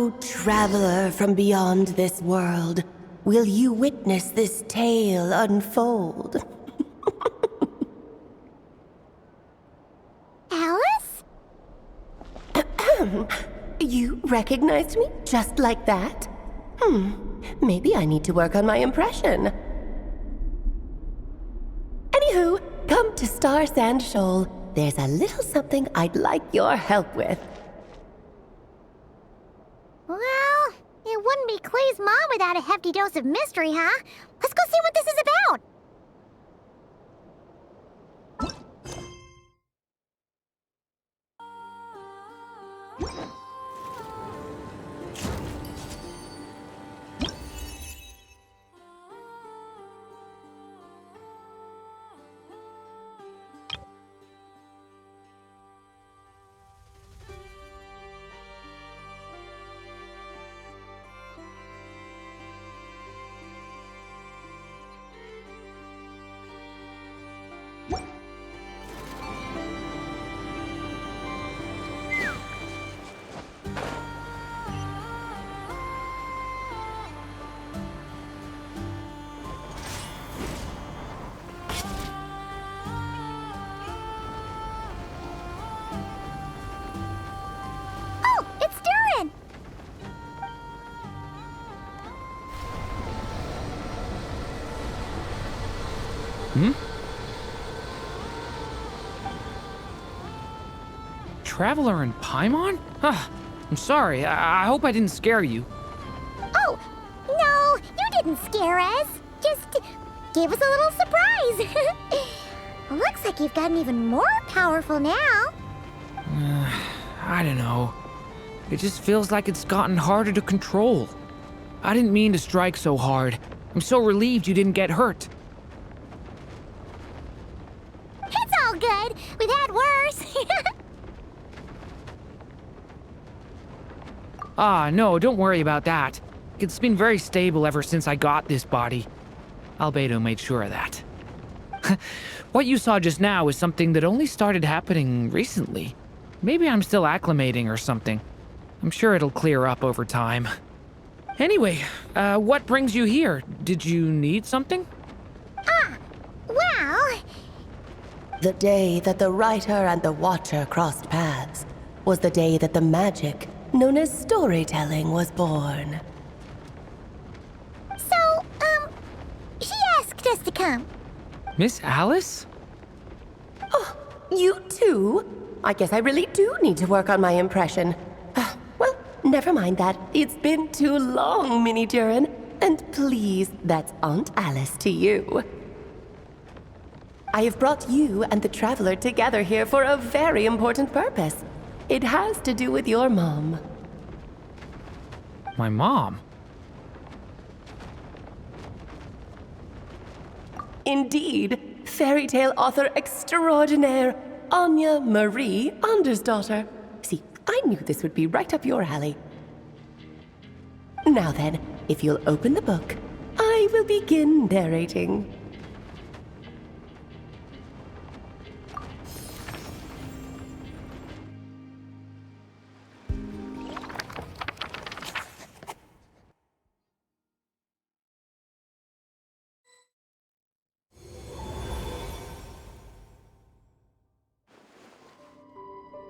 O traveler from beyond this world, will you witness this tale unfold? Alice? You recognized me just like that? Maybe I need to work on my impression. Anywho, come to Star Sand Shoal. There's a little something I'd like your help with. Well, it wouldn't be Clay's mom without a hefty dose of mystery, huh? Let's go see what this is about. Oh, it's Durin! Traveler in Paimon? I'm sorry. I hope I didn't scare you. Oh, no, you didn't scare us. Just gave us a little surprise. Looks like you've gotten even more powerful now. I don't know. It just feels like it's gotten harder to control. I didn't mean to strike so hard. I'm so relieved you didn't get hurt. It's all good. We've had worse. No, don't worry about that. It's been very stable ever since I got this body. Albedo made sure of that. What you saw just now is something that only started happening recently. Maybe I'm still acclimating or something. I'm sure it'll clear up over time. Anyway, what brings you here? Did you need something? Well... The day that the writer and the watcher crossed paths was the day that the magic known as storytelling was born. So, she asked us to come. Miss Alice? Oh, you too? I guess I really do need to work on my impression. Well, never mind that. It's been too long, Mini Durin. And please, that's Aunt Alice to you. I have brought you and the Traveler together here for a very important purpose. It has to do with your mom. My mom? Indeed, fairy tale author extraordinaire, Anya Marie Andersdottir. See, I knew this would be right up your alley. Now then, if you'll open the book, I will begin narrating.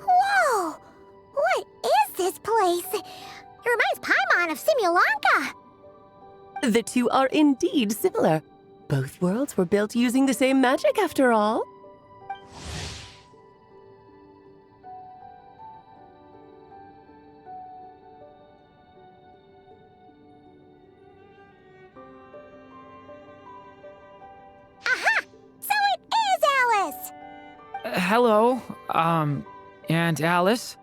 Whoa! What is this place? It reminds Paimon of Simulanka. The two are indeed similar. Both worlds were built using the same magic, after all. Aha! So it is Alice! Hello, Aunt Alice?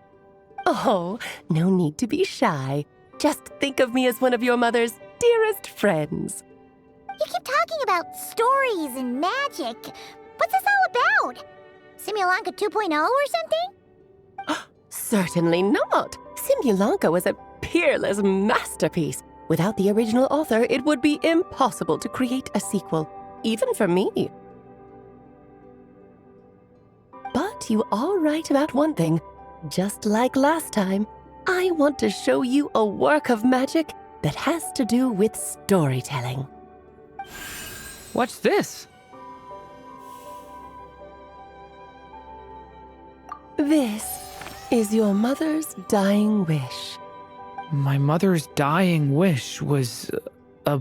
Oh, no need to be shy. Just think of me as one of your mother's dearest friends. You keep talking about stories and magic. What's this all about? Simulanka 2.0 or something? Certainly not. Simulanka was a peerless masterpiece. Without the original author, it would be impossible to create a sequel, even for me. But you are right about one thing. Just like last time, I want to show you a work of magic that has to do with storytelling. What's this? This is your mother's dying wish. My mother's dying wish was a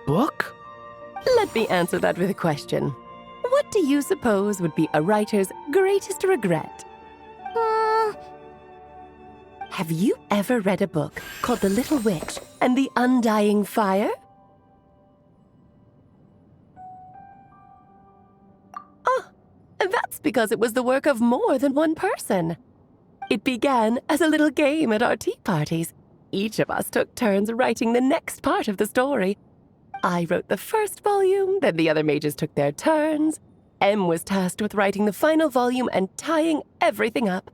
book? Let me answer that with a question. What do you suppose would be a writer's greatest regret? Have you ever read a book called The Little Witch and the Undying Fire? Ah, that's because it was the work of more than one person. It began as a little game at our tea parties. Each of us took turns writing the next part of the story. I wrote the first volume, then the other mages took their turns. Em was tasked with writing the final volume and tying everything up.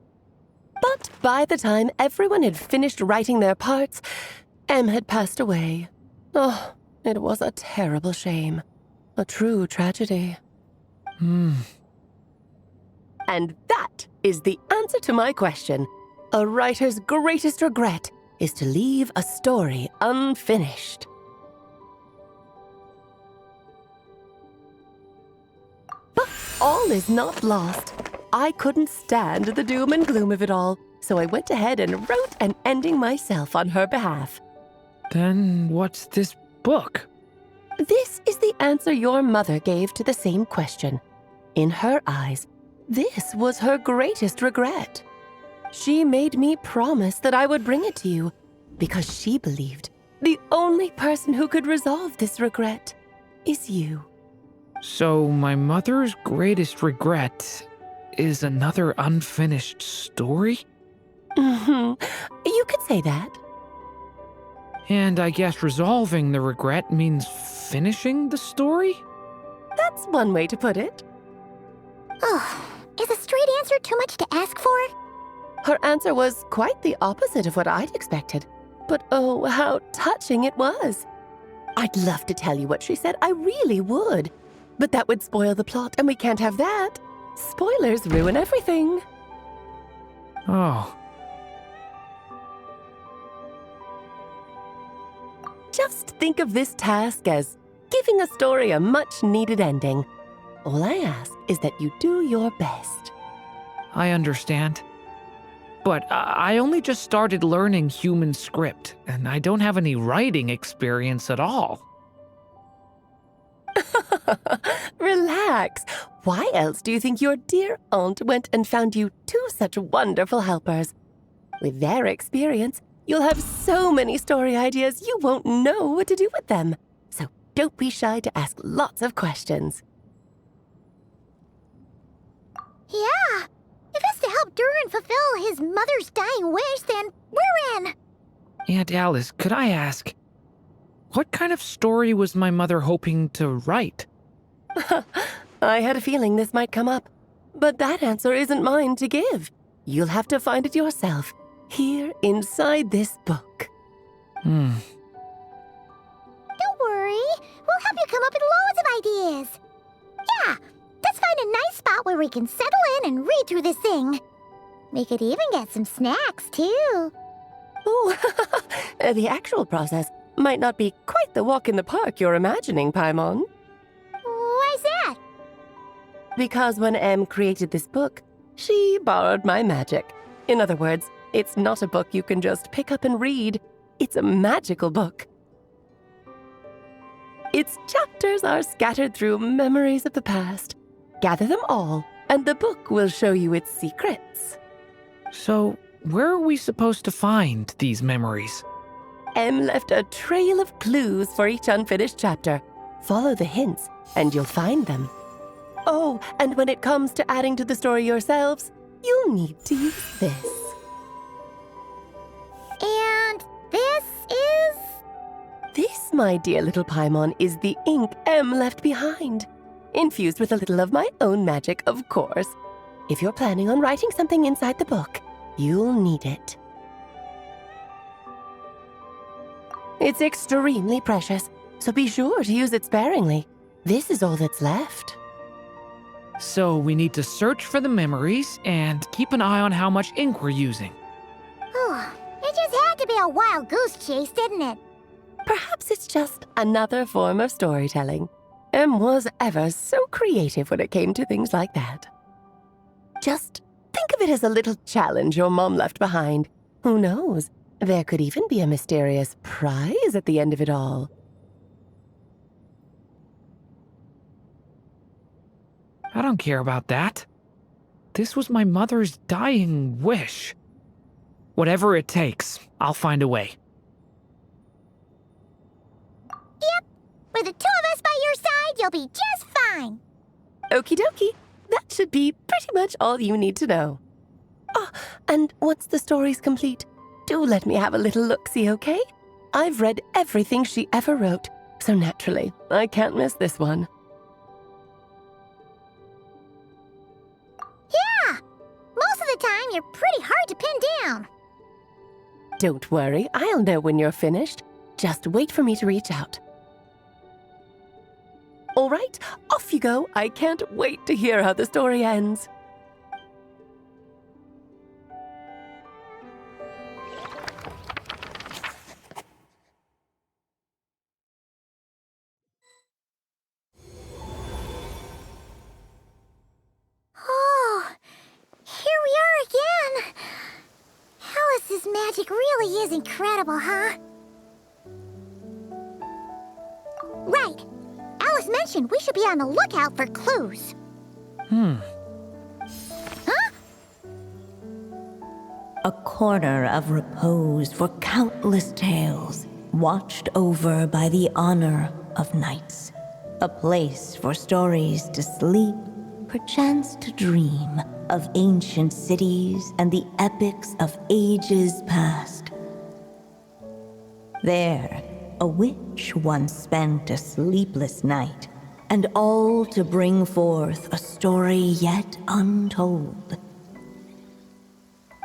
But by the time everyone had finished writing their parts, Em had passed away. Oh, it was a terrible shame. A true tragedy. And that is the answer to my question. A writer's greatest regret is to leave a story unfinished. But all is not lost. I couldn't stand the doom and gloom of it all, so I went ahead and wrote an ending myself on her behalf. Then what's this book? This is the answer your mother gave to the same question. In her eyes, this was her greatest regret. She made me promise that I would bring it to you because she believed the only person who could resolve this regret is you. So my mother's greatest regret is another unfinished story? You could say that. And I guess resolving the regret means finishing the story? That's one way to put it. Oh, is a straight answer too much to ask for? Her answer was quite the opposite of what I'd expected. But oh, how touching it was. I'd love to tell you what she said, I really would. But that would spoil the plot, and we can't have that. Spoilers ruin everything. Oh. Just think of this task as giving a story a much-needed ending. All I ask is that you do your best. I understand. But I only just started learning human script, and I don't have any writing experience at all. Relax. Why else do you think your dear aunt went and found you two such wonderful helpers? With their experience, you'll have so many story ideas you won't know what to do with them. So don't be shy to ask lots of questions. Yeah. If it's to help Durin fulfill his mother's dying wish, then we're in. Aunt Alice, could I ask, what kind of story was my mother hoping to write? I had a feeling this might come up, but that answer isn't mine to give. You'll have to find it yourself, here inside this book. Don't worry. We'll help you come up with loads of ideas. Yeah, let's find a nice spot where we can settle in and read through this thing. We could even get some snacks, too. Oh, the actual process might not be quite the walk in the park you're imagining, Paimon. Why's that? Because when Em created this book, she borrowed my magic. In other words, it's not a book you can just pick up and read. It's a magical book. Its chapters are scattered through memories of the past. Gather them all, and the book will show you its secrets. So, where are we supposed to find these memories? Em left a trail of clues for each unfinished chapter. Follow the hints, and you'll find them. Oh, and when it comes to adding to the story yourselves, you'll need to use this. And this is... This, my dear little Paimon, is the ink Em left behind. Infused with a little of my own magic, of course. If you're planning on writing something inside the book, you'll need it. It's extremely precious, so be sure to use it sparingly. This is all that's left. So we need to search for the memories and keep an eye on how much ink we're using. Oh, it to be a wild goose chase, didn't it? Perhaps it's just another form of storytelling. Em was ever so creative when it came to things like that. Just think of it as a little challenge your mom left behind. Who knows? There could even be a mysterious prize at the end of it all. I don't care about that. This was my mother's dying wish. Whatever it takes, I'll find a way. Yep. With the two of us by your side, you'll be just fine. Okie dokie. That should be pretty much all you need to know. Oh, and once the story's complete, do let me have a little look-see, okay? I've read everything she ever wrote, so naturally, I can't miss this one. Yeah! Most of the time, you're pretty hard to pin down. Don't worry, I'll know when you're finished. Just wait for me to reach out. All right, off you go. I can't wait to hear how the story ends. Oh, here we are again. Alice's magic really is incredible, huh? Right. Alice mentioned we should be on the lookout for clues. Huh? A corner of repose for countless tales, watched over by the honor of knights. A place for stories to sleep, perchance to dream of ancient cities and the epics of ages past. There, a witch once spent a sleepless night, and all to bring forth a story yet untold.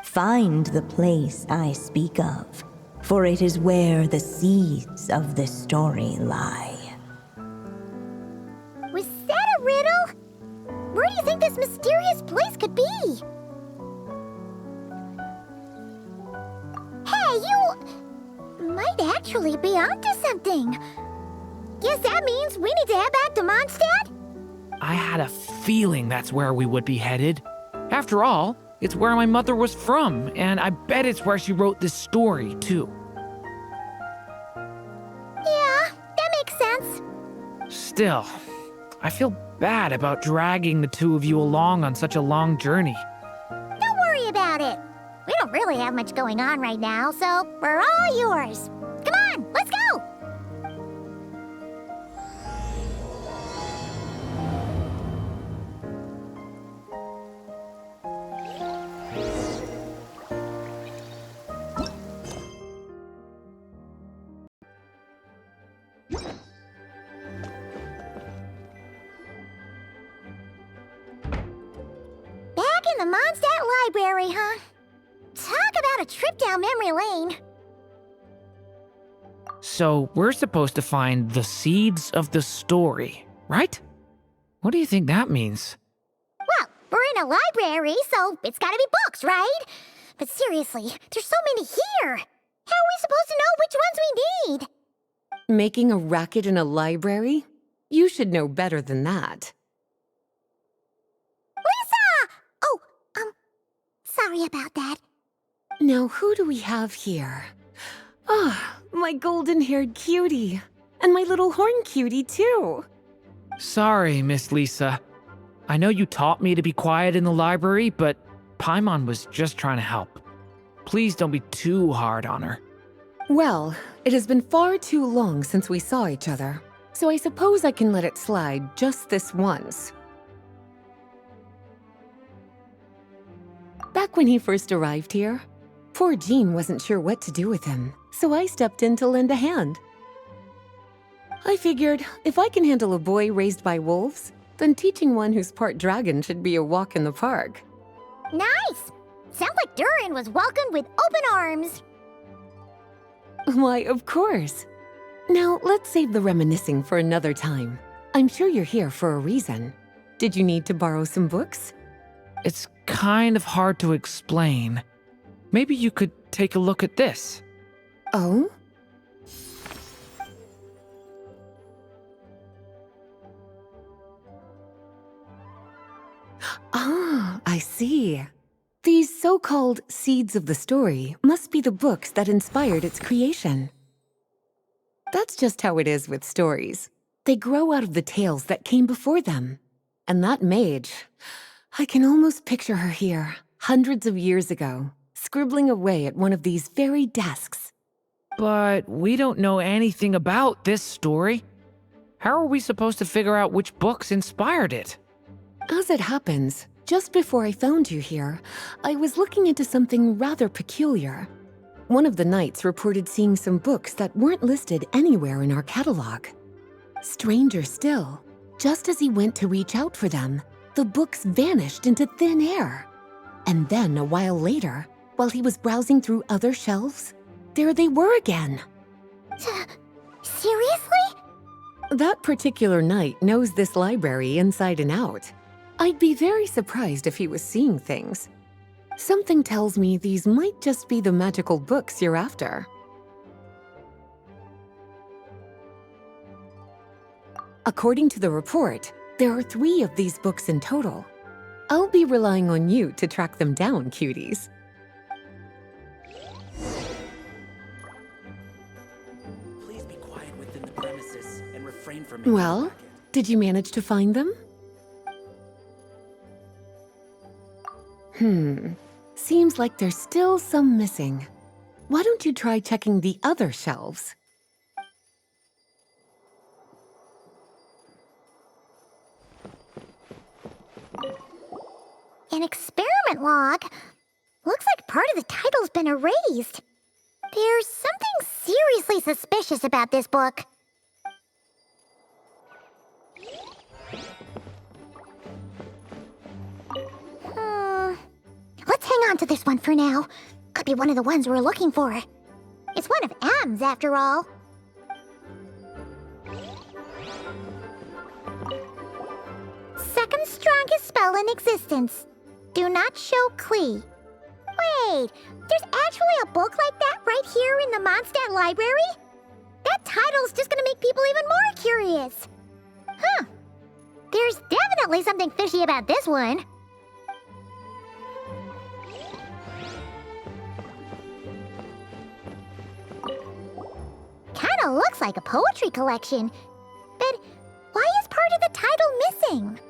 Find the place I speak of, for it is where the seeds of this story lie. Was that a riddle? Where do you think this mysterious place could be? Hey, you might actually be onto something. Guess that means we need to head back to Mondstadt? I had a feeling that's where we would be headed. After all, it's where my mother was from, and I bet it's where she wrote this story, too. Yeah, that makes sense. Still, I feel bad about dragging the two of you along on such a long journey. Don't worry about it. We don't really have much going on right now, so we're all yours. Come on, let's go! Back in the Mondstadt Library, huh? Talk about a trip down memory lane. So, we're supposed to find the seeds of the story, right? What do you think that means? Well, we're in a library, so it's gotta be books, right? But seriously, there's so many here. How are we supposed to know which ones we need? Making a racket in a library? You should know better than that. Lisa! Oh, sorry about that. Now, who do we have here? Ah, my golden-haired cutie. And my little horn cutie, too. Sorry, Miss Lisa. I know you taught me to be quiet in the library, but Paimon was just trying to help. Please don't be too hard on her. Well, it has been far too long since we saw each other, so I suppose I can let it slide just this once. Back when he first arrived here, poor Jean wasn't sure what to do with him, so I stepped in to lend a hand. I figured if I can handle a boy raised by wolves, then teaching one who's part dragon should be a walk in the park. Nice! Sounds like Durin was welcomed with open arms. Why, of course. Now, let's save the reminiscing for another time. I'm sure you're here for a reason. Did you need to borrow some books? It's kind of hard to explain. Maybe you could take a look at this. Oh? Ah, I see. These so-called seeds of the story must be the books that inspired its creation. That's just how it is with stories. They grow out of the tales that came before them. And that mage, I can almost picture her here, hundreds of years ago, scribbling away at one of these very desks. But we don't know anything about this story. How are we supposed to figure out which books inspired it? As it happens, just before I found you here, I was looking into something rather peculiar. One of the knights reported seeing some books that weren't listed anywhere in our catalog. Stranger still, just as he went to reach out for them, the books vanished into thin air. And then a while later, while he was browsing through other shelves, there they were again. Seriously? That particular knight knows this library inside and out. I'd be very surprised if he was seeing things. Something tells me these might just be the magical books you're after. According to the report, there are 3 of these books in total. I'll be relying on you to track them down, cuties. Please be quiet within the premises and refrain from Well, did you manage to find them? Seems like there's still some missing. Why don't you try checking the other shelves? An experiment log? Looks like part of the title's been erased. There's something seriously suspicious about this book. Let's hang on to this one for now. Could be one of the ones we're looking for. It's one of M's, after all. Second strongest spell in existence. Do not show Klee. Wait, there's actually a book like that right here in the Mondstadt library? That title's just gonna make people even more curious. Huh. There's definitely something fishy about this one. Kinda looks like a poetry collection. But why is part of the title missing?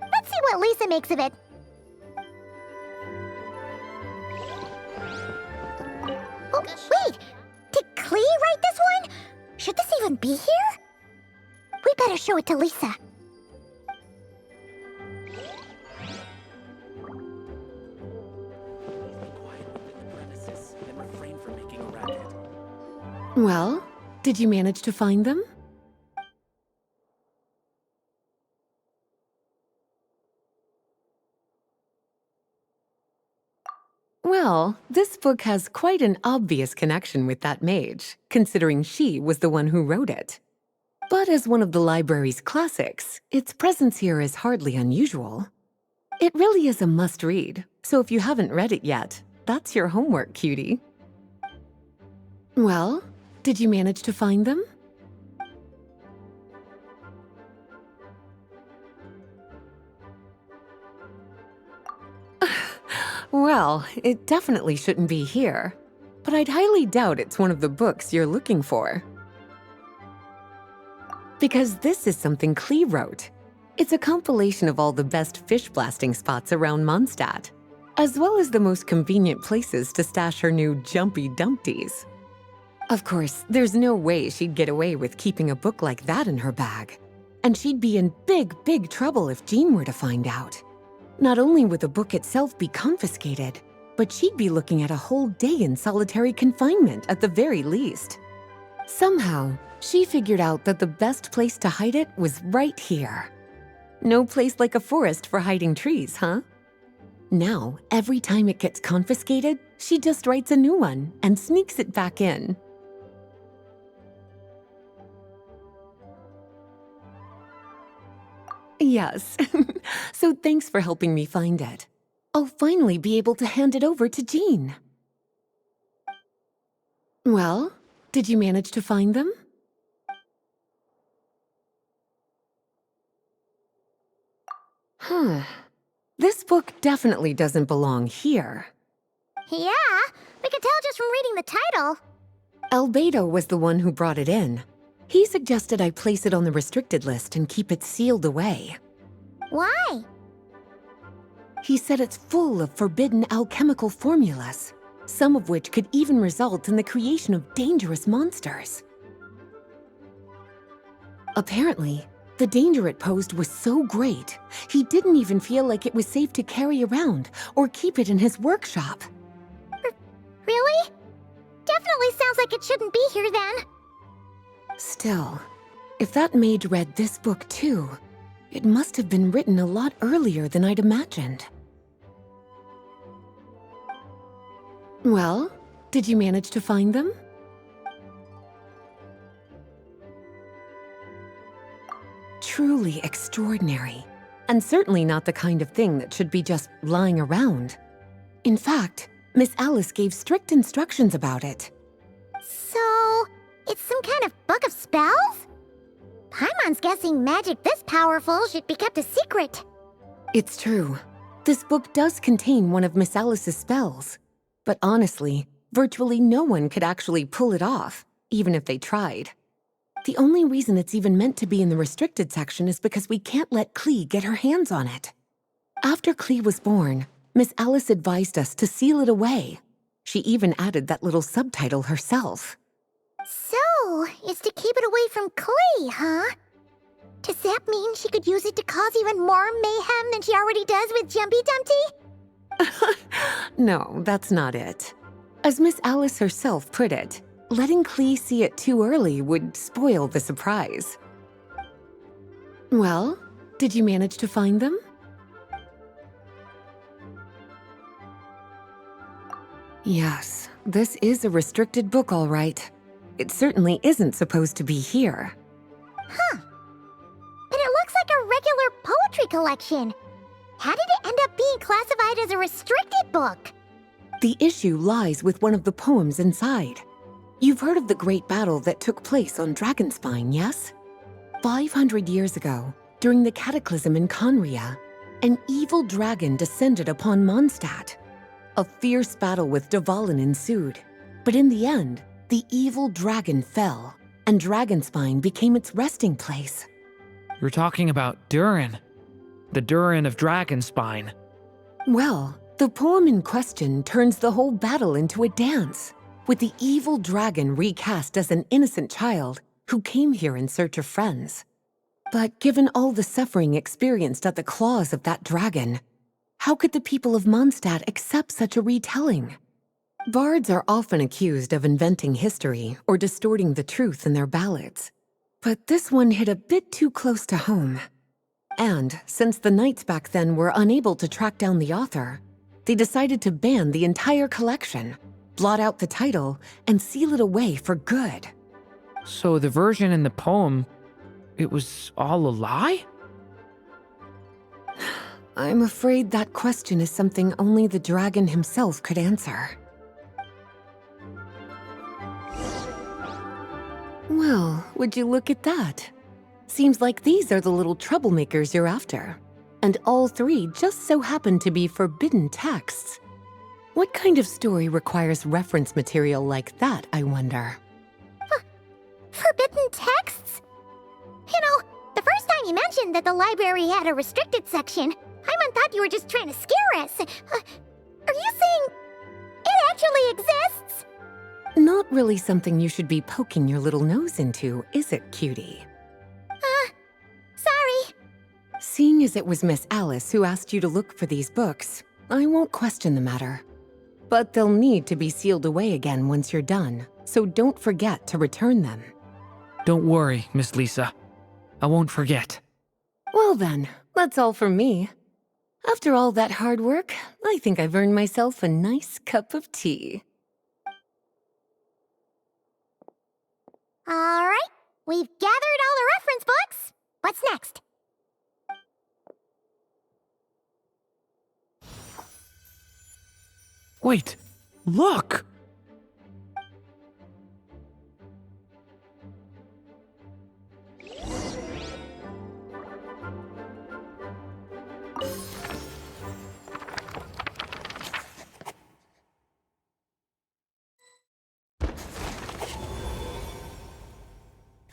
Let's see what Lisa makes of it. Oh, wait! Did Klee write this one? Should this even be here? We better show it to Lisa. Well, did you manage to find them? Well, this book has quite an obvious connection with that mage, considering she was the one who wrote it. But as one of the library's classics, its presence here is hardly unusual. It really is a must-read, so if you haven't read it yet, that's your homework, cutie. Well, did you manage to find them? Well, it definitely shouldn't be here, but I'd highly doubt it's one of the books you're looking for. Because this is something Klee wrote. It's a compilation of all the best fish blasting spots around Mondstadt, as well as the most convenient places to stash her new jumpy dumpties. Of course, there's no way she'd get away with keeping a book like that in her bag. And she'd be in big trouble if Jean were to find out. Not only would the book itself be confiscated, but she'd be looking at a whole day in solitary confinement at the very least. Somehow, she figured out that the best place to hide it was right here. No place like a forest for hiding trees, huh? Now, every time it gets confiscated, she just writes a new one and sneaks it back in. Yes, so thanks for helping me find it. I'll finally be able to hand it over to Jean. Well, did you manage to find them? This book definitely doesn't belong here. Yeah, we can tell just from reading the title. Rubedo was the one who brought it in. He suggested I place it on the restricted list and keep it sealed away. Why? He said it's full of forbidden alchemical formulas, some of which could even result in the creation of dangerous monsters. Apparently, the danger it posed was so great, he didn't even feel like it was safe to carry around or keep it in his workshop. Really? Definitely sounds like it shouldn't be here then. Still, if that mage read this book too, it must have been written a lot earlier than I'd imagined. Well, did you manage to find them? Truly extraordinary, and certainly not the kind of thing that should be just lying around. In fact, Miss Alice gave strict instructions about it. So, it's some kind of book of spells? Paimon's guessing magic this powerful should be kept a secret. It's true. This book does contain one of Miss Alice's spells. But honestly, virtually no one could actually pull it off, even if they tried. The only reason it's even meant to be in the restricted section is because we can't let Klee get her hands on it. After Klee was born, Miss Alice advised us to seal it away. She even added that little subtitle herself. So, it's to keep it away from Klee, huh? Does that mean she could use it to cause even more mayhem than she already does with Jumpy Dumpty? No, that's not it. As Miss Alice herself put it, letting Klee see it too early would spoil the surprise. Well, did you manage to find them? Yes, this is a restricted book, all right. It certainly isn't supposed to be here. Huh. But it looks like a regular poetry collection. How did it end up being classified as a restricted book? The issue lies with one of the poems inside. You've heard of the great battle that took place on Dragonspine, yes? 500 years ago, during the cataclysm in Conria, an evil dragon descended upon Mondstadt. A fierce battle with Dvalin ensued, but in the end, the evil dragon fell, and Dragonspine became its resting place. You're talking about Durin. The Durin of Dragonspine. Well, the poem in question turns the whole battle into a dance, with the evil dragon recast as an innocent child who came here in search of friends. But given all the suffering experienced at the claws of that dragon, how could the people of Mondstadt accept such a retelling? Bards are often accused of inventing history or distorting the truth in their ballads. But this one hit a bit too close to home. And since the knights back then were unable to track down the author, they decided to ban the entire collection, blot out the title, and seal it away for good. So the version in the poem, it was all a lie? I'm afraid that question is something only the dragon himself could answer. Well, would you look at that? Seems like these are the little troublemakers you're after. And all three just so happen to be forbidden texts. What kind of story requires reference material like that, I wonder? Forbidden texts? You know, the first time you mentioned that the library had a restricted section, Paimon thought you were just trying to scare us. Are you saying it actually exists? Not really something you should be poking your little nose into, is it, cutie? Sorry. Seeing as it was Miss Alice who asked you to look for these books, I won't question the matter. But they'll need to be sealed away again once you're done, so don't forget to return them. Don't worry, Miss Lisa. I won't forget. Well then, that's all from me. After all that hard work, I think I've earned myself a nice cup of tea. All right, we've gathered all the reference books. What's next? Wait, look!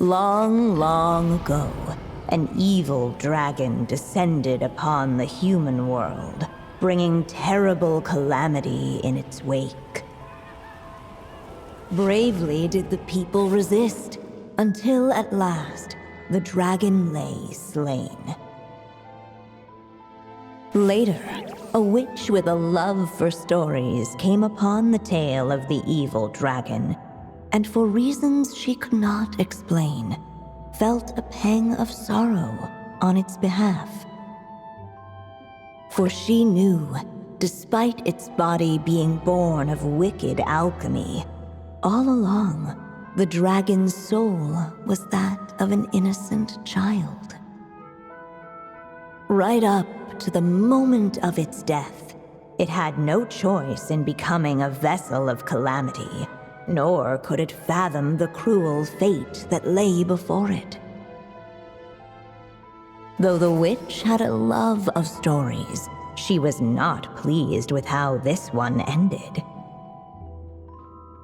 Long, long ago, an evil dragon descended upon the human world, bringing terrible calamity in its wake. Bravely did the people resist, until at last, the dragon lay slain. Later, a witch with a love for stories came upon the tale of the evil dragon, and for reasons she could not explain, felt a pang of sorrow on its behalf. For she knew, despite its body being born of wicked alchemy, all along, the dragon's soul was that of an innocent child. Right up to the moment of its death, it had no choice in becoming a vessel of calamity, nor could it fathom the cruel fate that lay before it. Though the witch had a love of stories, she was not pleased with how this one ended.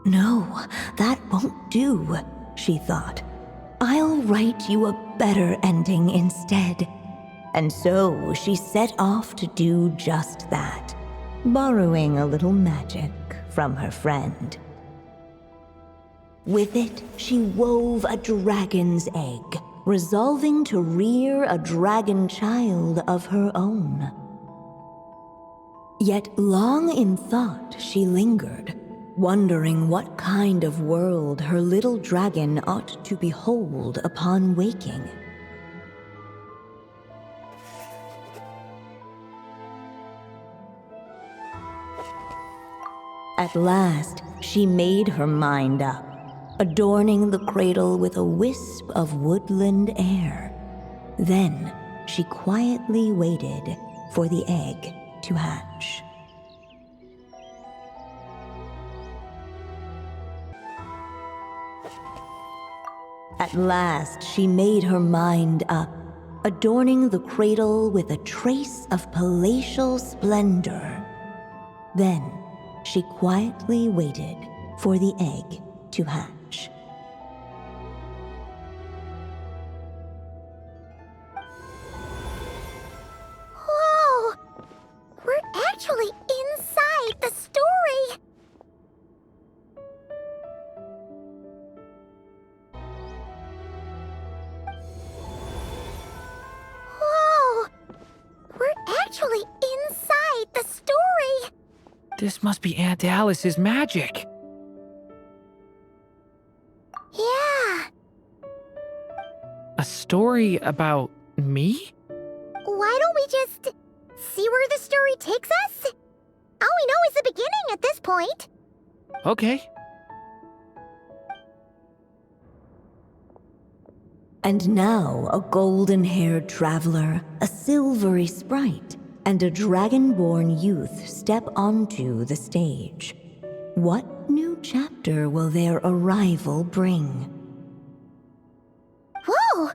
No, that won't do, she thought. I'll write you a better ending instead. And so she set off to do just that, borrowing a little magic from her friend. With it, she wove a dragon's egg, resolving to rear a dragon child of her own. Yet long in thought she lingered, wondering what kind of world her little dragon ought to behold upon waking. At last, she made her mind up, adorning the cradle with a wisp of woodland air. Then she quietly waited for the egg to hatch. At last, she made her mind up, adorning the cradle with a trace of palatial splendor. Then she quietly waited for the egg to hatch. Whoa! We're actually inside the story! Whoa! We're actually inside the story! This must be Aunt Alice's magic. Yeah. A story about me? Why don't we just see where the story takes us? All we know is the beginning at this point. Okay. And now a golden-haired traveler, a silvery sprite, and a dragon-born youth step onto the stage. What new chapter will their arrival bring? Whoa!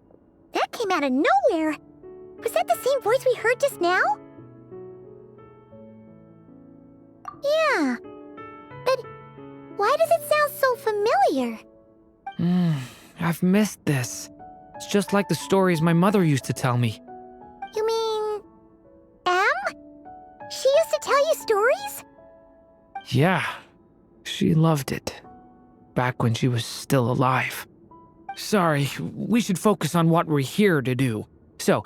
That came out of nowhere! Was that the same voice we heard just now? Yeah. But why does it sound so familiar? I've missed this. It's just like the stories my mother used to tell me. You mean... Em? She used to tell you stories? Yeah, she loved it. Back when she was still alive. Sorry, we should focus on what we're here to do. So,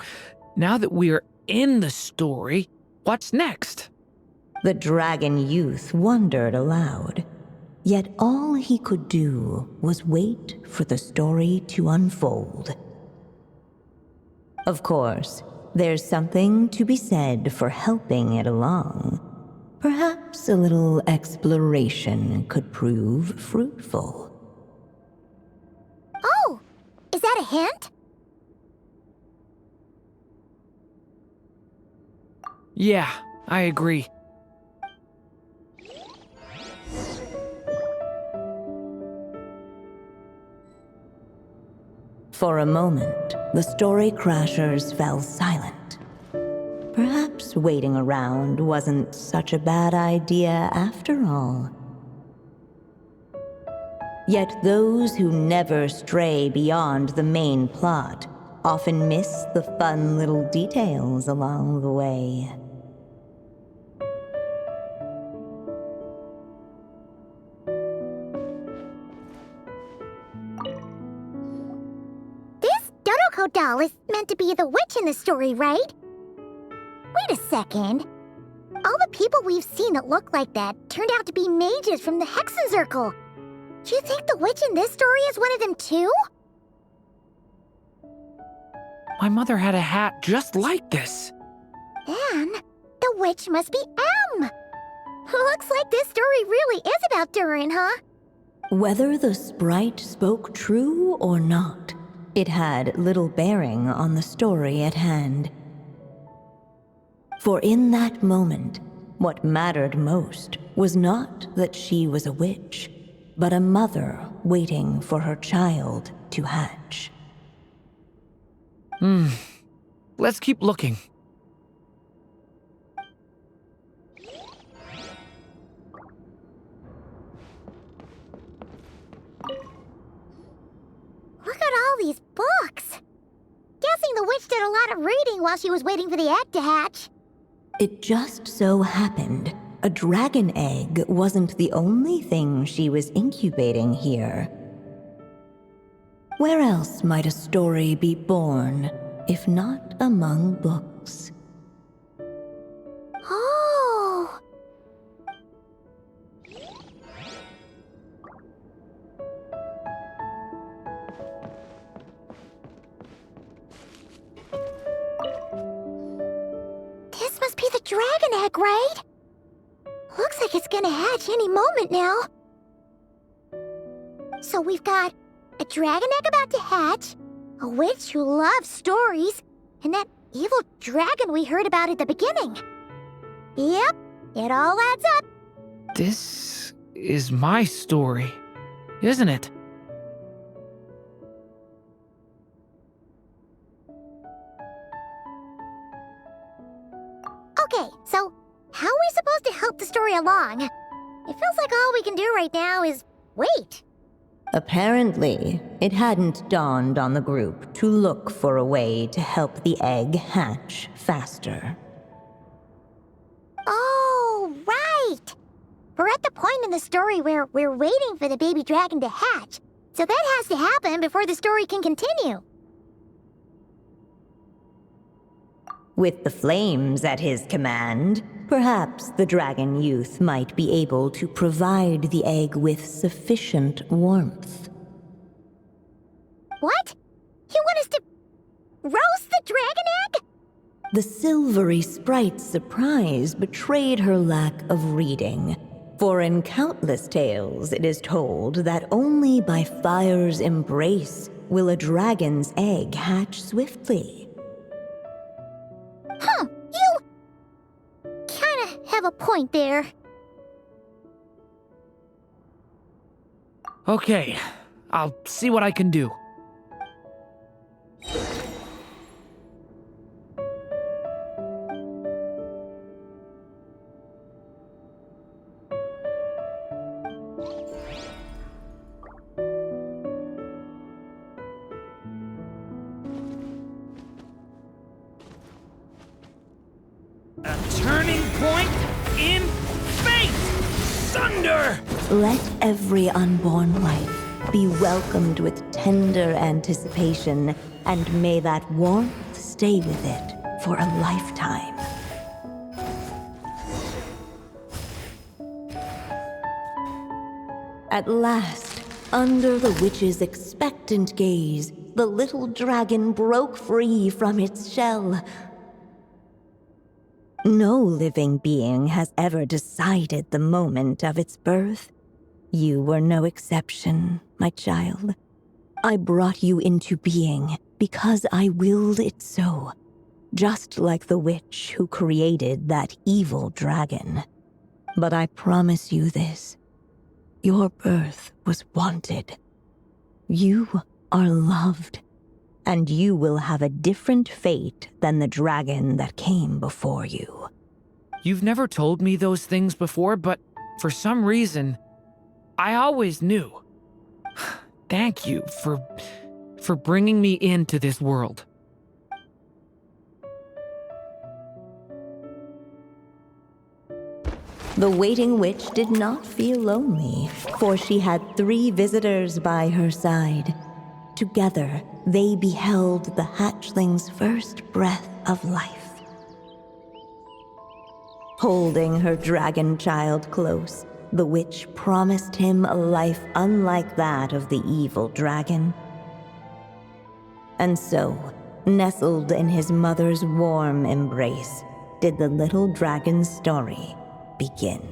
now that we're in the story, what's next? The dragon youth wondered aloud. Yet all he could do was wait for the story to unfold. Of course, there's something to be said for helping it along. Perhaps a little exploration could prove fruitful. Oh! Is that a hint? Yeah, I agree. For a moment, the story crashers fell silent. Perhaps perhaps waiting around wasn't such a bad idea after all. Yet those who never stray beyond the main plot often miss the fun little details along the way. This Draco doll is meant to be the witch in the story, right? Wait a second. All the people we've seen that look like that turned out to be mages from the Hexen Circle. Do you think the witch in this story is one of them too? My mother had a hat just like this. Then, the witch must be M. Looks like this story really is about Durin, huh? Whether the sprite spoke true or not, it had little bearing on the story at hand. For in that moment, what mattered most was not that she was a witch, but a mother waiting for her child to hatch. Let's keep looking. Look at all these books. Guessing the witch did a lot of reading while she was waiting for the egg to hatch. It just so happened a dragon egg wasn't the only thing she was incubating here. Where else might a story be born, if not among books? Oh! This must be the dragon egg, right? Looks like it's gonna hatch any moment now. So we've got a dragon egg about to hatch, a witch who loves stories, and that evil dragon we heard about at the beginning. Yep, it all adds up. This is my story, isn't it? Okay, so how are we supposed to help the story along? It feels like all we can do right now is wait. Apparently, it hadn't dawned on the group to look for a way to help the egg hatch faster. Oh, right! We're at the point in the story where we're waiting for the baby dragon to hatch, so that has to happen before the story can continue. With the flames at his command, perhaps the dragon youth might be able to provide the egg with sufficient warmth. What? You want us to roast the dragon egg? The silvery sprite's surprise betrayed her lack of reading, for in countless tales it is told that only by fire's embrace will a dragon's egg hatch swiftly. Huh, you kinda have a point there. Okay, I'll see what I can do. A turning point in fate! Thunder! Let every unborn life be welcomed with tender anticipation, and may that warmth stay with it for a lifetime. At last, under the witch's expectant gaze, the little dragon broke free from its shell. No living being has ever decided the moment of its birth. You were no exception, my child. I brought you into being because I willed it so, just like the witch who created that evil dragon. But I promise you this. Your birth was wanted. You are loved, and you will have a different fate than the dragon that came before you. You've never told me those things before, but for some reason, I always knew. Thank you for bringing me into this world. The waiting witch did not feel lonely, for she had 3 visitors by her side. Together, they beheld the hatchling's first breath of life. Holding her dragon child close, the witch promised him a life unlike that of the evil dragon. And so, nestled in his mother's warm embrace, did the little dragon's story begin.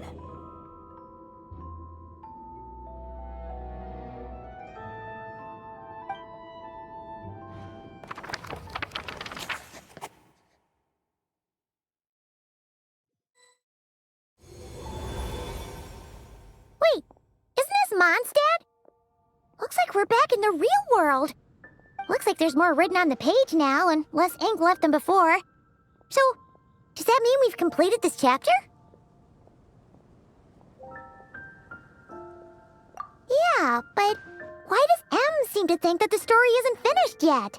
Wait, isn't this Mondstadt? Looks like we're back in the real world. Looks like there's more written on the page now and less ink left than before. So, does that mean we've completed this chapter? Yeah, but why does M seem to think that the story isn't finished yet?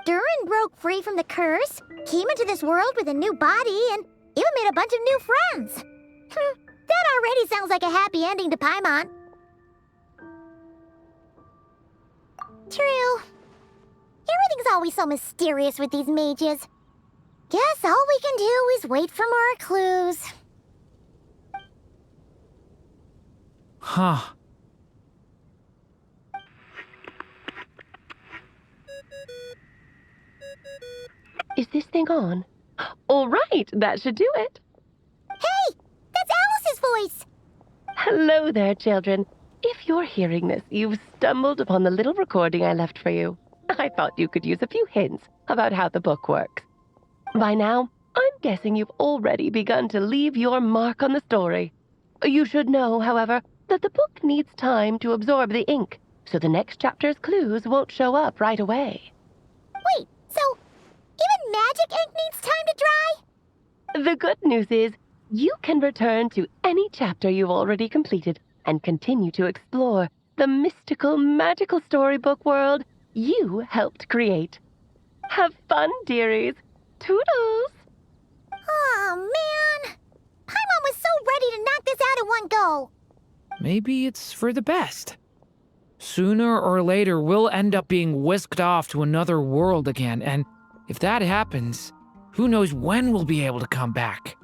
Durin broke free from the curse, came into this world with a new body, and even made a bunch of new friends. That already sounds like a happy ending to Paimon. True. Everything's always so mysterious with these mages. Guess all we can do is wait for more clues. Huh. Is this thing on? All right, that should do it. Hey! That's Alice's voice! Hello there, children. If you're hearing this, you've stumbled upon the little recording I left for you. I thought you could use a few hints about how the book works. By now, I'm guessing you've already begun to leave your mark on the story. You should know, however, that the book needs time to absorb the ink, so the next chapter's clues won't show up right away. Wait, so even magic ink needs time to dry? The good news is, you can return to any chapter you've already completed and continue to explore the mystical, magical storybook world you helped create. Have fun, dearies. Toodles! Oh, man! Paimon was so ready to knock this out in one go! Maybe it's for the best. Sooner or later, we'll end up being whisked off to another world again, and if that happens, who knows when we'll be able to come back.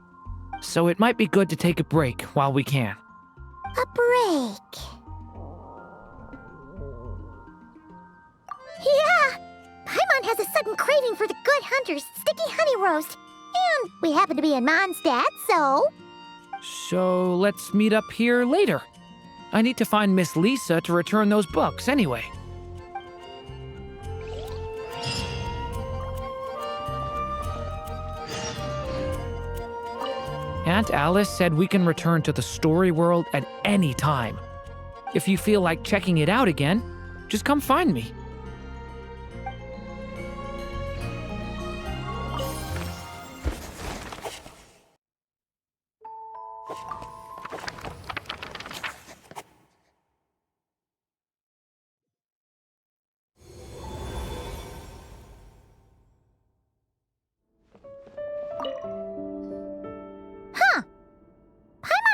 So it might be good to take a break while we can. A break. Yeah! Paimon has a sudden craving for the Good Hunter's sticky honey roast. And we happen to be in Mondstadt, so... So let's meet up here later. I need to find Miss Lisa to return those books anyway. Aunt Alice said we can return to the story world at any time. If you feel like checking it out again, just come find me.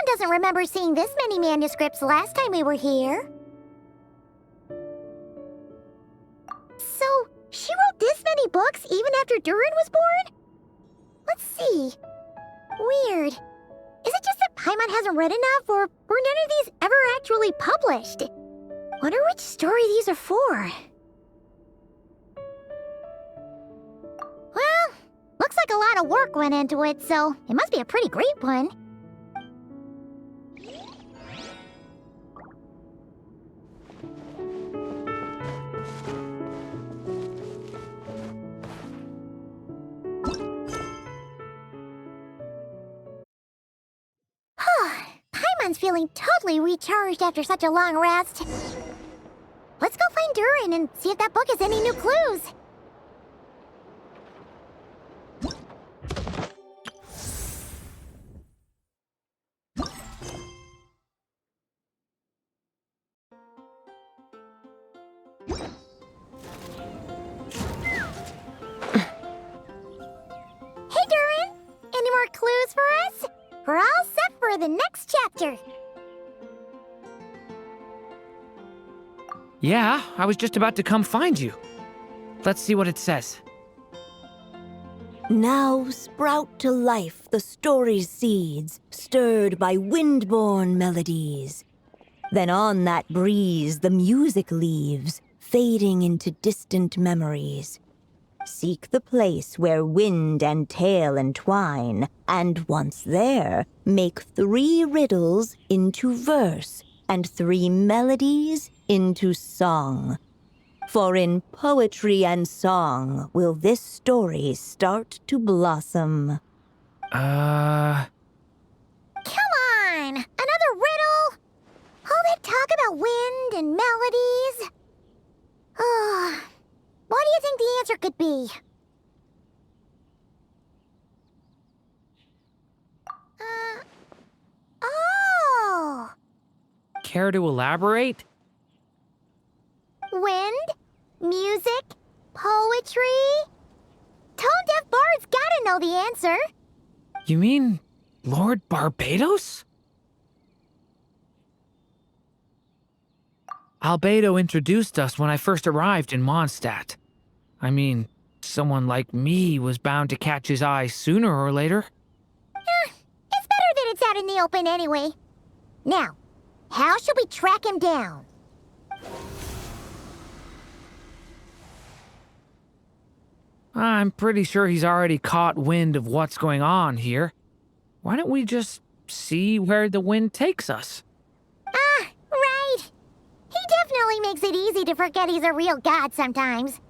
Doesn't remember seeing this many manuscripts last time we were here. So, she wrote this many books even after Durin was born? Let's see. Weird. Is it just that Paimon hasn't read enough, or were none of these ever actually published? Wonder which story these are for. Well, looks like a lot of work went into it, so it must be a pretty great one. Paimon's feeling totally recharged after such a long rest. Let's go find Durin and see if that book has any new clues. answer. Yeah, I was just about to come find you. Let's see what it says. Now sprout to life the story's seeds, stirred by wind-born melodies. Then on that breeze the music leaves, fading into distant memories. Seek the place where wind and tale entwine, and once there, make 3 riddles into verse, and 3 melodies into song. For in poetry and song will this story start to blossom. Come on! Another riddle? All that talk about wind and melodies? What do you think the answer could be? Oh! Care to elaborate? Wind? Music? Poetry? Tone-deaf bards gotta know the answer. You mean Lord Barbados? Albedo introduced us when I first arrived in Mondstadt. I mean, someone like me was bound to catch his eye sooner or later. It's better that it's out in the open anyway. Now, how should we track him down? I'm pretty sure he's already caught wind of what's going on here. Why don't we just see where the wind takes us? Right. He definitely makes it easy to forget he's a real god sometimes.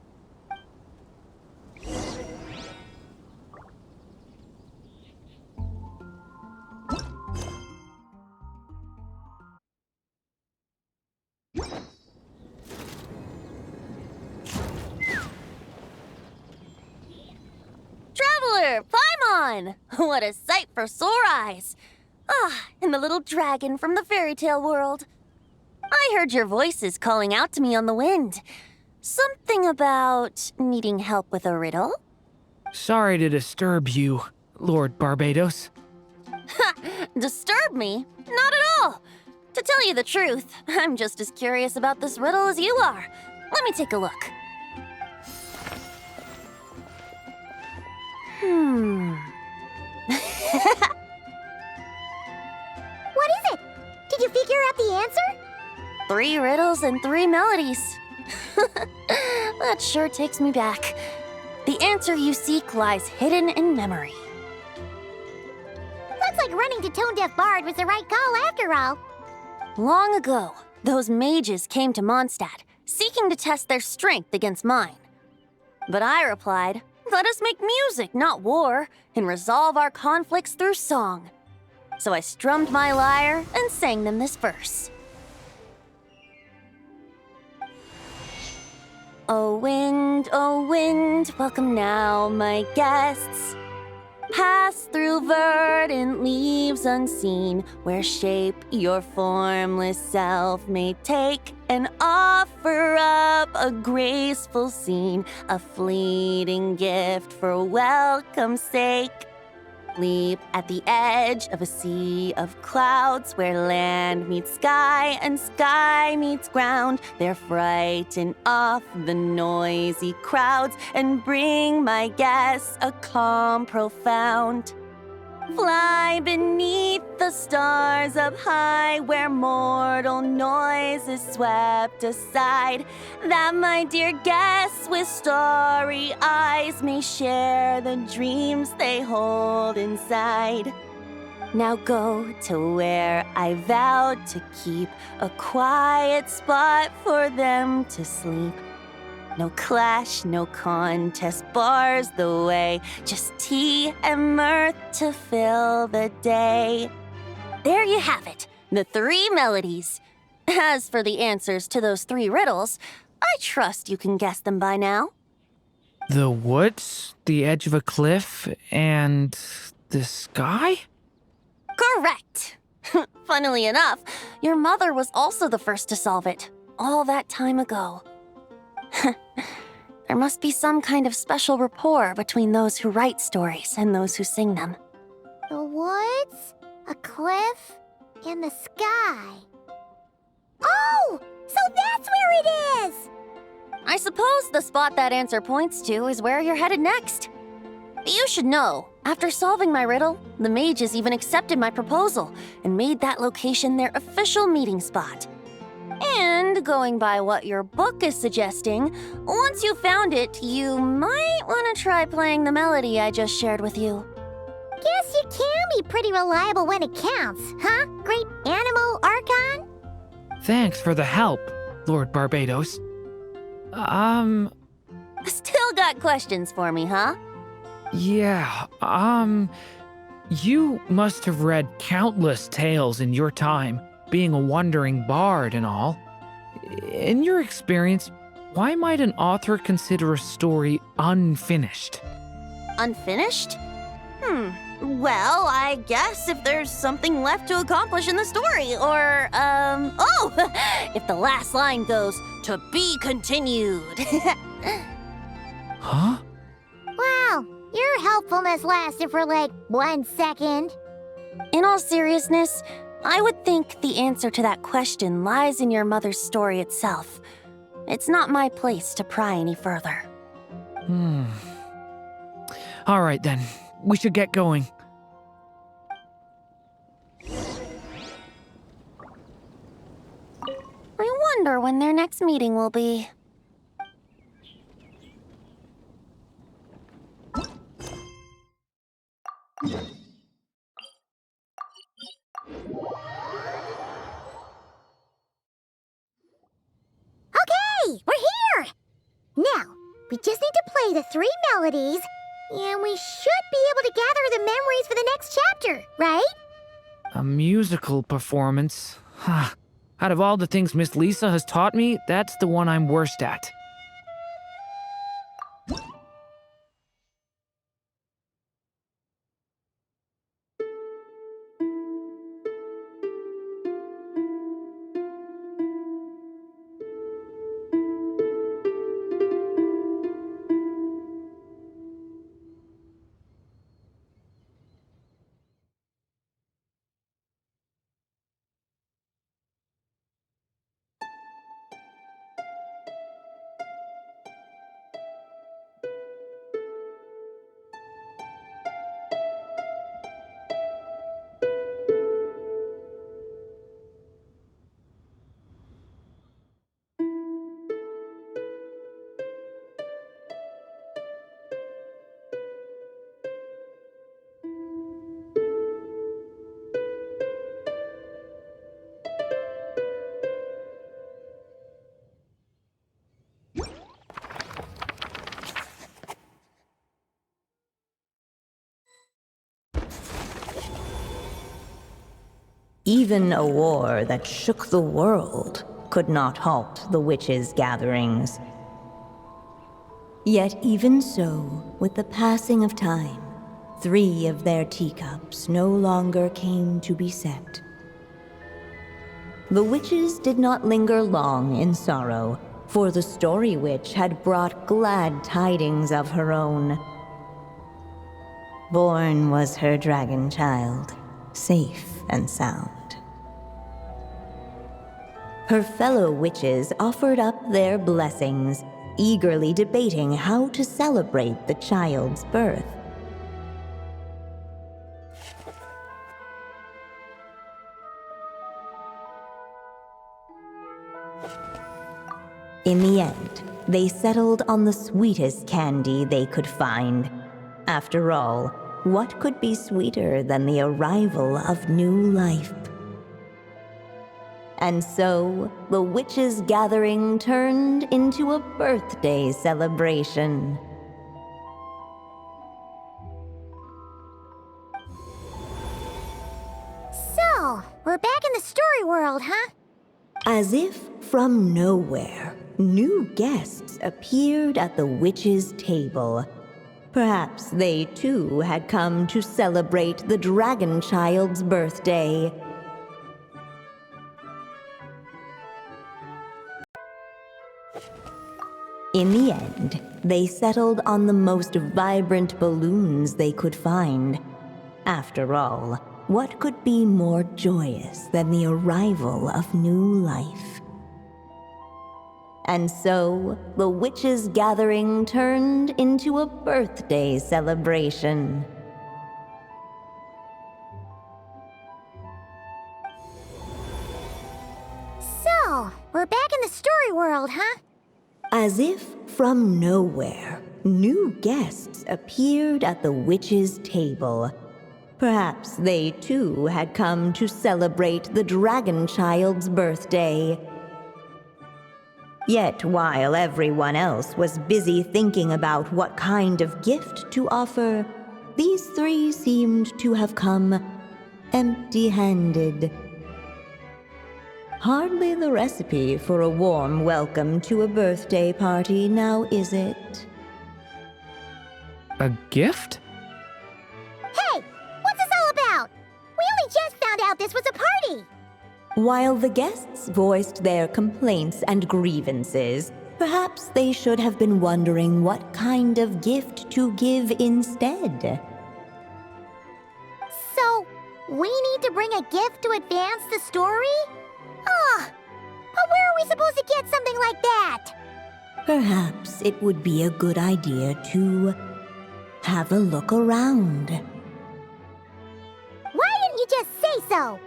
Traveler, Paimon! What a sight for sore eyes! And the little dragon from the fairy tale world. I heard your voices calling out to me on the wind. Something about needing help with a riddle? Sorry to disturb you, Lord Barbados. Disturb me? Not at all! To tell you the truth, I'm just as curious about this riddle as you are. Let me take a look. What is it? Did you figure out the answer? 3 riddles and 3 melodies. That sure takes me back. The answer you seek lies hidden in memory. Looks like running to Tone-Deaf Bard was the right call after all. Long ago, those mages came to Mondstadt, seeking to test their strength against mine. But I replied, let us make music, not war, and resolve our conflicts through song. So I strummed my lyre and sang them this verse. O wind, welcome now, my guests. Pass through verdant leaves unseen, where shape your formless self may take, and offer up a graceful scene, a fleeting gift for welcome's sake. Leap at the edge of a sea of clouds, where land meets sky and sky meets ground. There frighten off the noisy crowds and bring my guests a calm profound. Fly beneath the stars up high, where mortal noise is swept aside, that my dear guests with starry eyes may share the dreams they hold inside. Now go to where I vowed to keep a quiet spot for them to sleep. No clash, no contest bars the way, just tea and mirth to fill the day. There you have it, the 3 melodies. As for the answers to those 3 riddles, I trust you can guess them by now. The woods, the edge of a cliff, and the sky? Correct! Funnily enough, your mother was also the first to solve it, all that time ago. There must be some kind of special rapport between those who write stories and those who sing them. The woods? A cliff? In the sky. Oh! So that's where it is! I suppose the spot that answer points to is where you're headed next. You should know, after solving my riddle, the mages even accepted my proposal and made that location their official meeting spot. And going by what your book is suggesting, once you found it, you might want to try playing the melody I just shared with you. Guess you can be pretty reliable when it counts, huh? Great Animal Archon? Thanks for the help, Lord Barbados. Still got questions for me, huh? Yeah, you must have read countless tales in your time, being a wandering bard and all. In your experience, why might an author consider a story unfinished? Unfinished? Well, I guess if there's something left to accomplish in the story, or, if the last line goes, "To be continued." Huh? Wow, your helpfulness lasted for like 1 second. In all seriousness, I would think the answer to that question lies in your mother's story itself. It's not my place to pry any further. All right then, we should get going. I wonder when their next meeting will be. Okay, we're here! Now, we just need to play the 3 melodies, and we should be able to gather the memories for the next chapter, right? A musical performance? Huh. Out of all the things Miss Lisa has taught me, that's the one I'm worst at. Even a war that shook the world could not halt the witches' gatherings. Yet even so, with the passing of time, 3 of their teacups no longer came to be set. The witches did not linger long in sorrow, for the story witch had brought glad tidings of her own. Born was her dragon child, safe and sound. Her fellow witches offered up their blessings, eagerly debating how to celebrate the child's birth. In the end, they settled on the sweetest candy they could find. After all, what could be sweeter than the arrival of new life? And so, the witches' gathering turned into a birthday celebration. So, we're back in the story world, huh? As if from nowhere, new guests appeared at the witches' table. Perhaps they too had come to celebrate the dragon child's birthday. In the end, they settled on the most vibrant balloons they could find. After all, what could be more joyous than the arrival of new life? And so, the witches' gathering turned into a birthday celebration. So, we're back in the story world, huh? As if from nowhere, new guests appeared at the witches' table. Perhaps they too had come to celebrate the dragon child's birthday. Yet while everyone else was busy thinking about what kind of gift to offer, these three seemed to have come empty-handed. Hardly the recipe for a warm welcome to a birthday party, now is it? A gift? Hey, what's this all about? We only just found out this was a party. While the guests voiced their complaints and grievances, perhaps they should have been wondering what kind of gift to give instead. So, we need to bring a gift to advance the story? But where are we supposed to get something like that? Perhaps it would be a good idea to have a look around. Why didn't you just say so?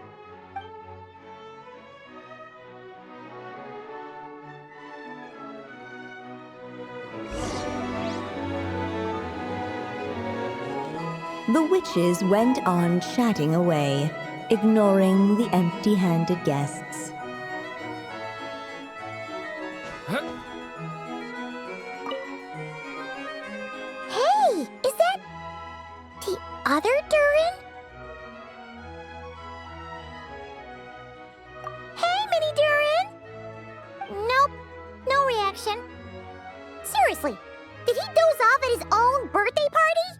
The witches went on chatting away, ignoring the empty-handed guests. Hey, is that the other Durin? Hey, Mini Durin! Nope, no reaction. Seriously, did he doze off at his own birthday party?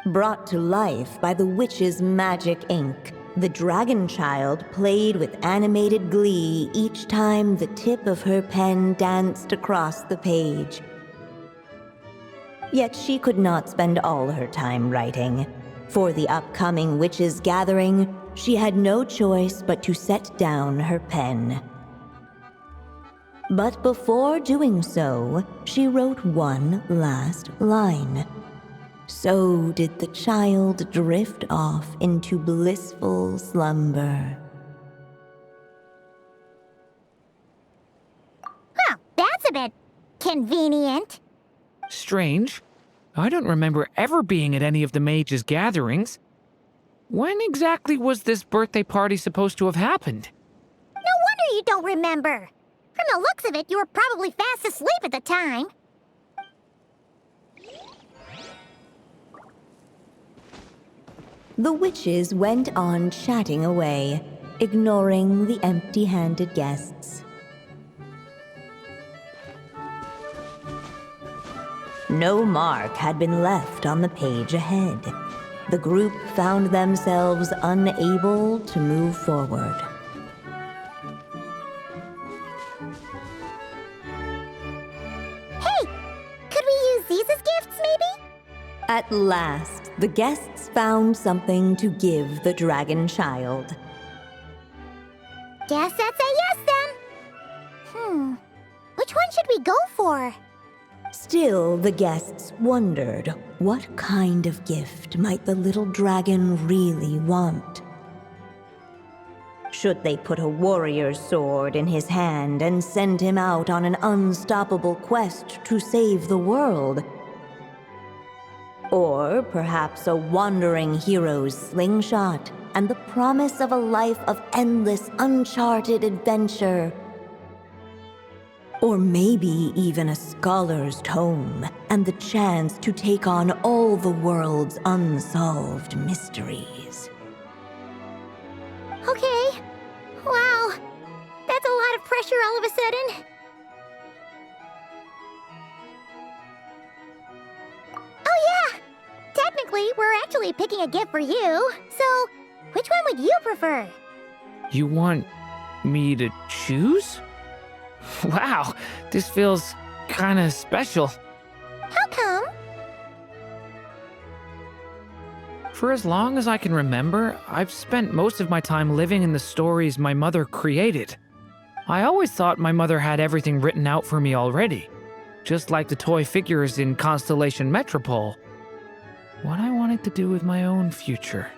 Brought to life by the witch's magic ink, the dragon child played with animated glee each time the tip of her pen danced across the page. Yet she could not spend all her time writing. For the upcoming witches' gathering, she had no choice but to set down her pen. But before doing so, she wrote one last line. So did the child drift off into blissful slumber. Well, that's a bit convenient. Strange. I don't remember ever being at any of the mages' gatherings. When exactly was this birthday party supposed to have happened? No wonder you don't remember. From the looks of it, you were probably fast asleep at the time. The witches went on chatting away, ignoring the empty-handed guests. No mark had been left on the page ahead. The group found themselves unable to move forward. Hey, could we use these as gifts, maybe? At last, the guests found something to give the dragon child. Guess that's a yes, then. Which one should we go for? Still, the guests wondered, what kind of gift might the little dragon really want? Should they put a warrior's sword in his hand and send him out on an unstoppable quest to save the world? Or perhaps a wandering hero's slingshot and the promise of a life of endless, uncharted adventure. Or maybe even a scholar's tome and the chance to take on all the world's unsolved mysteries. Okay. Wow. That's a lot of pressure all of a sudden. Oh yeah! Technically, we're actually picking a gift for you. So, which one would you prefer? You want me to choose? Wow, this feels kinda special. How come? For as long as I can remember, I've spent most of my time living in the stories my mother created. I always thought my mother had everything written out for me already, just like the toy figures in Constellation Metropole. What I wanted to do with my own future.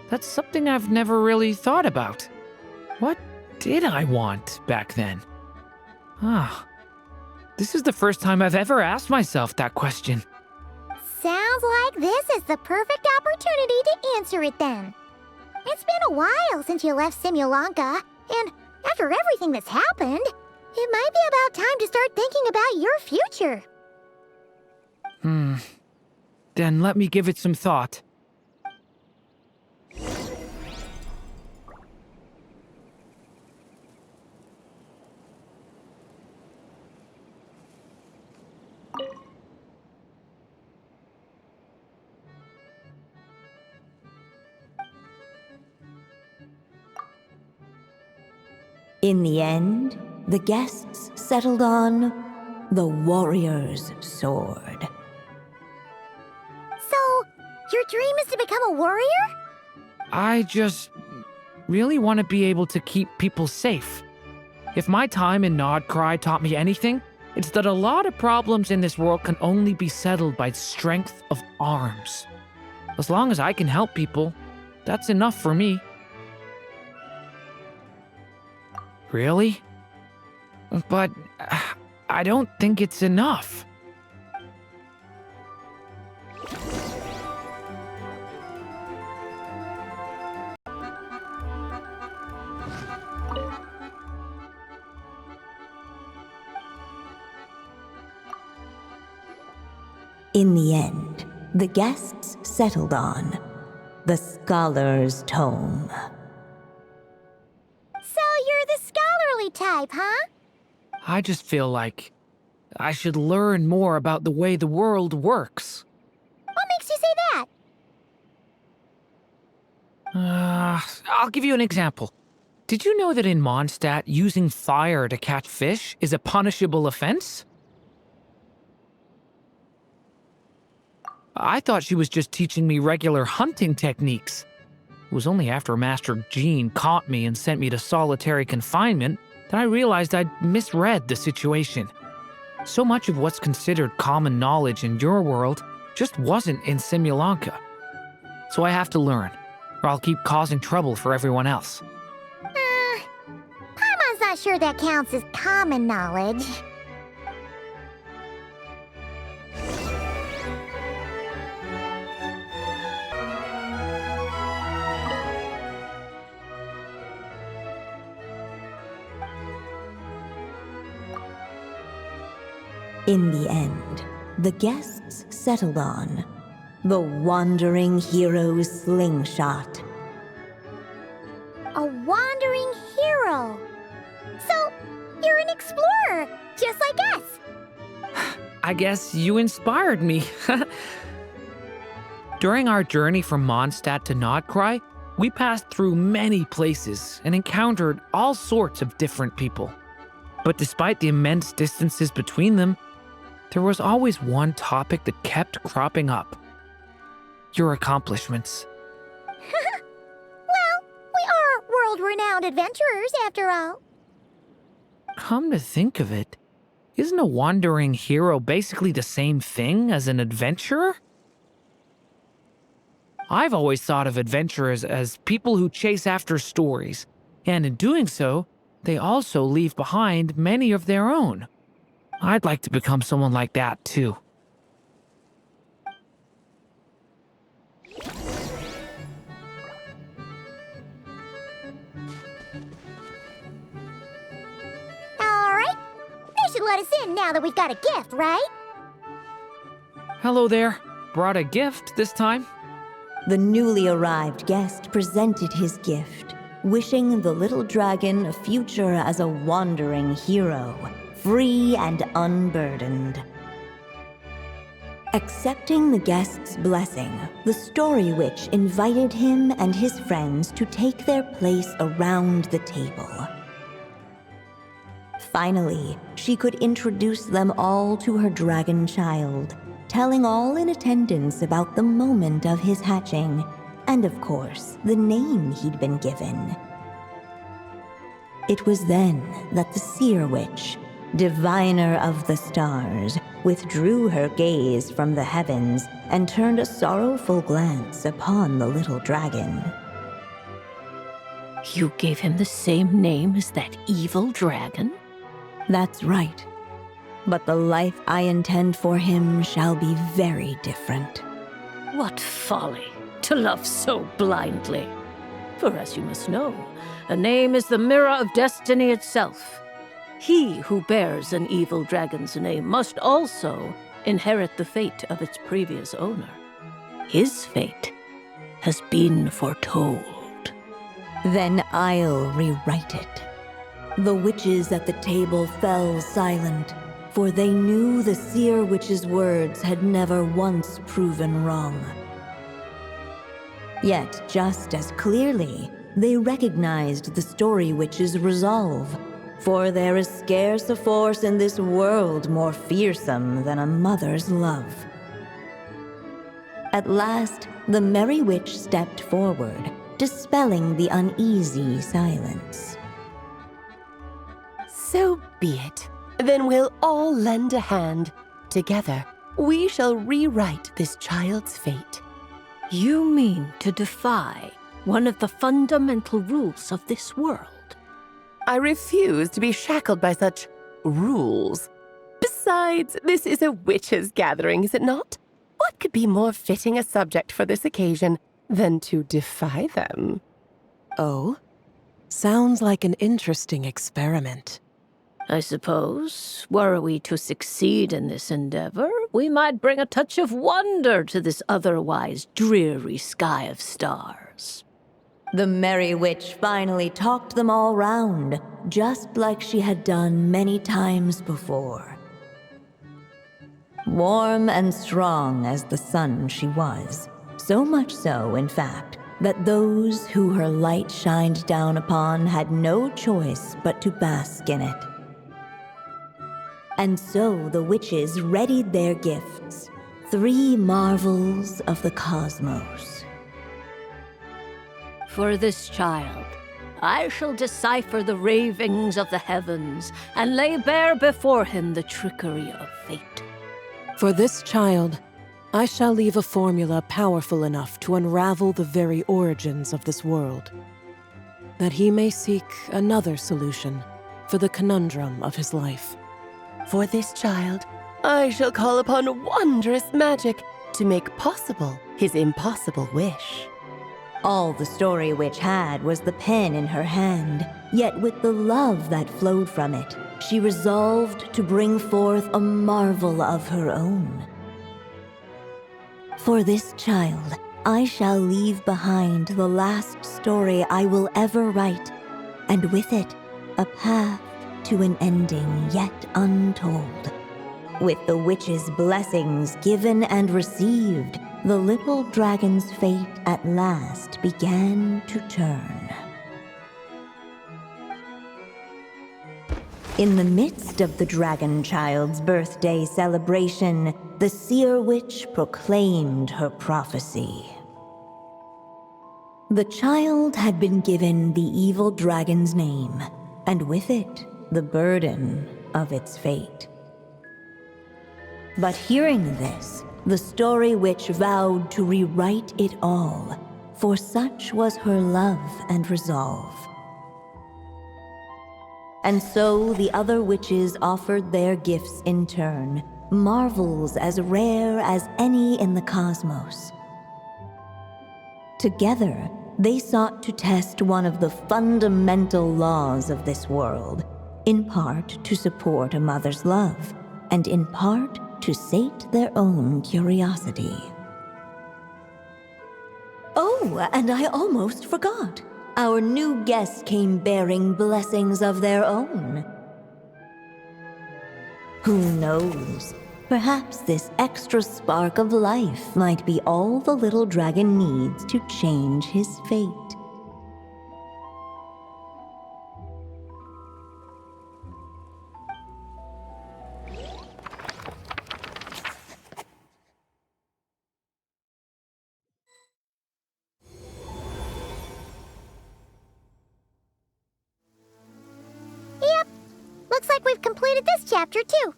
That's something I've never really thought about. What did I want back then? This is the first time I've ever asked myself that question. Sounds like this is the perfect opportunity to answer it then. It's been a while since you left Simulanka, and after everything that's happened, it might be about time to start thinking about your future. Then let me give it some thought. In the end, the guests settled on the warrior's sword. So, your dream is to become a warrior? I just really want to be able to keep people safe. If my time in Nodcry taught me anything, it's that a lot of problems in this world can only be settled by strength of arms. As long as I can help people, that's enough for me. Really? But I don't think it's enough. In the end, the guests settled on the Scholar's Tome. So you're the scholarly type, huh? I just feel like I should learn more about the way the world works. What makes you say that? I'll give you an example. Did you know that in Mondstadt, using fire to catch fish is a punishable offense? I thought she was just teaching me regular hunting techniques. It was only after Master Jean caught me and sent me to solitary confinement that I realized I'd misread the situation. So much of what's considered common knowledge in your world just wasn't in Simulanka. So I have to learn, or I'll keep causing trouble for everyone else. Paimon's not sure that counts as common knowledge. In the end, the guests settled on the Wandering Hero's slingshot. A wandering hero. So, you're an explorer, just like us. I guess you inspired me. During our journey from Mondstadt to Nodcry, we passed through many places and encountered all sorts of different people. But despite the immense distances between them, there was always one topic that kept cropping up. Your accomplishments. Well, we are world-renowned adventurers, after all. Come to think of it, isn't a wandering hero basically the same thing as an adventurer? I've always thought of adventurers as people who chase after stories, and in doing so, they also leave behind many of their own. I'd like to become someone like that, too. Alright, they should let us in now that we've got a gift, right? Hello there. Brought a gift this time? The newly arrived guest presented his gift, wishing the little dragon a future as a wandering hero, free and unburdened. Accepting the guest's blessing, the Story Witch invited him and his friends to take their place around the table. Finally, she could introduce them all to her dragon child, telling all in attendance about the moment of his hatching, and of course, the name he'd been given. It was then that the Seer Witch, diviner of the stars, withdrew her gaze from the heavens and turned a sorrowful glance upon the little dragon. You gave him the same name as that evil dragon? That's right. But the life I intend for him shall be very different. What folly to love so blindly. For as you must know, a name is the mirror of destiny itself. He who bears an evil dragon's name must also inherit the fate of its previous owner. His fate has been foretold. Then I'll rewrite it. The witches at the table fell silent, for they knew the Seer Witch's words had never once proven wrong. Yet, just as clearly, they recognized the Story Witch's resolve, for there is scarce a force in this world more fearsome than a mother's love. At last, the Merry Witch stepped forward, dispelling the uneasy silence. So be it. Then we'll all lend a hand. Together, we shall rewrite this child's fate. You mean to defy one of the fundamental rules of this world? I refuse to be shackled by such rules. Besides, this is a witches' gathering, is it not? What could be more fitting a subject for this occasion than to defy them? Oh? Sounds like an interesting experiment. I suppose, were we to succeed in this endeavor, we might bring a touch of wonder to this otherwise dreary sky of stars. The Merry Witch finally talked them all round, just like she had done many times before. Warm and strong as the sun she was, so much so, in fact, that those who her light shined down upon had no choice but to bask in it. And so the witches readied their gifts, 3 marvels of the cosmos. For this child, I shall decipher the ravings of the heavens and lay bare before him the trickery of fate. For this child, I shall leave a formula powerful enough to unravel the very origins of this world, that he may seek another solution for the conundrum of his life. For this child, I shall call upon wondrous magic to make possible his impossible wish. All the Story Witch had was the pen in her hand, yet with the love that flowed from it, she resolved to bring forth a marvel of her own. For this child, I shall leave behind the last story I will ever write, and with it, a path to an ending yet untold. With the witch's blessings given and received, the little dragon's fate at last began to turn. In the midst of the dragon child's birthday celebration, the Seer Witch proclaimed her prophecy. The child had been given the evil dragon's name, and with it, the burden of its fate. But hearing this, the Story Witch vowed to rewrite it all, for such was her love and resolve. And so the other witches offered their gifts in turn, marvels as rare as any in the cosmos. Together, they sought to test one of the fundamental laws of this world, in part to support a mother's love, and in part to sate their own curiosity. Oh, and I almost forgot. Our new guests came bearing blessings of their own. Who knows? Perhaps this extra spark of life might be all the little dragon needs to change his fate. Looks like we've completed this chapter, too.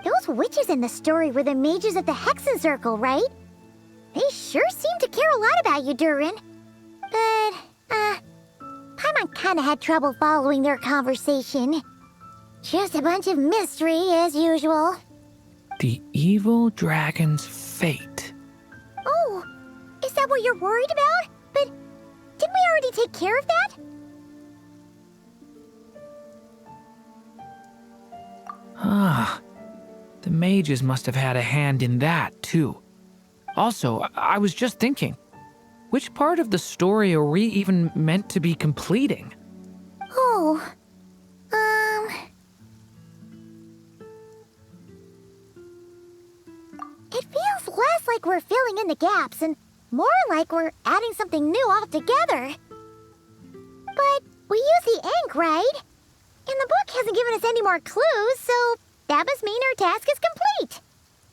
Those witches in the story were the mages of the Hexen Circle, right? They sure seem to care a lot about you, Durin. But, Paimon kinda had trouble following their conversation. Just a bunch of mystery, as usual. The evil dragon's fate. Oh, is that what you're worried about? But didn't we already take care of that? Ah, the mages must have had a hand in that, too. Also, I was just thinking, which part of the story are we even meant to be completing? Oh, It feels less like we're filling in the gaps and more like we're adding something new altogether. But we use the ink, right? And the book hasn't given us any more clues, so that must mean our task is complete.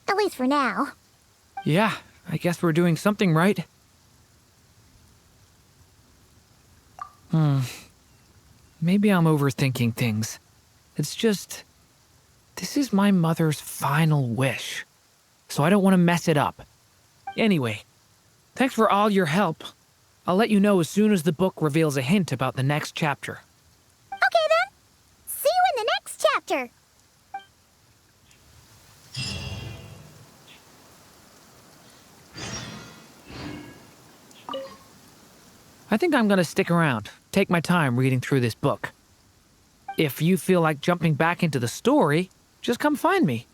At least for now. Yeah, I guess we're doing something right. Maybe I'm overthinking things. It's just, this is my mother's final wish, so I don't want to mess it up. Anyway, thanks for all your help. I'll let you know as soon as the book reveals a hint about the next chapter. Okay then. See you in the next chapter. I think I'm gonna stick around, take my time reading through this book. If you feel like jumping back into the story, just come find me.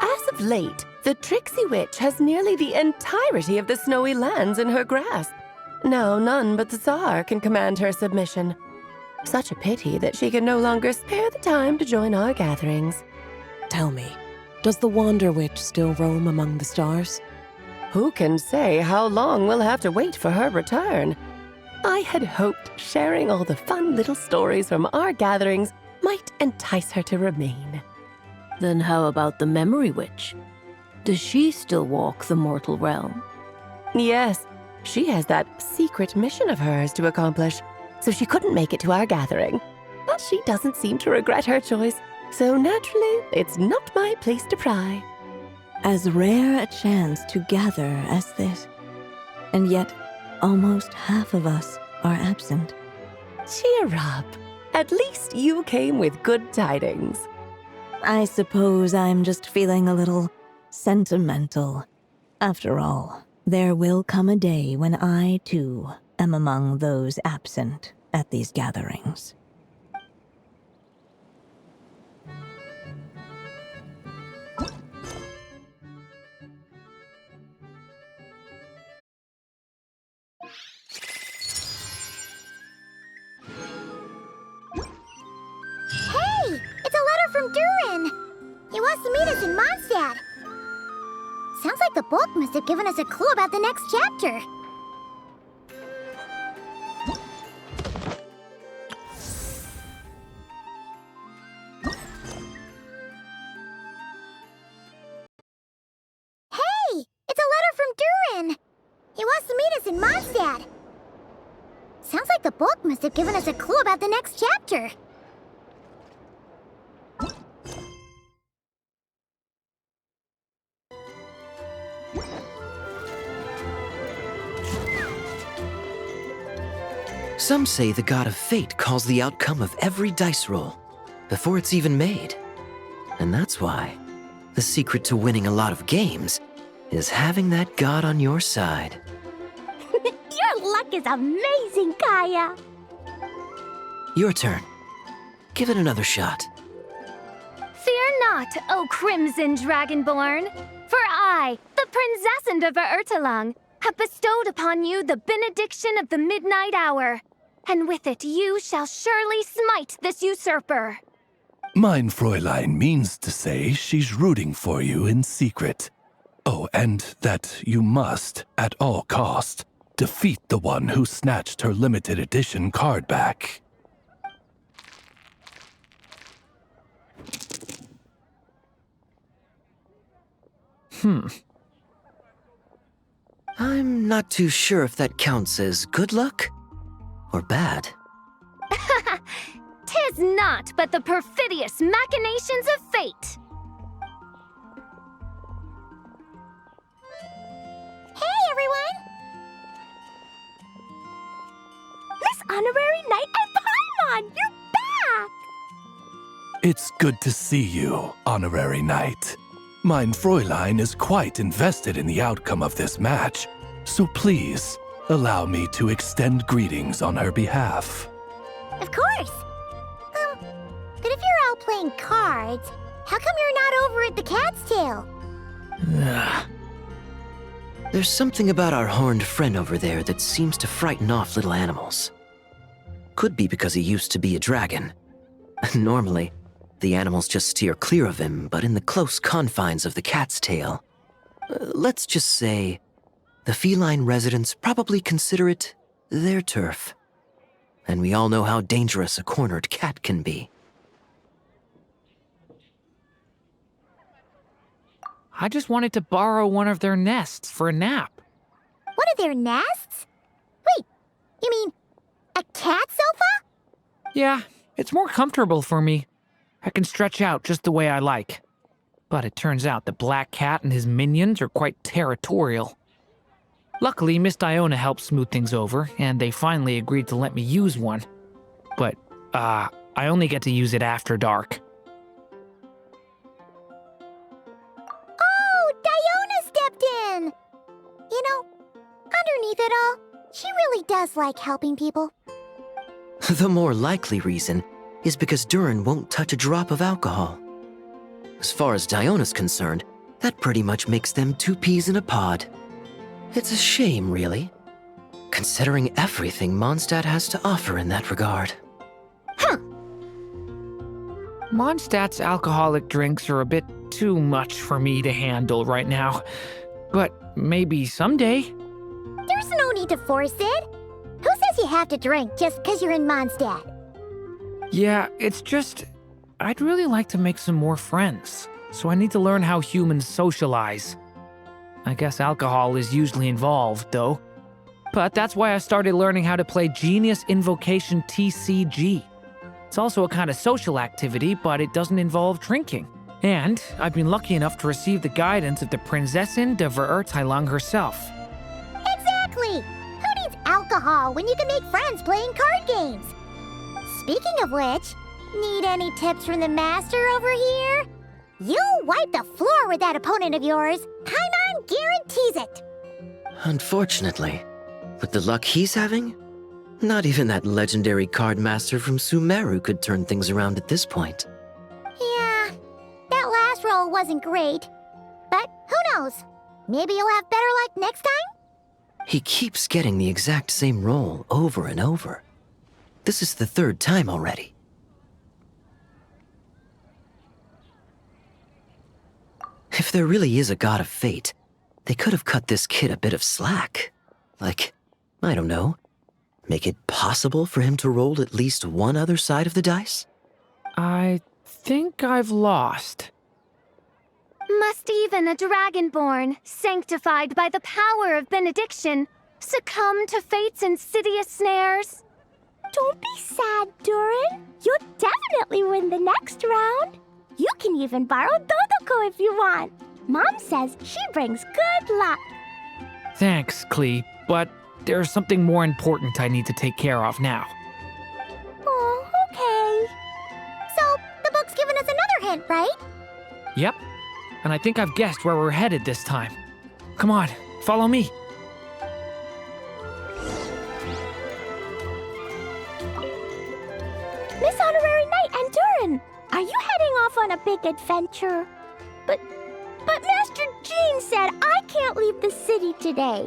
As of late, the Tricksy Witch has nearly the entirety of the snowy lands in her grasp. Now none but the Tsar can command her submission. Such a pity that she can no longer spare the time to join our gatherings. Tell me, does the Wander Witch still roam among the stars? Who can say how long we'll have to wait for her return? I had hoped sharing all the fun little stories from our gatherings might entice her to remain. Then how about the Memory Witch? Does she still walk the mortal realm? Yes, she has that secret mission of hers to accomplish, so she couldn't make it to our gathering. But she doesn't seem to regret her choice, so naturally, it's not my place to pry. As rare a chance to gather as this. And yet, almost half of us are absent. Cheer up. At least you came with good tidings. I suppose I'm just feeling a little sentimental. After all, there will come a day when I, too, am among those absent at these gatherings. Hey, it's a letter from Durin. He wants to meet us in Mondstadt. Sounds like the book must have given us a clue about the next chapter. Hey, it's a letter from Durin. He wants to meet us in Mondstadt. Sounds like the book must have given us a clue about the next chapter. Some say the god of fate calls the outcome of every dice roll before it's even made. And that's why the secret to winning a lot of games is having that god on your side. Your luck is amazing, Kaya. Your turn. Give it another shot. Fear not, O Crimson Dragonborn, for I, the Princess of Ertalang, have bestowed upon you the benediction of the midnight hour, and with it you shall surely smite this usurper. Mein Fräulein means to say she's rooting for you in secret. Oh, and that you must, at all costs, defeat the one who snatched her limited edition card back. I'm not too sure if that counts as good luck or bad. Tis not but the perfidious machinations of fate. Hey, everyone! Miss Honorary Knight and Paimon, you're back! It's good to see you, Honorary Knight. Mein Fräulein is quite invested in the outcome of this match, so please, allow me to extend greetings on her behalf. Of course. But if you're all playing cards, how come you're not over at the Cat's Tail? There's something about our horned friend over there that seems to frighten off little animals. Could be because he used to be a dragon. Normally, the animals just steer clear of him, but in the close confines of the Cat's Tail, let's just say, the feline residents probably consider it their turf. And we all know how dangerous a cornered cat can be. I just wanted to borrow one of their nests for a nap. One of their nests? Wait, you mean a cat sofa? Yeah, it's more comfortable for me. I can stretch out just the way I like. But it turns out the Black Cat and his minions are quite territorial. Luckily, Miss Diona helped smooth things over, and they finally agreed to let me use one. But, I only get to use it after dark. Oh, Diona stepped in! You know, underneath it all, she really does like helping people. The more likely reason is because Durin won't touch a drop of alcohol. As far as Diona's concerned, that pretty much makes them two peas in a pod. It's a shame, really, considering everything Mondstadt has to offer in that regard. Mondstadt's alcoholic drinks are a bit too much for me to handle right now. But maybe someday. There's no need to force it. Who says you have to drink just because you're in Mondstadt? Yeah, it's just, I'd really like to make some more friends, so I need to learn how humans socialize. I guess alcohol is usually involved, though. But that's why I started learning how to play Genius Invocation TCG. It's also a kind of social activity, but it doesn't involve drinking. And I've been lucky enough to receive the guidance of the Prinzessin de Verurteilung herself. Exactly! Who needs alcohol when you can make friends playing card games? Speaking of which, need any tips from the master over here? You'll wipe the floor with that opponent of yours. Paimon guarantees it. Unfortunately, with the luck he's having, not even that legendary card master from Sumeru could turn things around at this point. Yeah, that last roll wasn't great. But who knows? Maybe you'll have better luck next time? He keeps getting the exact same roll over and over. This is the third time already. If there really is a god of fate, they could have cut this kid a bit of slack. Like, I don't know, make it possible for him to roll at least one other side of the dice? I think I've lost. Must even a dragonborn, sanctified by the power of benediction, succumb to fate's insidious snares? Don't be sad, Durin. You'll definitely win the next round. You can even borrow Dodoko if you want. Mom says she brings good luck. Thanks, Klee, but there's something more important I need to take care of now. Oh, okay. So, the book's given us another hint, right? Yep, and I think I've guessed where we're headed this time. Come on, follow me. Miss Honorary Knight and Durin, are you heading off on a big adventure? But Master Jean said I can't leave the city today.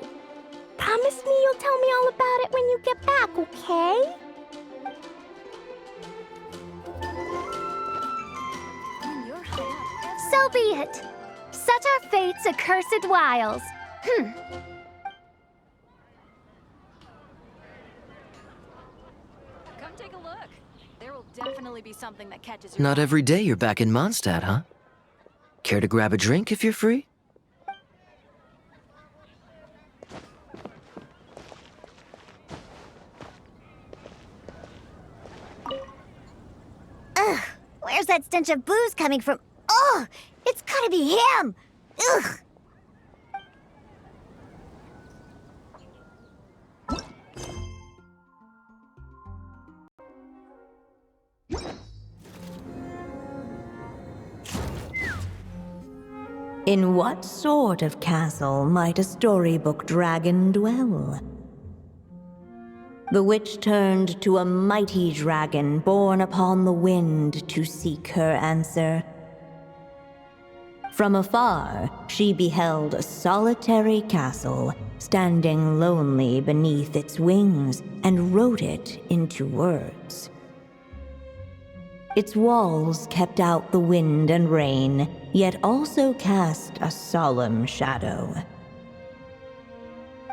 Promise me you'll tell me all about it when you get back, okay? So be it. Such are fate's accursed wiles. Come take a look. There will definitely be something that catches your Not eye. every day you're back in Mondstadt, huh? Care to grab a drink if you're free? Ugh, where's that stench of booze coming from? Ugh, it's gotta be him! Ugh! In what sort of castle might a storybook dragon dwell? The witch turned to a mighty dragon born upon the wind to seek her answer. From afar, she beheld a solitary castle, standing lonely beneath its wings, and wrote it into words. Its walls kept out the wind and rain, yet also cast a solemn shadow.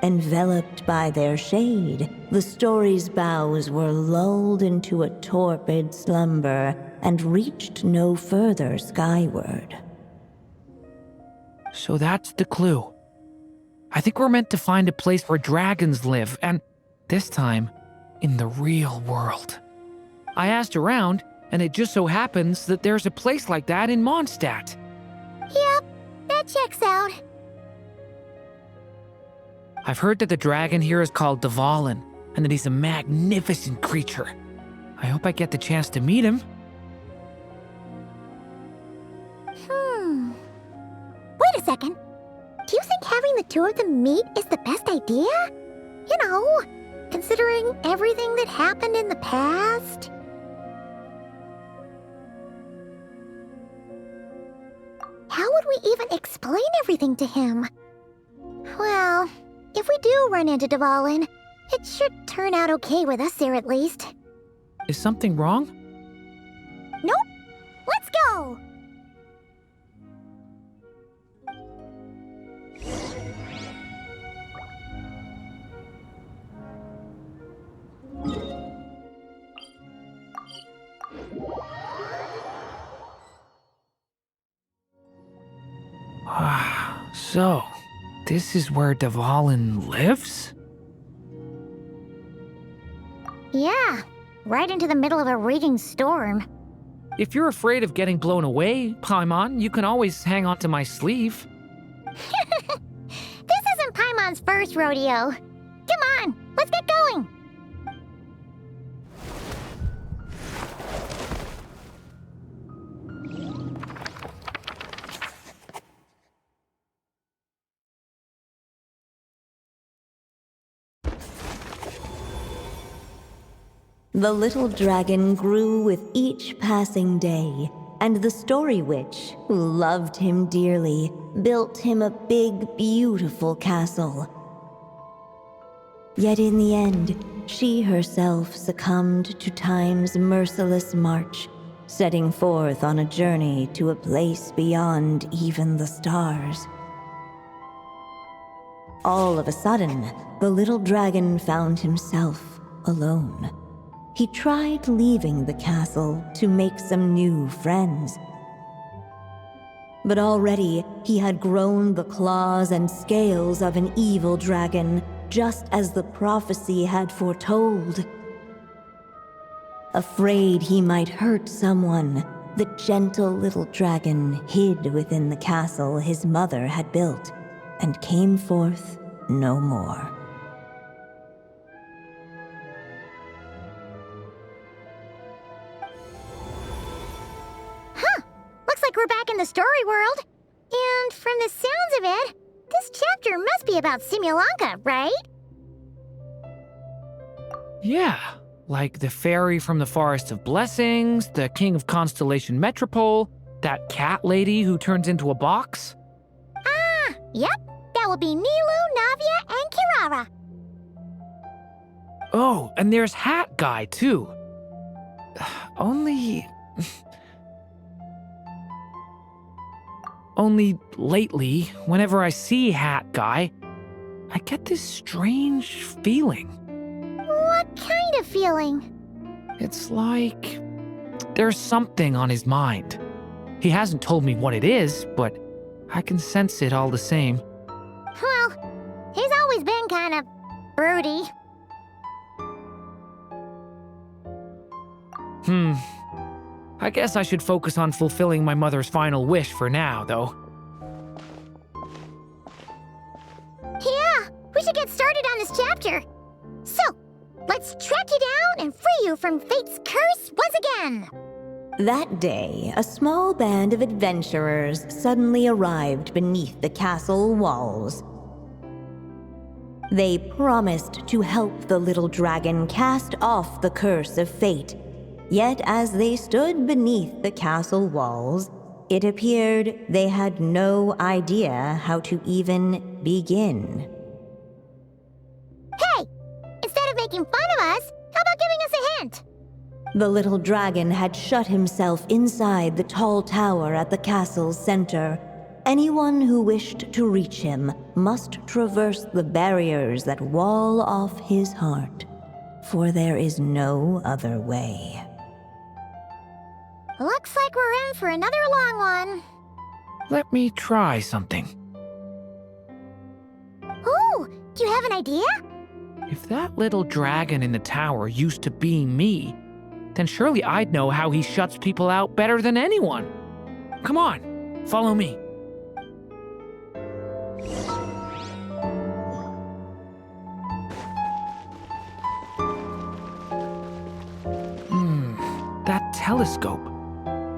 Enveloped by their shade, the story's boughs were lulled into a torpid slumber and reached no further skyward. So that's the clue. I think we're meant to find a place where dragons live, and this time, in the real world. I asked around, and it just so happens that there's a place like that in Mondstadt. Yep, that checks out. I've heard that the dragon here is called Dvalin, and that he's a magnificent creature. I hope I get the chance to meet him. Wait a second. Do you think having the two of them meet is the best idea? You know, considering everything that happened in the past? How would we even explain everything to him? Well, if we do run into Dvalin, it should turn out okay with us here at least. Is something wrong? Nope. Let's go! So, this is where Dvalin lives? Yeah, right into the middle of a raging storm. If you're afraid of getting blown away, Paimon, you can always hang onto my sleeve. This isn't Paimon's first rodeo. Come on, let's get going! The little dragon grew with each passing day, and the story witch, who loved him dearly, built him a big, beautiful castle. Yet in the end, she herself succumbed to time's merciless march, setting forth on a journey to a place beyond even the stars. All of a sudden, the little dragon found himself alone. He tried leaving the castle to make some new friends. But already he had grown the claws and scales of an evil dragon, just as the prophecy had foretold. Afraid he might hurt someone, the gentle little dragon hid within the castle his mother had built, and came forth no more. Looks like we're back in the story world. And from the sounds of it, this chapter must be about Simulanka, right? Yeah, like the fairy from the Forest of Blessings, the king of Constellation Metropole, that cat lady who turns into a box. Ah, yep. That will be Nilu, Navia, and Kirara. Oh, and there's Hat Guy, too. Only... Only lately, whenever I see Hat Guy, I get this strange feeling. What kind of feeling? It's like there's something on his mind. He hasn't told me what it is, but I can sense it all the same. Well, he's always been kind of broody. I guess I should focus on fulfilling my mother's final wish for now, though. Yeah, we should get started on this chapter. So, let's track you down and free you from fate's curse once again. That day, a small band of adventurers suddenly arrived beneath the castle walls. They promised to help the little dragon cast off the curse of fate. Yet as they stood beneath the castle walls, it appeared they had no idea how to even begin. Hey! Instead of making fun of us, how about giving us a hint? The little dragon had shut himself inside the tall tower at the castle's center. Anyone who wished to reach him must traverse the barriers that wall off his heart, for there is no other way. Looks like we're in for another long one. Let me try something. Ooh, do you have an idea? If that little dragon in the tower used to be me, then surely I'd know how he shuts people out better than anyone. Come on, follow me. That telescope.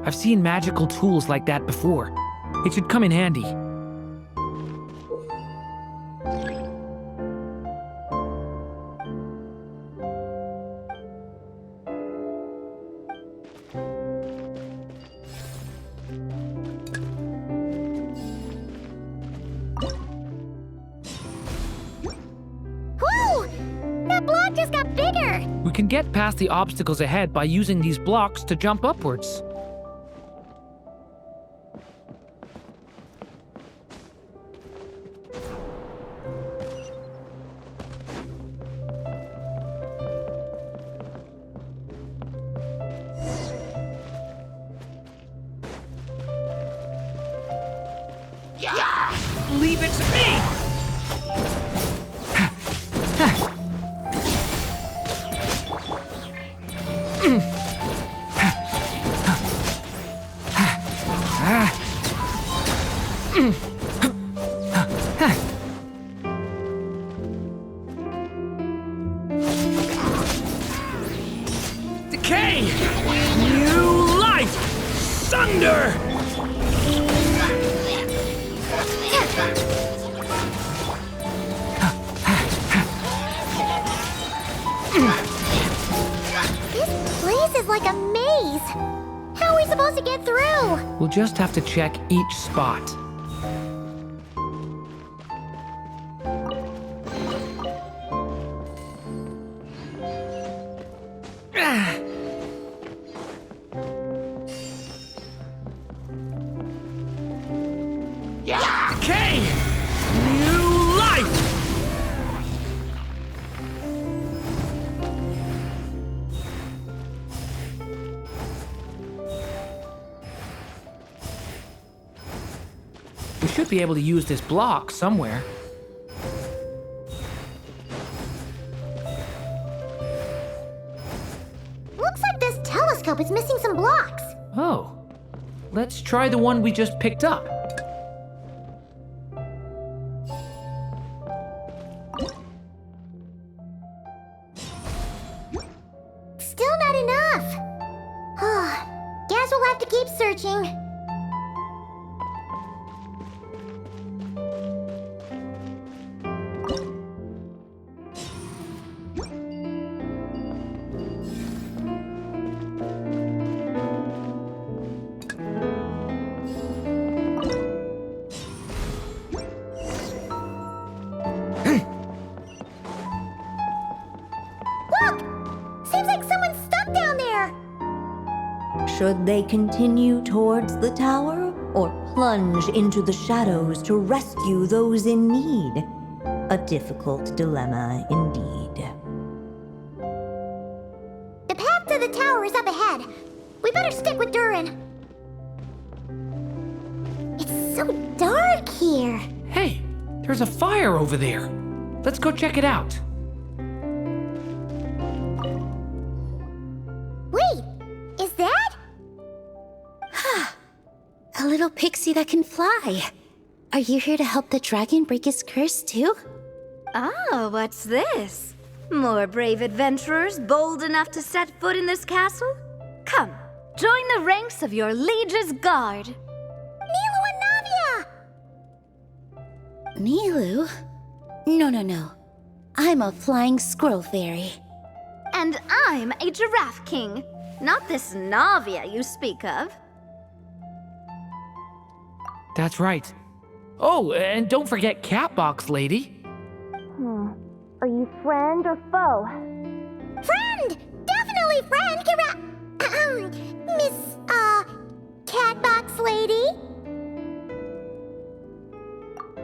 I've seen magical tools like that before. It should come in handy. Whoa! That block just got bigger! We can get past the obstacles ahead by using these blocks to jump upwards. Leave it to me! Decay! New life! Thunder! This place is like a maze. How are we supposed to get through? We'll just have to check each spot. Decay! New life! We should be able to use this block somewhere. Looks like this telescope is missing some blocks. Oh. Let's try the one we just picked up. Still not enough. Guess we'll have to keep searching. Look! Seems like someone's stuck down there. Should they continue towards the tower or plunge into the shadows to rescue those in need. A difficult dilemma indeed. The path to the tower is up ahead. We better stick with Durin. It's so dark here. Hey, there's a fire over there. Let's go check it out. Wait, is that? A little pixie that can fly. Are you here to help the dragon break his curse too? Oh, what's this? More brave adventurers bold enough to set foot in this castle? Come, join the ranks of your liege's guard. Nilu and Navia! Nilu? No. I'm a flying squirrel fairy. And I'm a giraffe king. Not this Navia you speak of. That's right. Oh, and don't forget Catbox Lady. Are you friend or foe? Friend! Definitely friend, Miss, Catbox Lady?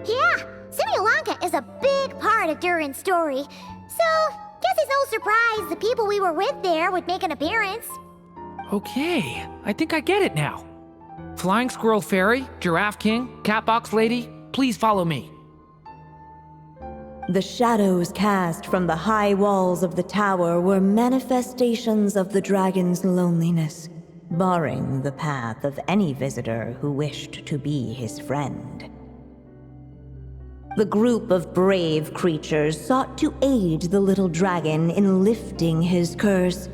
Yeah, Simulankha is a big part of Durin's story. So, guess it's no surprise the people we were with there would make an appearance. Okay, I think I get it now. Flying Squirrel Fairy, Giraffe King, Catbox Lady, please follow me. The shadows cast from the high walls of the tower were manifestations of the dragon's loneliness, barring the path of any visitor who wished to be his friend. The group of brave creatures sought to aid the little dragon in lifting his curse,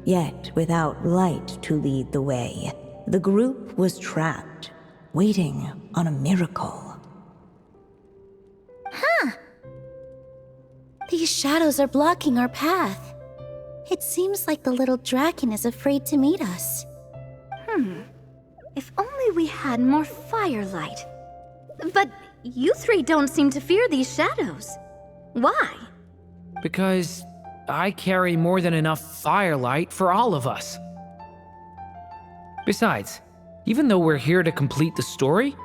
yet without light to lead the way, the group was trapped, waiting on a miracle. These shadows are blocking our path. It seems like the little dragon is afraid to meet us. If only we had more firelight. But you three don't seem to fear these shadows. Why? Because I carry more than enough firelight for all of us. Besides, even though we're here to complete the story,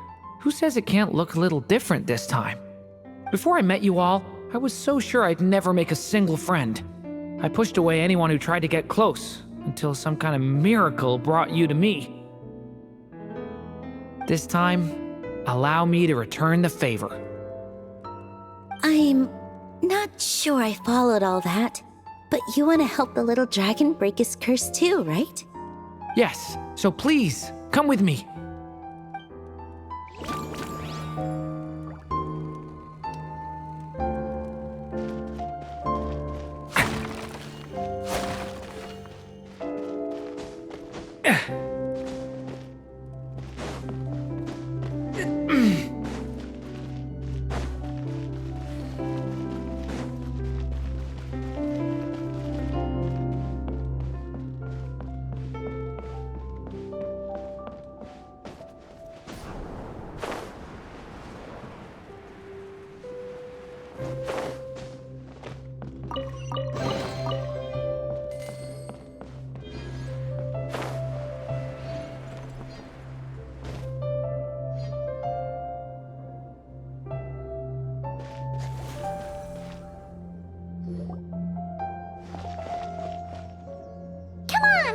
who says it can't look a little different this time? Before I met you all, I was so sure I'd never make a single friend. I pushed away anyone who tried to get close, until some kind of miracle brought you to me. This time, allow me to return the favor. I'm not sure I followed all that, but you want to help the little dragon break his curse too, right? Yes, so please, come with me.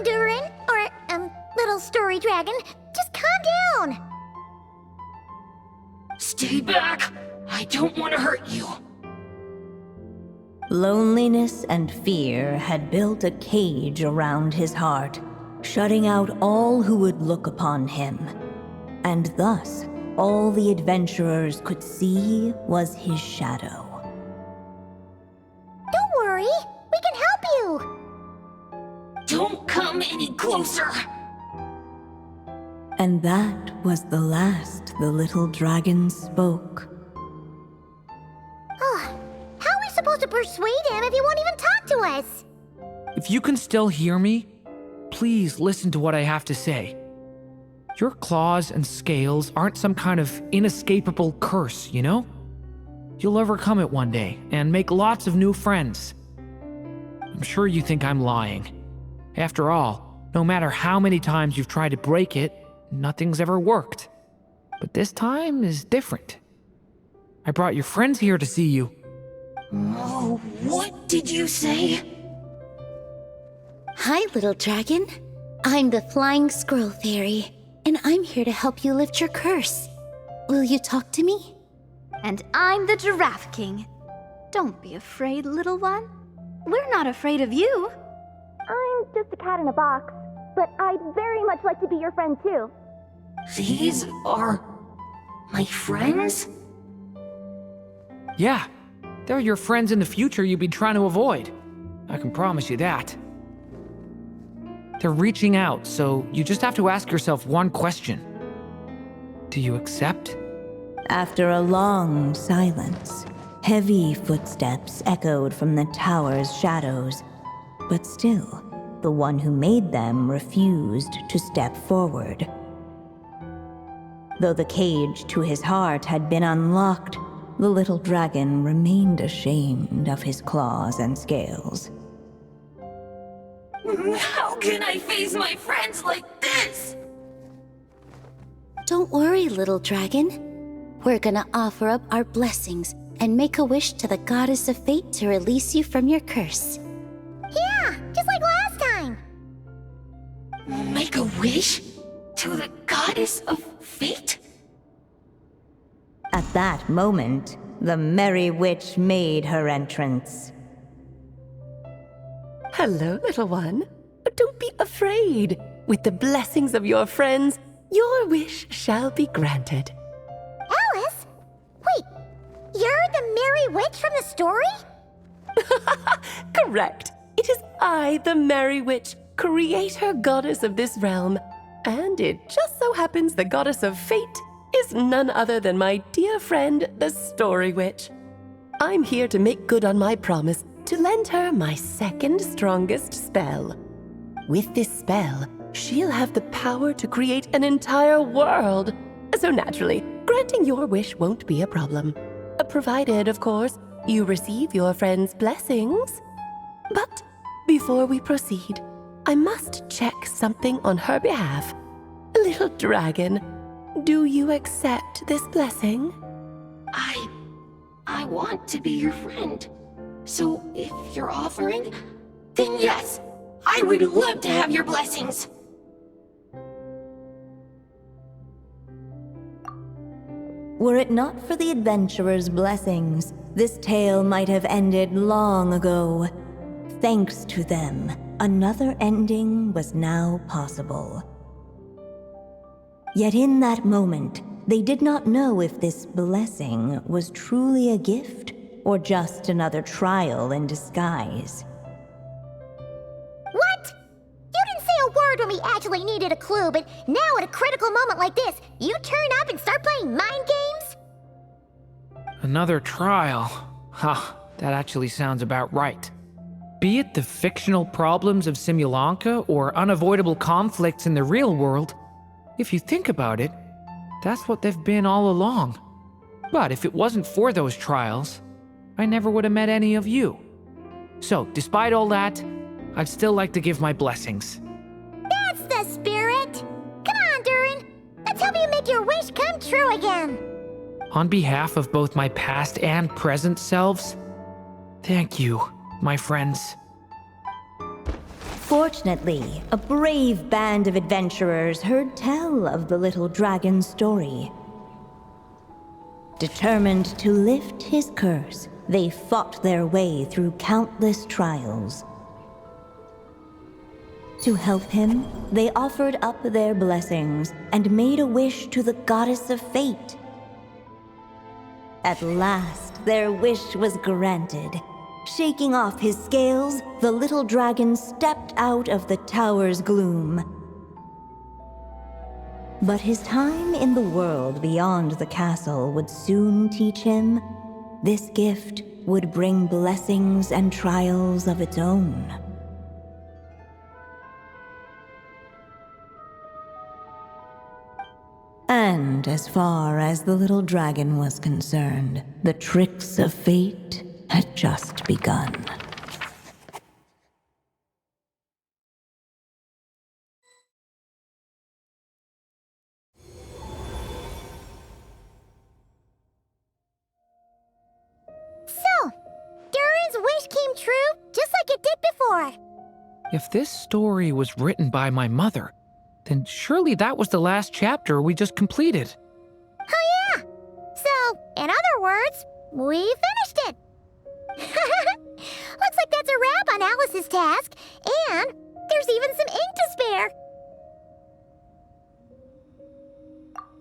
Durin, or, little story dragon, just calm down. Stay back! I don't want to hurt you. Loneliness and fear had built a cage around his heart, shutting out all who would look upon him. And thus, all the adventurers could see was his shadow. Don't worry, we can help you. Don't come any closer! And that was the last the little dragon spoke. How are we supposed to persuade him if he won't even talk to us? If you can still hear me, please listen to what I have to say. Your claws and scales aren't some kind of inescapable curse, you know? You'll overcome it one day and make lots of new friends. I'm sure you think I'm lying. After all, no matter how many times you've tried to break it, nothing's ever worked. But this time is different. I brought your friends here to see you. Oh, what did you say? Hi, little dragon. I'm the Flying Squirrel Fairy, and I'm here to help you lift your curse. Will you talk to me? And I'm the Giraffe King. Don't be afraid, little one. We're not afraid of you. I'm just a cat in a box, but I'd very much like to be your friend too. These are my friends? Yeah, they're your friends in the future you've been trying to avoid. I can promise you that. They're reaching out, so you just have to ask yourself one question. Do you accept? After a long silence, heavy footsteps echoed from the tower's shadows, but still, the one who made them refused to step forward. Though the cage to his heart had been unlocked, the little dragon remained ashamed of his claws and scales. How can I face my friends like this? Don't worry, little dragon. We're gonna offer up our blessings and make a wish to the goddess of fate to release you from your curse. Yeah, just like last time. Make a wish? To the goddess of fate? At that moment, the merry witch made her entrance. Hello, little one. Don't be afraid. With the blessings of your friends, your wish shall be granted. Alice? Wait, you're the Merry Witch from the story? Correct. It is I, the Merry Witch, creator goddess of this realm. And it just so happens the goddess of fate is none other than my dear friend, the Story Witch. I'm here to make good on my promise to lend her my second strongest spell. With this spell, she'll have the power to create an entire world. So naturally, granting your wish won't be a problem. Provided, of course, you receive your friend's blessings. But before we proceed, I must check something on her behalf. Little dragon, do you accept this blessing? I want to be your friend. So if you're offering, then yes, I would love to have your blessings. Were it not for the adventurer's blessings, this tale might have ended long ago. Thanks to them, another ending was now possible. Yet in that moment, they did not know if this blessing was truly a gift or just another trial in disguise. What? You didn't say a word when we actually needed a clue, but now at a critical moment like this, you turn up and start playing mind games? Another trial. That actually sounds about right. Be it the fictional problems of Simulanka or unavoidable conflicts in the real world, if you think about it, that's what they've been all along. But if it wasn't for those trials, I never would have met any of you. So, despite all that, I'd still like to give my blessings. That's the spirit! Come on, Durin! Let's help you make your wish come true again! On behalf of both my past and present selves, thank you, my friends. Fortunately, a brave band of adventurers heard tell of the little dragon's story. Determined to lift his curse, they fought their way through countless trials. To help him, they offered up their blessings and made a wish to the goddess of fate. At last, their wish was granted. Shaking off his scales, the little dragon stepped out of the tower's gloom. But his time in the world beyond the castle would soon teach him this gift would bring blessings and trials of its own. And as far as the little dragon was concerned, the tricks of fate had just begun. If this story was written by my mother, then surely that was the last chapter we just completed. Oh yeah! So, in other words, we finished it! Looks like that's a wrap on Alice's task, and there's even some ink to spare.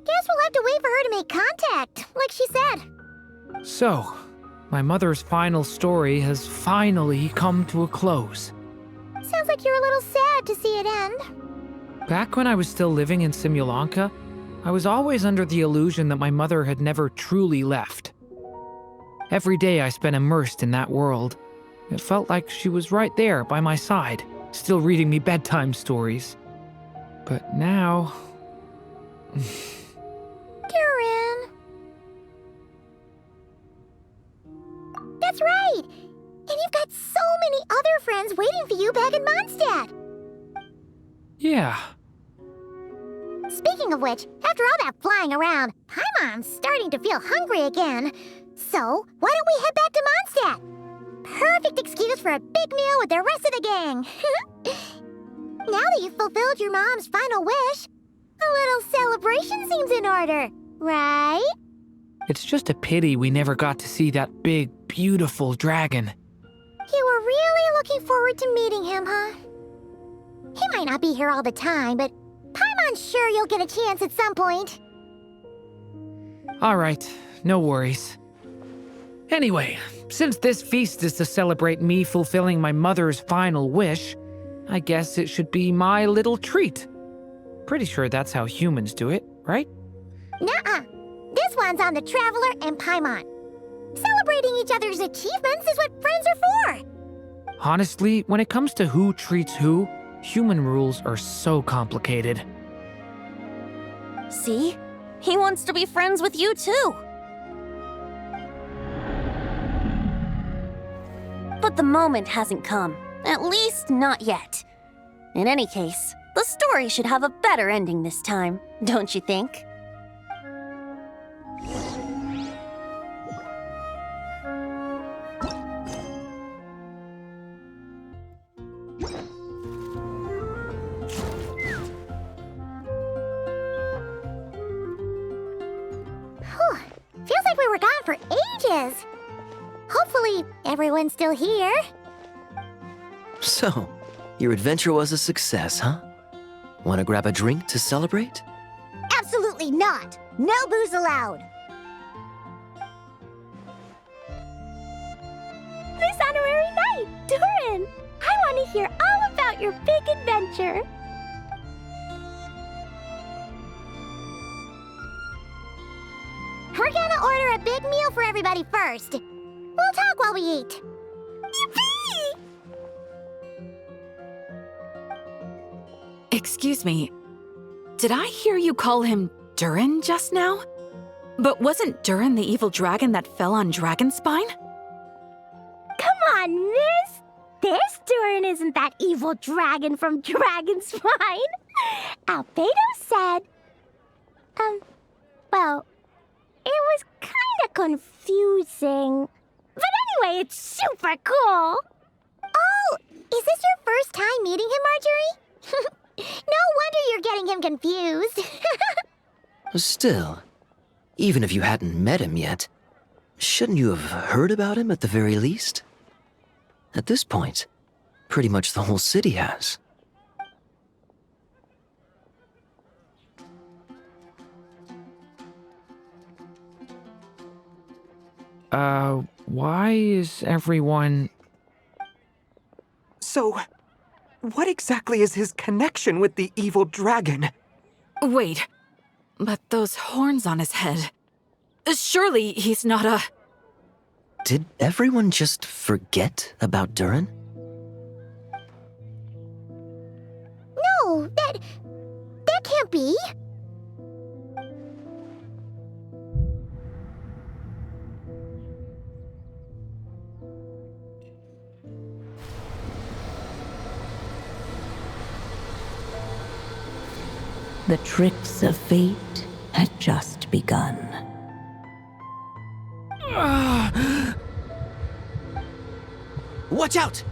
Guess we'll have to wait for her to make contact, like she said. So, my mother's final story has finally come to a close. Sounds like you're a little sad to see it end. Back when I was still living in Simulanka, I was always under the illusion that my mother had never truly left. Every day I spent immersed in that world. It felt like she was right there by my side, still reading me bedtime stories. But now... Durin. That's right! And you've got so many other friends waiting for you back in Mondstadt! Yeah. Speaking of which, after all that flying around, Paimon's starting to feel hungry again. So, why don't we head back to Mondstadt? Perfect excuse for a big meal with the rest of the gang. Now that you've fulfilled your mom's final wish, a little celebration seems in order, right? It's just a pity we never got to see that big, beautiful dragon. You were really looking forward to meeting him, huh? He might not be here all the time, but Paimon's sure you'll get a chance at some point. All right, no worries. Anyway, since this feast is to celebrate me fulfilling my mother's final wish, I guess it should be my little treat. Pretty sure that's how humans do it, right? Nuh-uh. This one's on the Traveler and Paimon. Celebrating each other's achievements is what friends are for. Honestly, when it comes to who treats who, human rules are so complicated. See? He wants to be friends with you too. But the moment hasn't come. At least not yet. In any case, the story should have a better ending this time, don't you think? Whew. Feels like we were gone for ages. Hopefully, everyone's still here. So, your adventure was a success, huh? Want to grab a drink to celebrate? Absolutely not. No booze allowed. This honorary knight, Durin! I want to hear all about your big adventure. We're gonna order a big meal for everybody first. We'll talk while we eat. Yippee! Excuse me. Did I hear you call him Durin just now? But wasn't Durin the evil dragon that fell on Dragonspine? Come on, miss! This Durin isn't that evil dragon from Dragonspine. Albedo said... well, it was kinda confusing. But anyway, it's super cool! Oh, is this your first time meeting him, Marjorie? No wonder you're getting him confused. Still, even if you hadn't met him yet, shouldn't you have heard about him at the very least? At this point, pretty much the whole city has. Why is everyone... So, what exactly is his connection with the evil dragon? Wait, but those horns on his head... Surely he's not a... Did everyone just forget about Durin? No, that can't be. The tricks of fate had just begun. Watch out!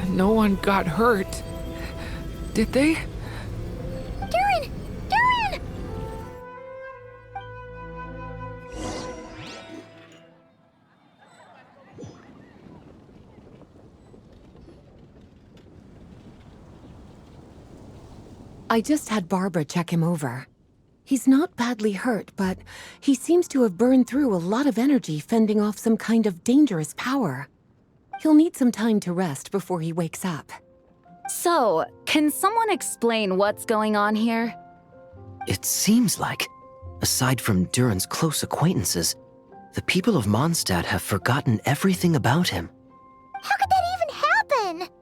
No one got hurt. Did they? Durin! Durin! I just had Barbara check him over. He's not badly hurt, but he seems to have burned through a lot of energy fending off some kind of dangerous power. He'll need some time to rest before he wakes up. So, can someone explain what's going on here? It seems like, aside from Durin's close acquaintances, the people of Mondstadt have forgotten everything about him. How could that even happen?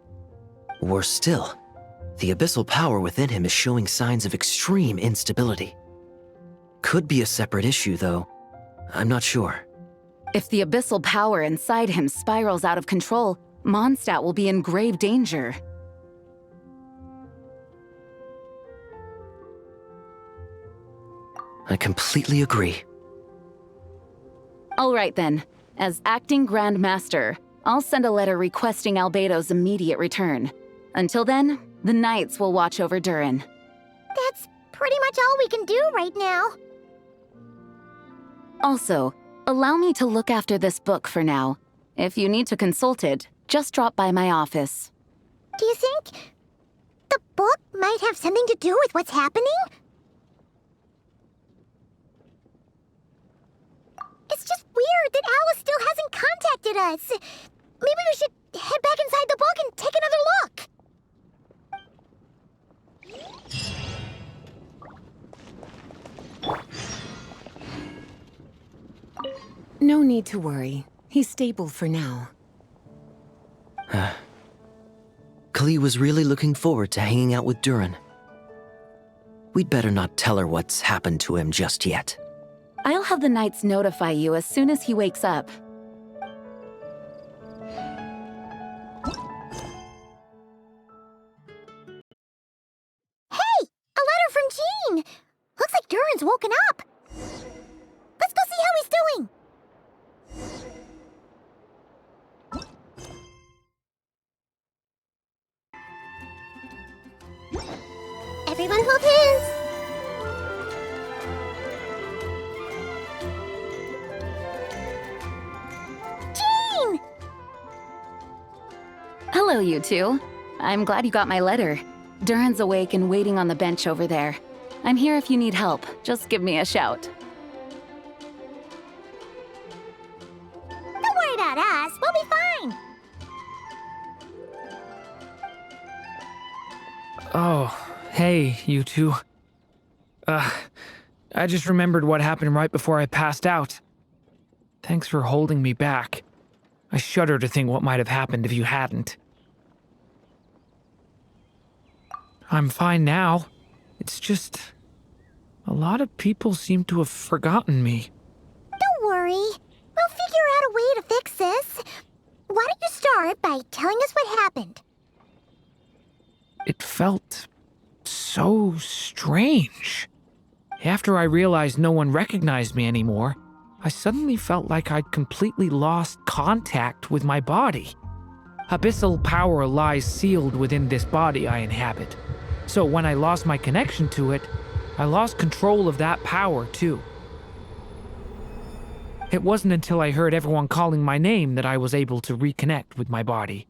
Worse still, the abyssal power within him is showing signs of extreme instability. Could be a separate issue, though. I'm not sure. If the abyssal power inside him spirals out of control, Mondstadt will be in grave danger. I completely agree. All right then. As acting Grand Master, I'll send a letter requesting Albedo's immediate return. Until then, the Knights will watch over Durin. That's pretty much all we can do right now. Also, allow me to look after this book for now. If you need to consult it, just drop by my office. Do you think the book might have something to do with what's happening? It's just weird that Alice still hasn't contacted us. Maybe we should head back inside the book and take another look. No need to worry. He's stable for now. Klee was really looking forward to hanging out with Durin. We'd better not tell her what's happened to him just yet. I'll have the Knights notify you as soon as he wakes up. Hey! A letter from Jean! Looks like Durin's woken up. Let's go see how he's doing. Everyone hold hands. Jean! Hello, you two. I'm glad you got my letter. Durin's awake and waiting on the bench over there. I'm here if you need help. Just give me a shout. Don't worry about us. We'll be fine. Oh, hey, you two. I just remembered what happened right before I passed out. Thanks for holding me back. I shudder to think what might have happened if you hadn't. I'm fine now. It's just... a lot of people seem to have forgotten me. Don't worry. We'll figure out a way to fix this. Why don't you start by telling us what happened? It felt so strange. After I realized no one recognized me anymore, I suddenly felt like I'd completely lost contact with my body. Abyssal power lies sealed within this body I inhabit. So when I lost my connection to it, I lost control of that power too. It wasn't until I heard everyone calling my name that I was able to reconnect with my body.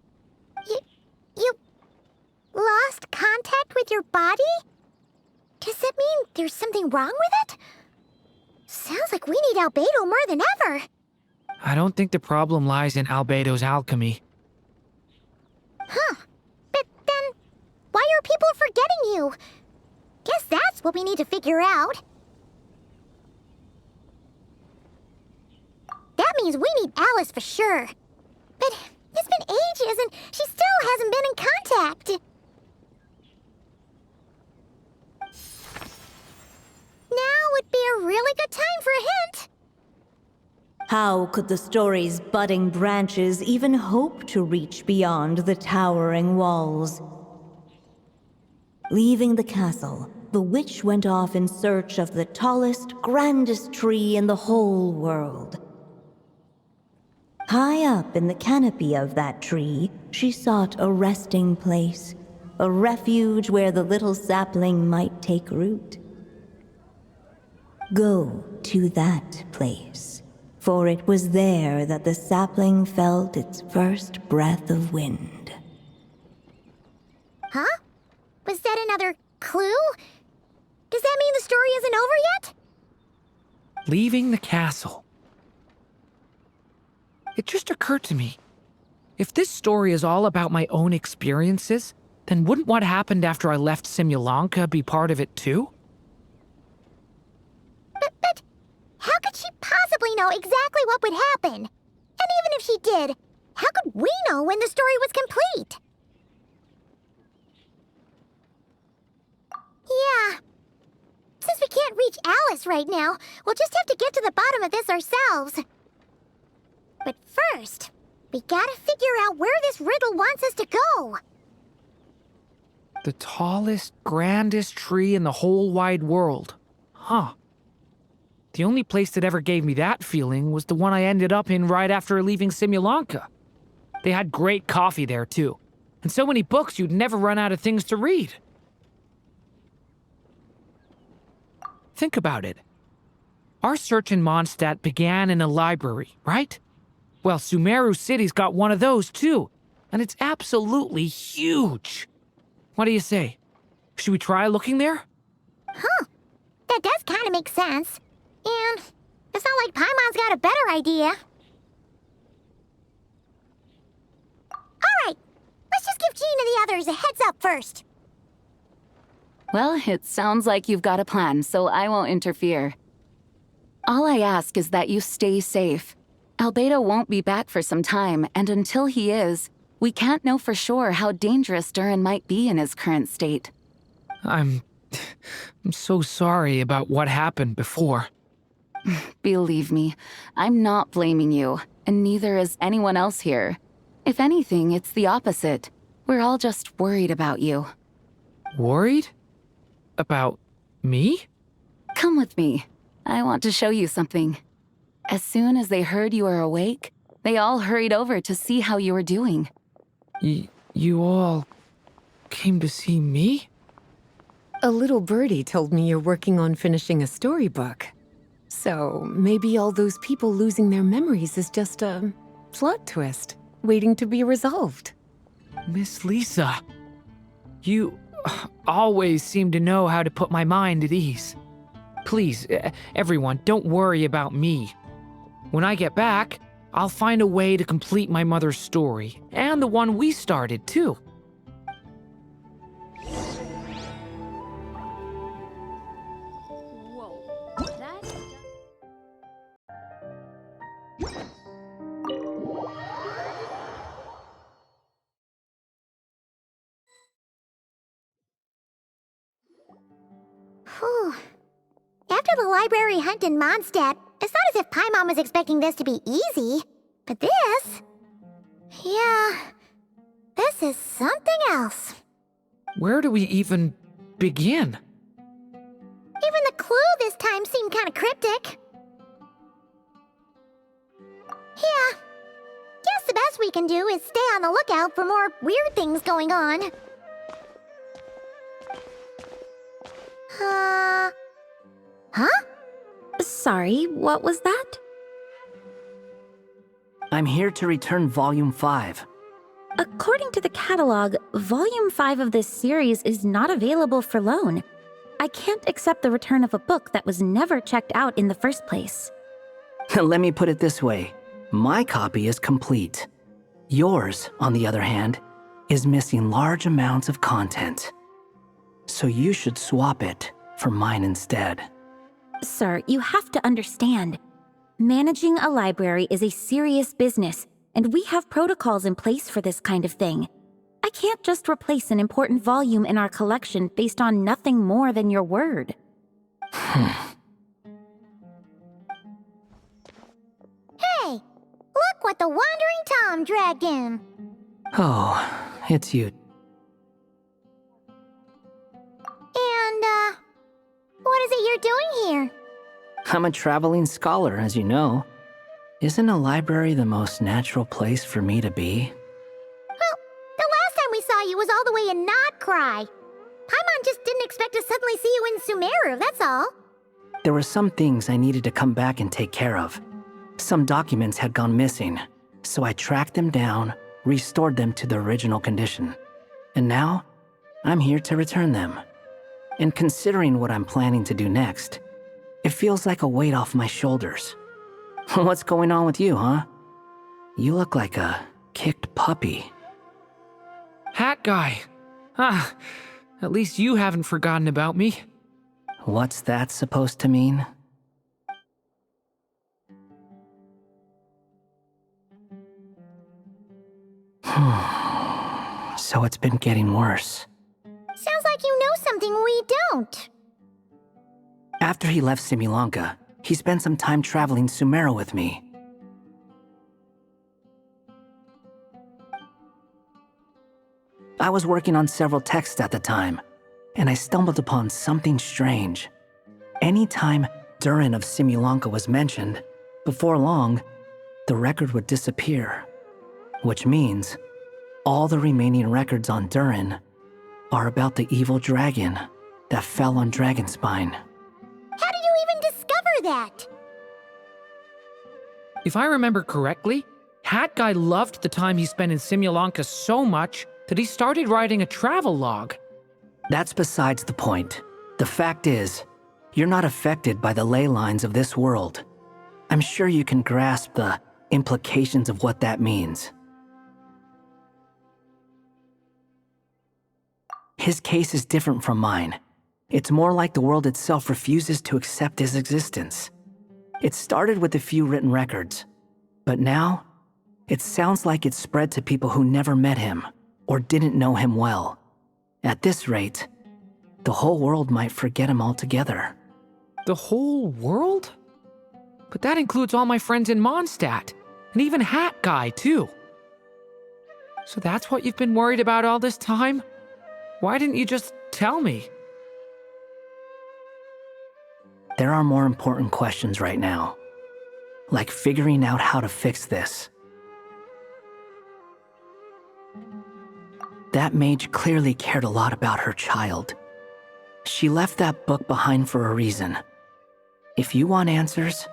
You lost contact with your body? Does that mean there's something wrong with it? Sounds like we need Albedo more than ever. I don't think the problem lies in Albedo's alchemy. Huh. But then, why are people forgetting you? Guess that's what we need to figure out. That means we need Alice for sure. But it's been ages and she still hasn't been in contact. Now would be a really good time for a hint. How could the story's budding branches even hope to reach beyond the towering walls? Leaving the castle, the witch went off in search of the tallest, grandest tree in the whole world. High up in the canopy of that tree, she sought a resting place, a refuge where the little sapling might take root. Go to that place, for it was there that the sapling felt its first breath of wind. Huh? Was that another clue? Does that mean the story isn't over yet? Leaving the castle. It just occurred to me. If this story is all about my own experiences, then wouldn't what happened after I left Simulanka be part of it too? But how could she possibly know exactly what would happen? And even if she did, how could we know when the story was complete? Yeah. Since we can't reach Alice right now, we'll just have to get to the bottom of this ourselves. But first, we gotta figure out where this riddle wants us to go. The tallest, grandest tree in the whole wide world. Huh. The only place that ever gave me that feeling was the one I ended up in right after leaving Simulanka. They had great coffee there, too. And so many books you'd never run out of things to read. Think about it. Our search in Mondstadt began in a library, right? Well, Sumeru City's got one of those, too. And it's absolutely huge. What do you say? Should we try looking there? Huh. That does kind of make sense. And it's not like Paimon's got a better idea. Alright, let's just give Jean and the others a heads up first. Well, it sounds like you've got a plan, so I won't interfere. All I ask is that you stay safe. Albedo won't be back for some time, and until he is, we can't know for sure how dangerous Durin might be in his current state. I'm so sorry about what happened before. Believe me, I'm not blaming you, and neither is anyone else here. If anything, it's the opposite. We're all just worried about you. Worried? About me? Come with me. I want to show you something. As soon as they heard you were awake, they all hurried over to see how you were doing. You all came to see me? A little birdie told me you're working on finishing a storybook. So maybe all those people losing their memories is just a plot twist, waiting to be resolved. Miss Lisa, you always seem to know how to put my mind at ease. Please, everyone, don't worry about me. When I get back, I'll find a way to complete my mother's story, and the one we started, too. Whew. After the library hunt in Mondstadt, it's not as if Paimon was expecting this to be easy. But this... yeah... this is something else. Where do we even begin? Even the clue this time seemed kind of cryptic. Yeah. Guess the best we can do is stay on the lookout for more weird things going on. Huh? Sorry, what was that? I'm here to return Volume 5. According to the catalog, Volume 5 of this series is not available for loan. I can't accept the return of a book that was never checked out in the first place. Let me put it this way. My copy is complete. Yours, on the other hand, is missing large amounts of content. So you should swap it for mine instead. Sir, you have to understand. Managing a library is a serious business, and we have protocols in place for this kind of thing. I can't just replace an important volume in our collection based on nothing more than your word. Hey! Look what the Wandering Tom dragged in! Oh, it's you. And, what is it you're doing here? I'm a traveling scholar, as you know. Isn't a library the most natural place for me to be? Well, the last time we saw you was all the way in Nodcry. Paimon just didn't expect to suddenly see you in Sumeru, that's all. There were some things I needed to come back and take care of. Some documents had gone missing, so I tracked them down, restored them to their original condition. And now, I'm here to return them. And considering what I'm planning to do next, it feels like a weight off my shoulders. What's going on with you, huh? You look like a kicked puppy. Hat guy. Ah, at least you haven't forgotten about me. What's that supposed to mean? So it's been getting worse. Sounds like you know something we don't. After he left Simulanka, he spent some time traveling Sumeru with me. I was working on several texts at the time, and I stumbled upon something strange. Anytime Durin of Simulanka was mentioned, before long, the record would disappear. Which means, all the remaining records on Durin are about the evil dragon that fell on Dragonspine. How did you even discover that? If I remember correctly, Hat Guy loved the time he spent in Simulanka so much that he started writing a travel log. That's besides the point. The fact is, you're not affected by the ley lines of this world. I'm sure you can grasp the implications of what that means. His case is different from mine. It's more like the world itself refuses to accept his existence. It started with a few written records, but now, it sounds like it's spread to people who never met him or didn't know him well. At this rate, the whole world might forget him altogether. The whole world? But that includes all my friends in Mondstadt, and even Hat Guy, too. So that's what you've been worried about all this time? Why didn't you just tell me? There are more important questions right now, like figuring out how to fix this. That mage clearly cared a lot about her child. She left that book behind for a reason. If you want answers,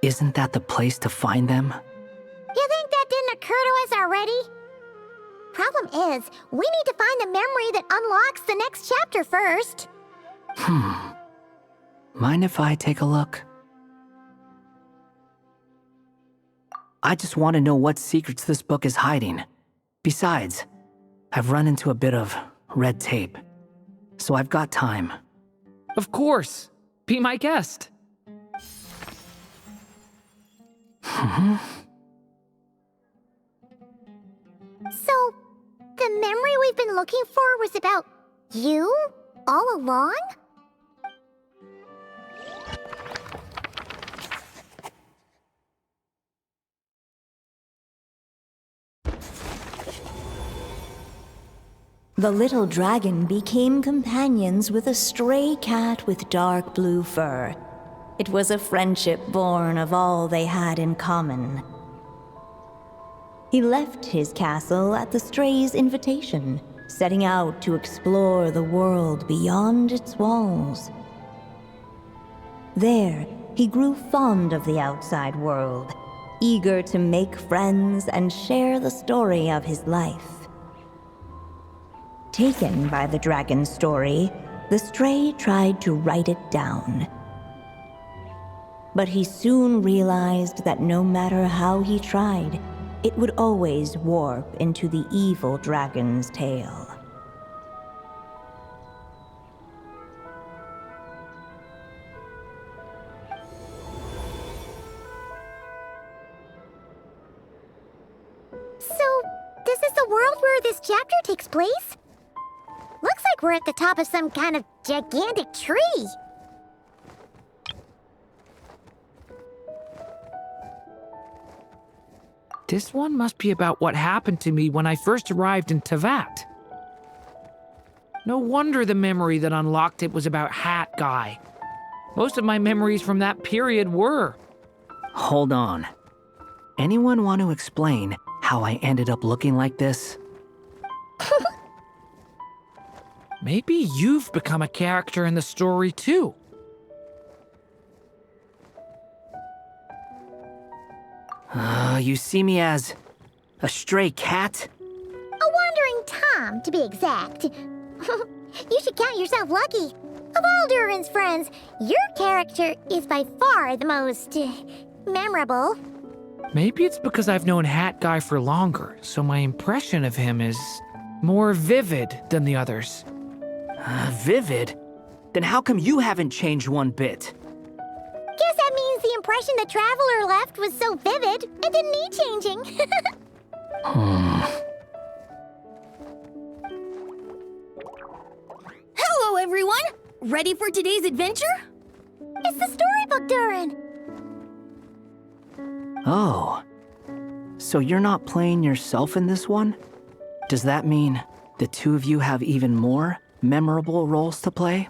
isn't that the place to find them? You think that didn't occur to us already? Problem is, we need to find the memory that unlocks the next chapter first. Mind if I take a look? I just want to know what secrets this book is hiding. Besides, I've run into a bit of red tape, so I've got time. Of course. Be my guest. So, the memory we've been looking for was about you all along? The little dragon became companions with a stray cat with dark blue fur. It was a friendship born of all they had in common. He left his castle at the stray's invitation, setting out to explore the world beyond its walls. There, he grew fond of the outside world, eager to make friends and share the story of his life. Taken by the dragon's story, the stray tried to write it down. But he soon realized that no matter how he tried, it would always warp into the evil dragon's tale. So, this is the world where this chapter takes place? Looks like we're at the top of some kind of gigantic tree. This one must be about what happened to me when I first arrived in Tevat. No wonder the memory that unlocked it was about Hat Guy. Most of my memories from that period were. Hold on. Anyone want to explain how I ended up looking like this? Maybe you've become a character in the story too. You see me as a stray cat? A wandering Tom, to be exact. You should count yourself lucky. Of all Durin's friends, your character is by far the most memorable. Maybe it's because I've known Hat Guy for longer, so my impression of him is more vivid than the others. Vivid? Then how come you haven't changed one bit? Guess that means the impression the Traveler left was so vivid, it didn't need changing. Hello, everyone! Ready for today's adventure? It's the storybook, Durin! Oh. So you're not playing yourself in this one? Does that mean the two of you have even more memorable roles to play?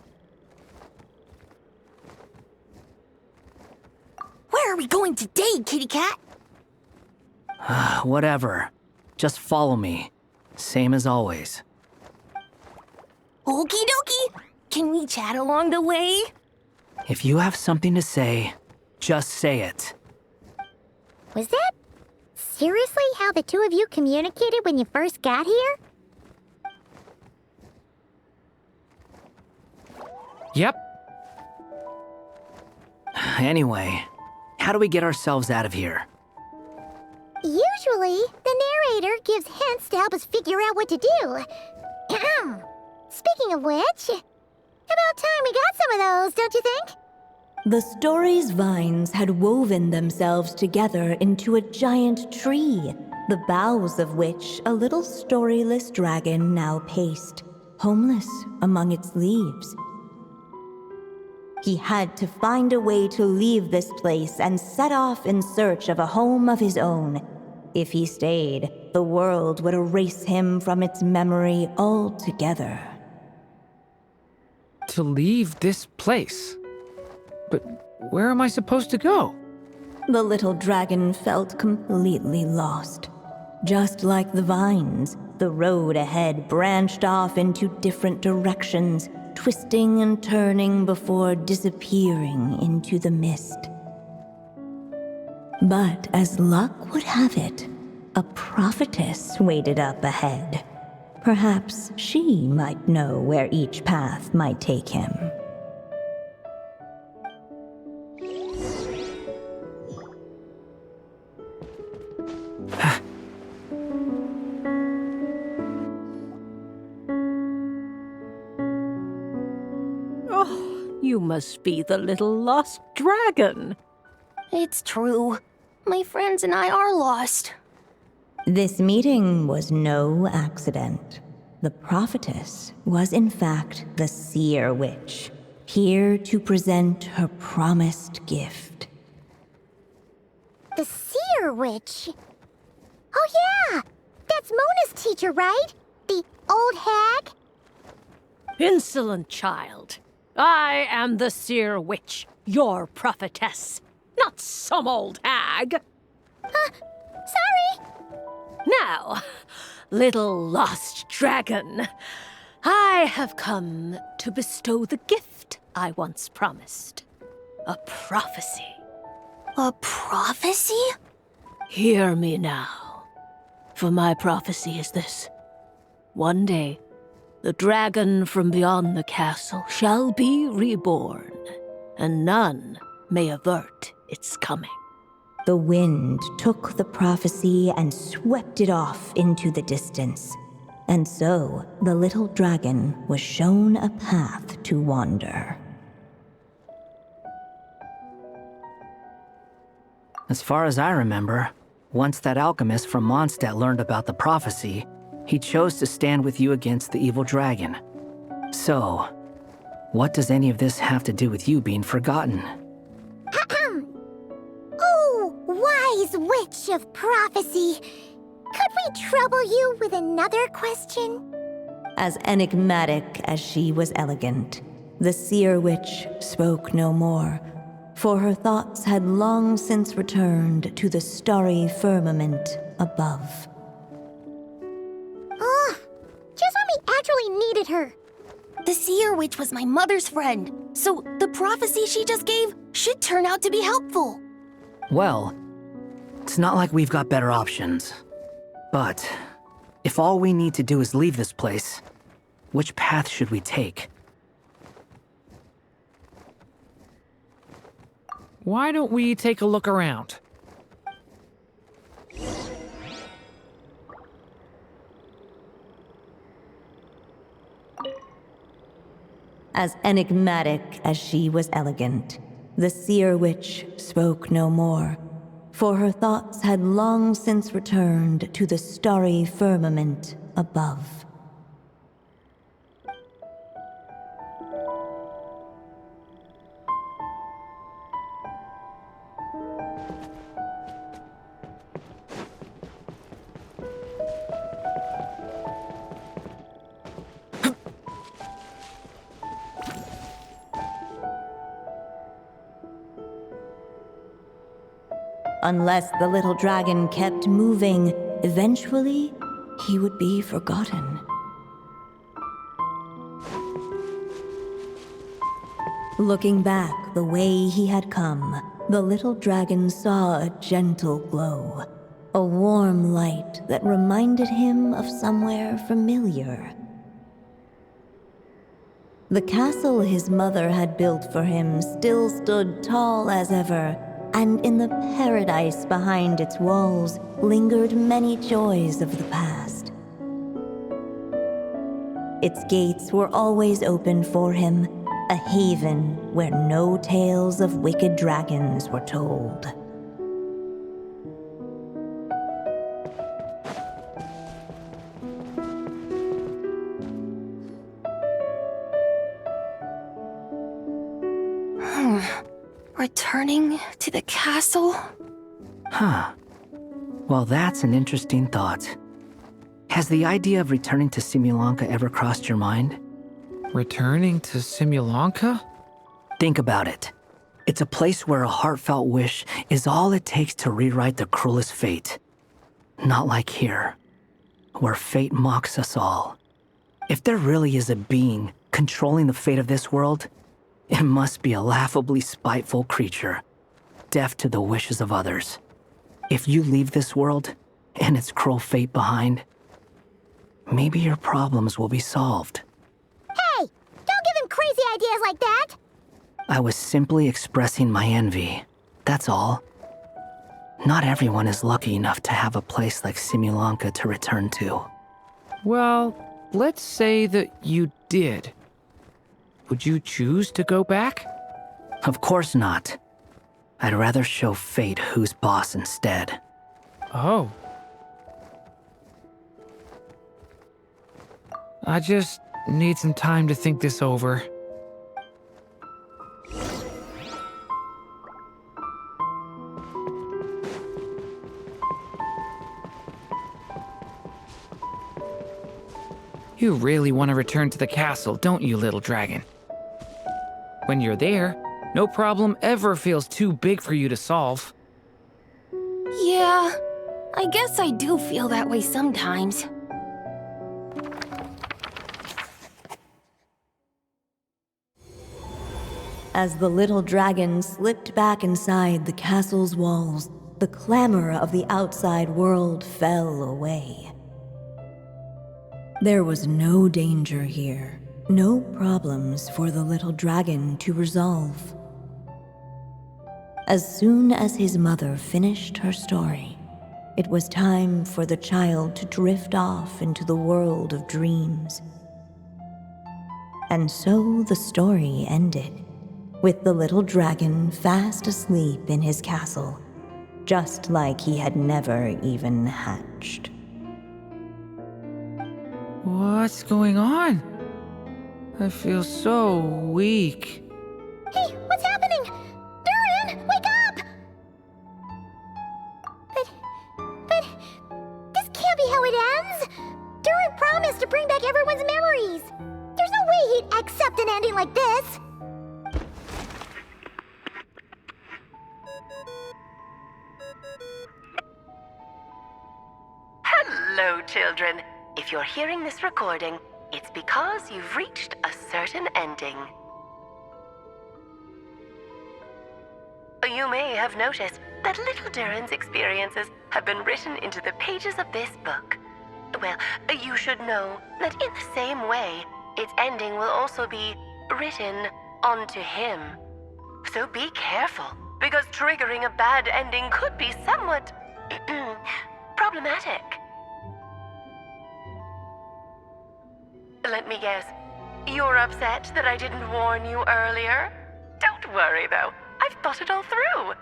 Where are we going today, kitty cat? Whatever. Just follow me. Same as always. Okie dokie! Can we chat along the way? If you have something to say, just say it. Was that seriously how the two of you communicated when you first got here? Yep. Anyway, how do we get ourselves out of here? Usually, the narrator gives hints to help us figure out what to do. Speaking of which, about time we got some of those, don't you think? The story's vines had woven themselves together into a giant tree, the boughs of which a little storyless dragon now paced, homeless among its leaves. He had to find a way to leave this place and set off in search of a home of his own. If he stayed, the world would erase him from its memory altogether. To leave this place? But where am I supposed to go? The little dragon felt completely lost. Just like the vines, the road ahead branched off into different directions, twisting and turning before disappearing into the mist. But as luck would have it, a prophetess waited up ahead. Perhaps she might know where each path might take him. You must be the little lost dragon. It's true. My friends and I are lost. This meeting was no accident. The prophetess was in fact the seer witch, here to present her promised gift. The seer witch? Oh yeah! That's Mona's teacher, right? The old hag? Insolent child. I am the seer witch, your prophetess, not some old hag. Sorry. Now, little lost dragon, I have come to bestow the gift I once promised. A prophecy. A prophecy? Hear me now, for my prophecy is this. One day, the dragon from beyond the castle shall be reborn, and none may avert its coming. The wind took the prophecy and swept it off into the distance. And so, the little dragon was shown a path to wander. As far as I remember, once that alchemist from Mondstadt learned about the prophecy, he chose to stand with you against the evil dragon. So, what does any of this have to do with you being forgotten? Oh, wise witch of prophecy. Could we trouble you with another question? As enigmatic as she was elegant, the seer witch spoke no more, for her thoughts had long since returned to the starry firmament above. Just when we actually needed her. The seer witch was my mother's friend, so the prophecy she just gave should turn out to be helpful. Well, it's not like we've got better options. But if all we need to do is leave this place, which path should we take? Why don't we take a look around? As enigmatic as she was elegant, the seer witch spoke no more, for her thoughts had long since returned to the starry firmament above. Unless the little dragon kept moving, eventually he would be forgotten. Looking back the way he had come, the little dragon saw a gentle glow, a warm light that reminded him of somewhere familiar. The castle his mother had built for him still stood tall as ever, and in the paradise behind its walls lingered many joys of the past. Its gates were always open for him, a haven where no tales of wicked dragons were told. Returning to the castle? Huh. Well, that's an interesting thought. Has the idea of returning to Simulanka ever crossed your mind? Returning to Simulanka? Think about it. It's a place where a heartfelt wish is all it takes to rewrite the cruelest fate. Not like here, where fate mocks us all. If there really is a being controlling the fate of this world, it must be a laughably spiteful creature, deaf to the wishes of others. If you leave this world and its cruel fate behind, maybe your problems will be solved. Hey! Don't give him crazy ideas like that! I was simply expressing my envy, that's all. Not everyone is lucky enough to have a place like Simulanka to return to. Well, let's say that you did. Would you choose to go back? Of course not. I'd rather show fate who's boss instead. Oh. I just need some time to think this over. You really want to return to the castle, don't you, little dragon? When you're there, no problem ever feels too big for you to solve. Yeah, I guess I do feel that way sometimes. As the little dragon slipped back inside the castle's walls, the clamor of the outside world fell away. There was no danger here, no problems for the little dragon to resolve. As soon as his mother finished her story, it was time for the child to drift off into the world of dreams. And so the story ended, with the little dragon fast asleep in his castle, just like he had never even hatched. What's going on? I feel so weak. Hey, what's happening? Durin, wake up! But this can't be how it ends. Durin promised to bring back everyone's memories. There's no way he'd accept an ending like this. Hello, children. If you're hearing this recording, it's because you've reached a certain ending. You may have noticed that little Durin's experiences have been written into the pages of this book. Well, you should know that in the same way, its ending will also be written onto him. So be careful, because triggering a bad ending could be somewhat problematic. Let me guess, you're upset that I didn't warn you earlier? Don't worry though, I've thought it all through.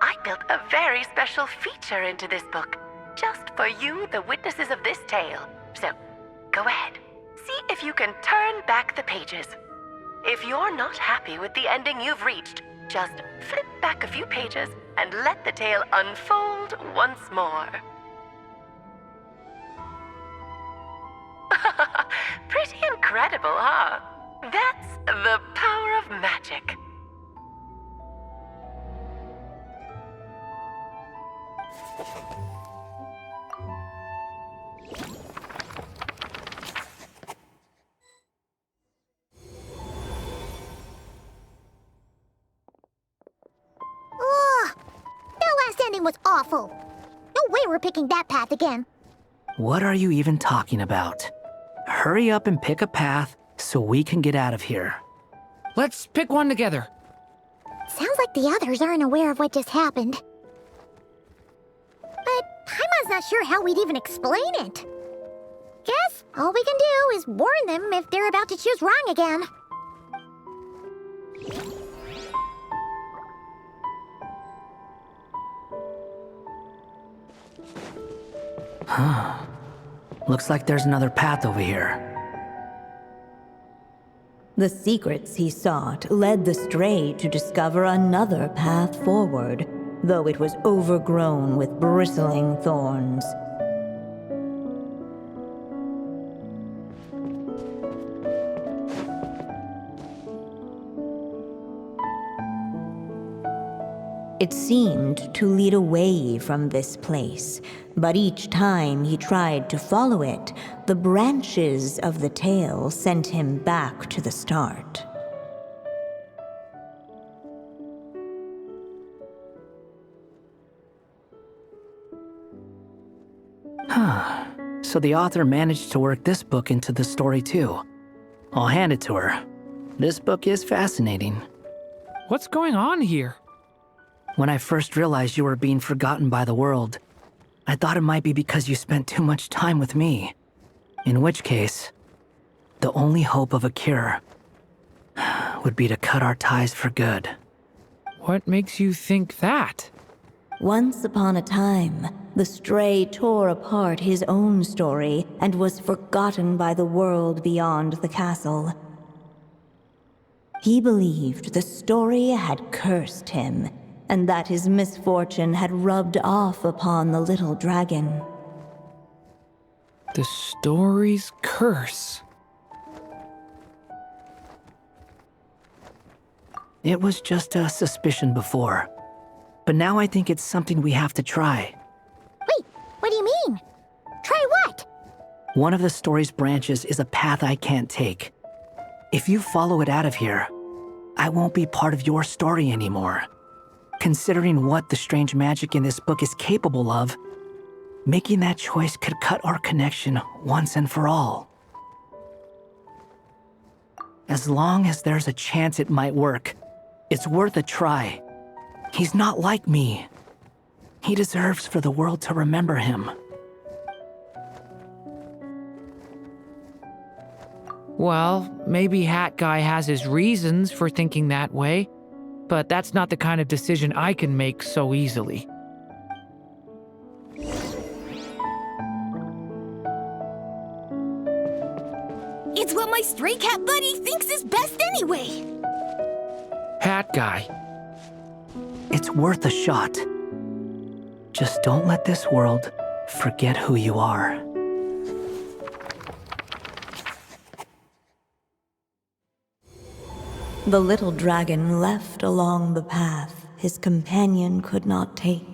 I built a very special feature into this book, just for you, the witnesses of this tale. So, go ahead, see if you can turn back the pages. If you're not happy with the ending you've reached, just flip back a few pages and let the tale unfold once more. Pretty incredible, huh? That's the power of magic. Ugh! That last ending was awful. No way we're picking that path again. What are you even talking about? Hurry up and pick a path so we can get out of here. Let's pick one together. Sounds like the others aren't aware of what just happened. But Paimon's not sure how we'd even explain it. Guess all we can do is warn them if they're about to choose wrong again. Huh. Looks like there's another path over here. The secrets he sought led the stray to discover another path forward, though it was overgrown with bristling thorns. It seemed to lead away from this place, but each time he tried to follow it, the branches of the tail sent him back to the start. Huh. So the author managed to work this book into the story too. I'll hand it to her. This book is fascinating. What's going on here? When I first realized you were being forgotten by the world, I thought it might be because you spent too much time with me. In which case, the only hope of a cure would be to cut our ties for good. What makes you think that? Once upon a time, the stray tore apart his own story and was forgotten by the world beyond the castle. He believed the story had cursed him, and that his misfortune had rubbed off upon the little dragon. The story's curse. It was just a suspicion before, but now I think it's something we have to try. Wait, what do you mean? Try what? One of the story's branches is a path I can't take. If you follow it out of here, I won't be part of your story anymore. Considering what the strange magic in this book is capable of, making that choice could cut our connection once and for all. As long as there's a chance it might work, it's worth a try. He's not like me. He deserves for the world to remember him. Well, maybe Hat Guy has his reasons for thinking that way, but that's not the kind of decision I can make so easily. It's what my stray cat buddy thinks is best anyway. Hat Guy. It's worth a shot. Just don't let this world forget who you are. The little dragon left along the path his companion could not take,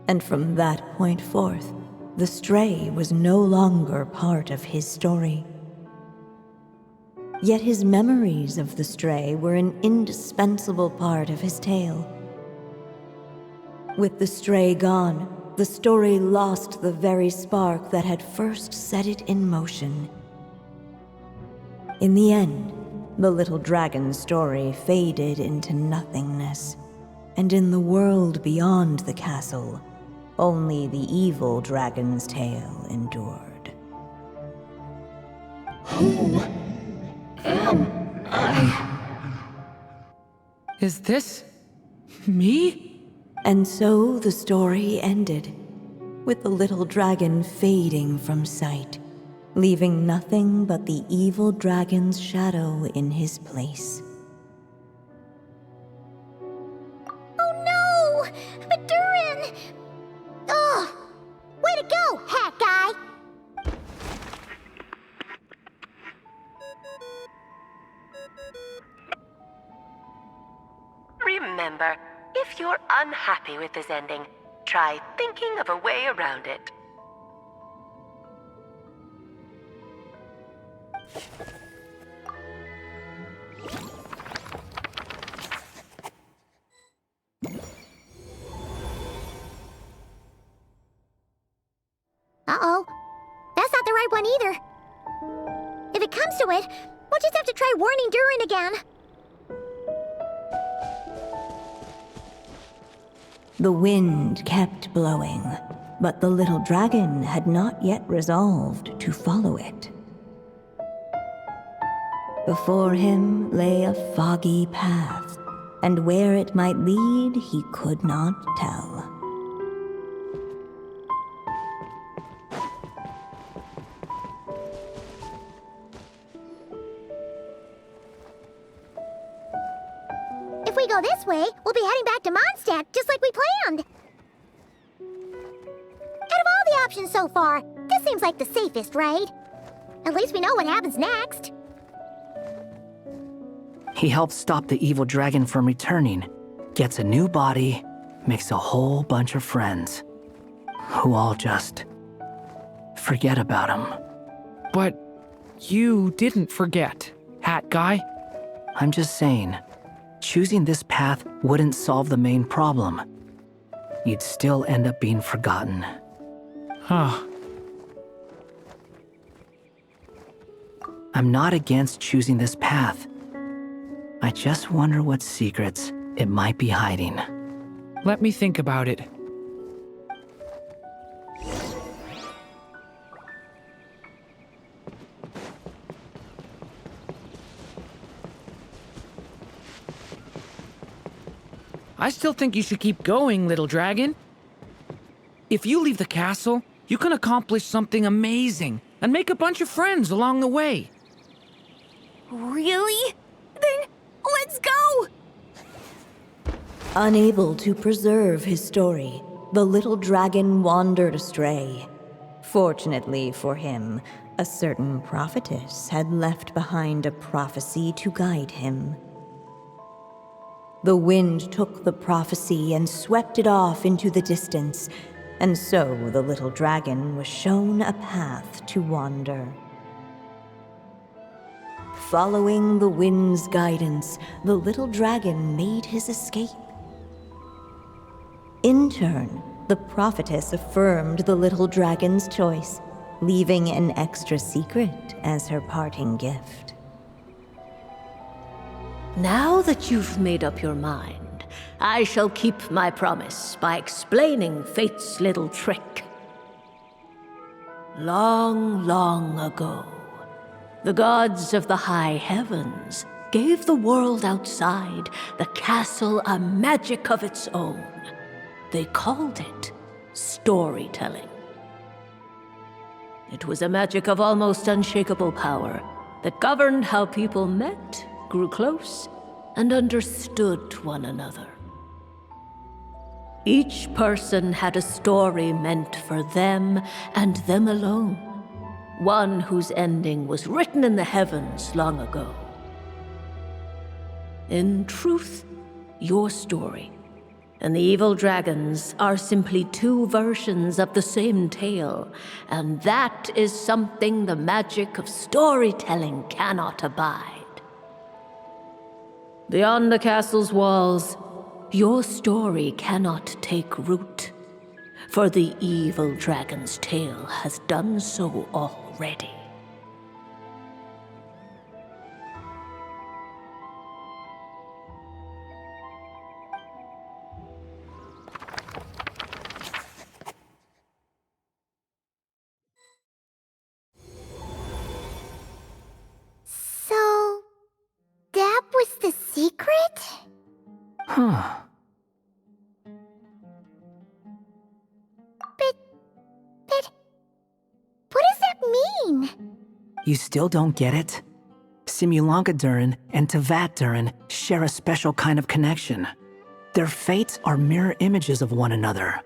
and from that point forth, the stray was no longer part of his story. Yet his memories of the stray were an indispensable part of his tale. With the stray gone, the story lost the very spark that had first set it in motion. In the end, the little dragon's story faded into nothingness, and in the world beyond the castle, only the evil dragon's tale endured. Who am I? Is this me? And so the story ended, with the little dragon fading from sight, leaving nothing but the evil dragon's shadow in his place. Oh no! But Durin! Ugh! Way to go, hat guy! Remember, if you're unhappy with this ending, try thinking of a way around it. Uh-oh. That's not the right one either. If it comes to it, we'll just have to try warning Durin again. The wind kept blowing, but the little dragon had not yet resolved to follow it. Before him lay a foggy path, and where it might lead he could not tell. If we go this way, we'll be heading back to Mondstadt, just like we planned. Out of all the options so far, this seems like the safest, right? At least we know what happens next. He helps stop the evil dragon from returning, gets a new body, makes a whole bunch of friends, who all just forget about him. But you didn't forget, Hat Guy. I'm just saying, choosing this path wouldn't solve the main problem. You'd still end up being forgotten. Huh. I'm not against choosing this path. I just wonder what secrets it might be hiding. Let me think about it. I still think you should keep going, little dragon. If you leave the castle, you can accomplish something amazing and make a bunch of friends along the way. Really? Then let's go! Unable to preserve his story, the little dragon wandered astray. Fortunately for him, a certain prophetess had left behind a prophecy to guide him. The wind took the prophecy and swept it off into the distance, and so the little dragon was shown a path to wander. Following the wind's guidance, the little dragon made his escape. In turn, the prophetess affirmed the little dragon's choice, leaving an extra secret as her parting gift. Now that you've made up your mind, I shall keep my promise by explaining Fate's little trick. Long, long ago, the gods of the high heavens gave the world outside the castle a magic of its own. They called it storytelling. It was a magic of almost unshakable power that governed how people met, grew close, and understood one another. Each person had a story meant for them and them alone, one whose ending was written in the heavens long ago. In truth, your story, and the evil dragons are simply two versions of the same tale, and that is something the magic of storytelling cannot abide. Beyond the castle's walls, your story cannot take root, for the evil dragon's tale has done so already. So, that was the secret? Huh. But what does that mean? You still don't get it? Simulanka Durin and Tevat Durin share a special kind of connection. Their fates are mirror images of one another.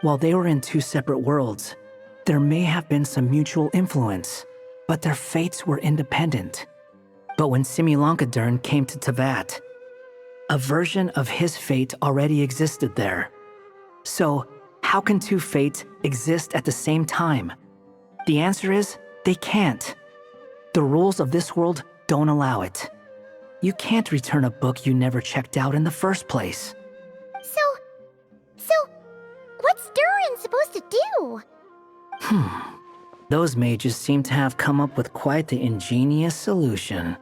While they were in two separate worlds, there may have been some mutual influence, but their fates were independent. But when Simulanka Durin came to Tevat, a version of his fate already existed there. So, how can two fates exist at the same time? The answer is, they can't. The rules of this world don't allow it. You can't return a book you never checked out in the first place. So, what's Durin supposed to do? Those mages seem to have come up with quite the ingenious solution.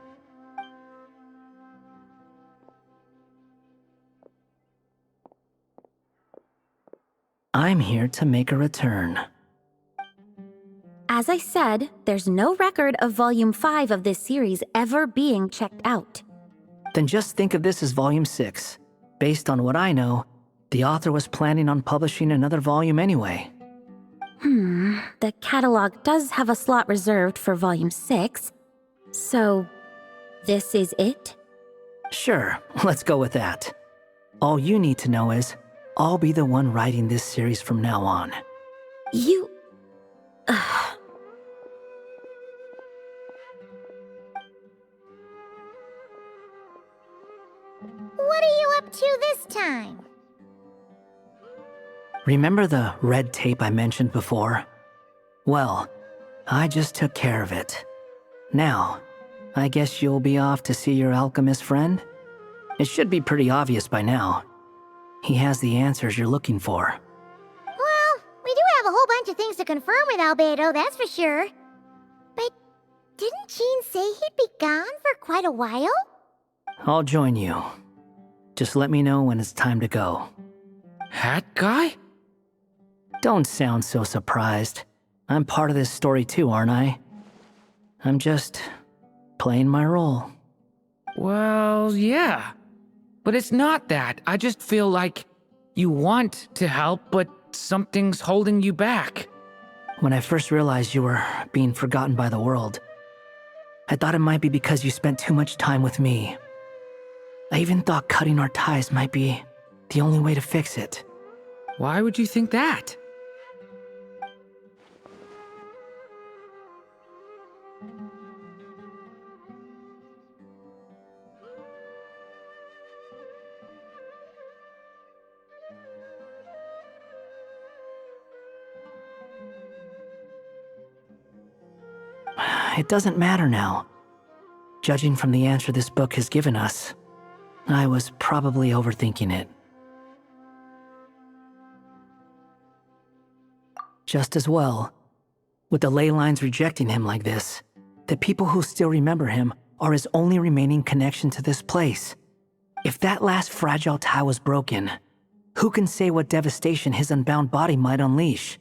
I'm here to make a return. As I said, there's no record of Volume 5 of this series ever being checked out. Then just think of this as Volume 6. Based on what I know, the author was planning on publishing another volume anyway. The catalog does have a slot reserved for Volume 6. So, this is it? Sure, let's go with that. All you need to know is, I'll be the one writing this series from now on. You... What are you up to this time? Remember the red tape I mentioned before? Well, I just took care of it. Now, I guess you'll be off to see your alchemist friend? It should be pretty obvious by now. He has the answers you're looking for. Well, we do have a whole bunch of things to confirm with Rubedo, that's for sure. But didn't Jean say he'd be gone for quite a while? I'll join you. Just let me know when it's time to go. Hat guy? Don't sound so surprised. I'm part of this story too, aren't I? I'm just playing my role. Well, yeah. But it's not that. I just feel like you want to help, but something's holding you back. When I first realized you were being forgotten by the world, I thought it might be because you spent too much time with me. I even thought cutting our ties might be the only way to fix it. Why would you think that? It doesn't matter now. Judging from the answer this book has given us, I was probably overthinking it. Just as well. With the ley lines rejecting him like this, the people who still remember him are his only remaining connection to this place. If that last fragile tie was broken, who can say what devastation his unbound body might unleash?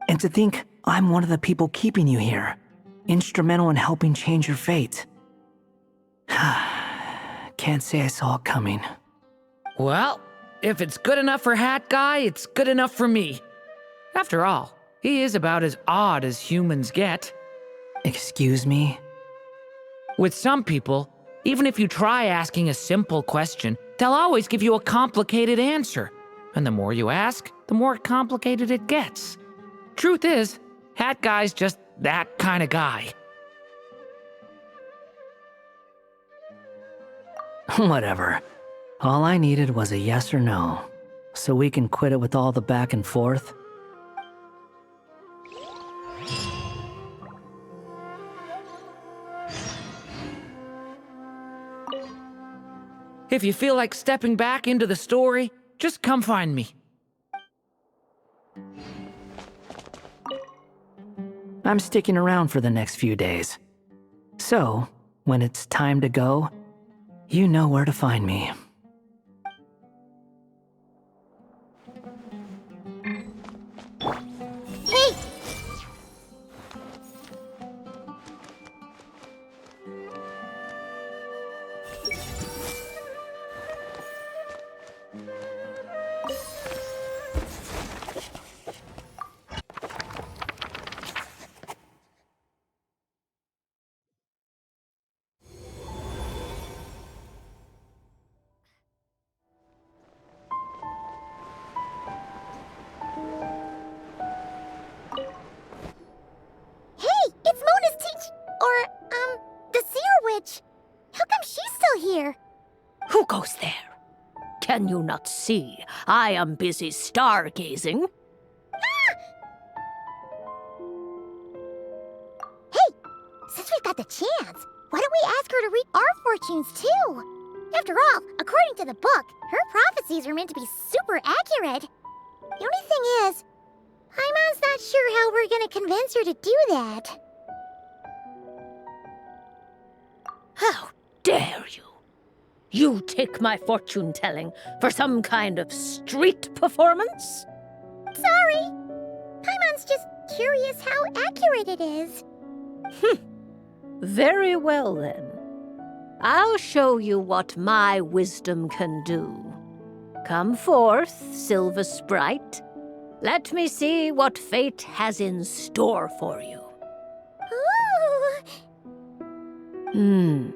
And to think I'm one of the people keeping you here, instrumental in helping change your fate. Can't say I saw it coming. Well, if it's good enough for Hat Guy, it's good enough for me. After all, he is about as odd as humans get. Excuse me? With some people, even if you try asking a simple question, they'll always give you a complicated answer. And the more you ask, the more complicated it gets. Truth is, Hat Guy's just that kind of guy. Whatever. All I needed was a yes or no. so we can quit it with all the back and forth? If you feel like stepping back into the story, just come find me. I'm sticking around for the next few days. So, when it's time to go, you know where to find me. Hey! The Seer Witch! How come she's still here? Who goes there? Can you not see? I am busy stargazing. Hey! Since we've got the chance, why don't we ask her to read our fortunes too? After all, according to the book, her prophecies are meant to be super accurate. The only thing is, Paimon's not sure how we're gonna convince her to do that. How dare you? You take my fortune-telling for some kind of street performance? Sorry. Paimon's just curious how accurate it is. Very well, then. I'll show you what my wisdom can do. Come forth, Silver Sprite. Let me see what fate has in store for you. Ooh.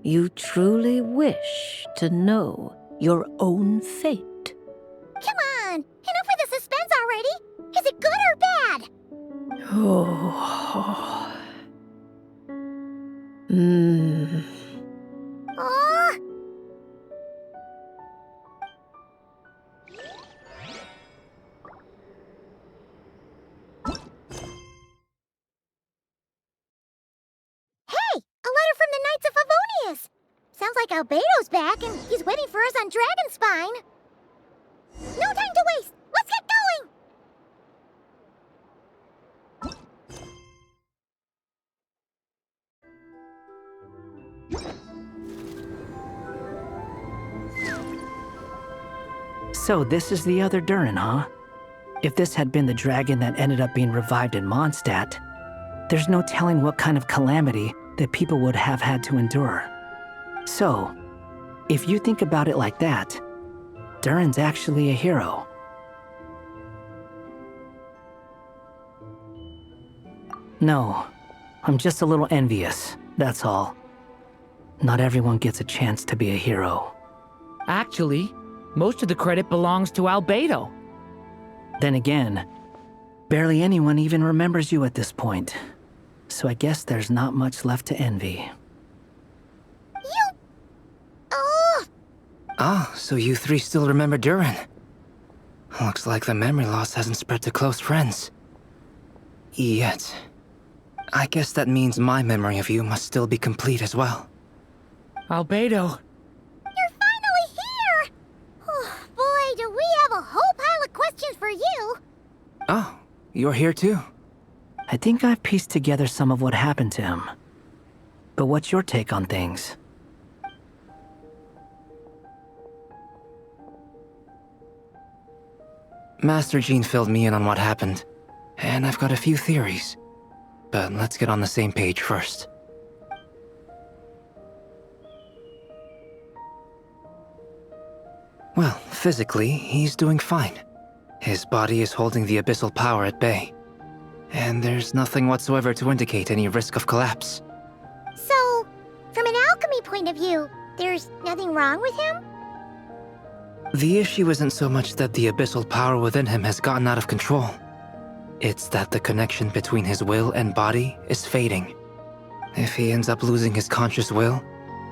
You truly wish to know your own fate. Come on! Enough with the suspense already! Is it good or bad? Oh. Aww. Hey! A letter from the Knights of Favonius! Sounds like Albedo's back and he's waiting for us on Dragonspine. No time to waste! Let's get going! So this is the other Durin, huh? If this had been the dragon that ended up being revived in Mondstadt, there's no telling what kind of calamity that people would have had to endure. So, if you think about it like that, Durin's actually a hero. No, I'm just a little envious, that's all. Not everyone gets a chance to be a hero. Actually, most of the credit belongs to Albedo. Then again, barely anyone even remembers you at this point. So I guess there's not much left to envy. Ah, so you three still remember Durin. Looks like the memory loss hasn't spread to close friends. Yet. I guess that means my memory of you must still be complete as well. Albedo. You're finally here! Oh, boy, do we have a whole pile of questions for you! Oh, you're here too? I think I've pieced together some of what happened to him. But what's your take on things? Master Jean filled me in on what happened, and I've got a few theories. But let's get on the same page first. Well, physically, he's doing fine. His body is holding the abyssal power at bay. And there's nothing whatsoever to indicate any risk of collapse. So, from an alchemy point of view, there's nothing wrong with him? The issue isn't so much that the abyssal power within him has gotten out of control. It's that the connection between his will and body is fading. If he ends up losing his conscious will,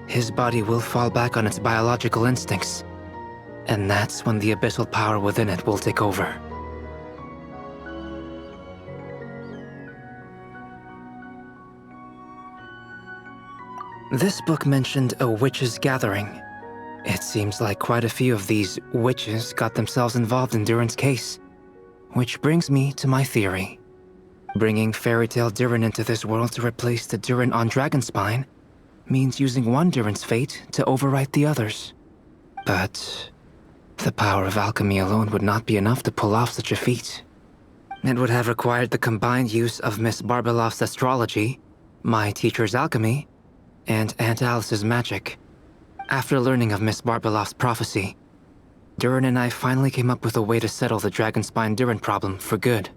his body will fall back on its biological instincts. And that's when the abyssal power within it will take over. This book mentioned a witches' gathering. It seems like quite a few of these witches got themselves involved in Durin's case. Which brings me to my theory. Bringing fairy tale Durin into this world to replace the Durin on Dragonspine means using one Durin's fate to overwrite the others. But the power of alchemy alone would not be enough to pull off such a feat. It would have required the combined use of Miss Barbeloff's astrology, my teacher's alchemy, and Aunt Alice's magic. After learning of Miss Barbeloff's prophecy, Durin and I finally came up with a way to settle the Dragonspine Durin problem for good.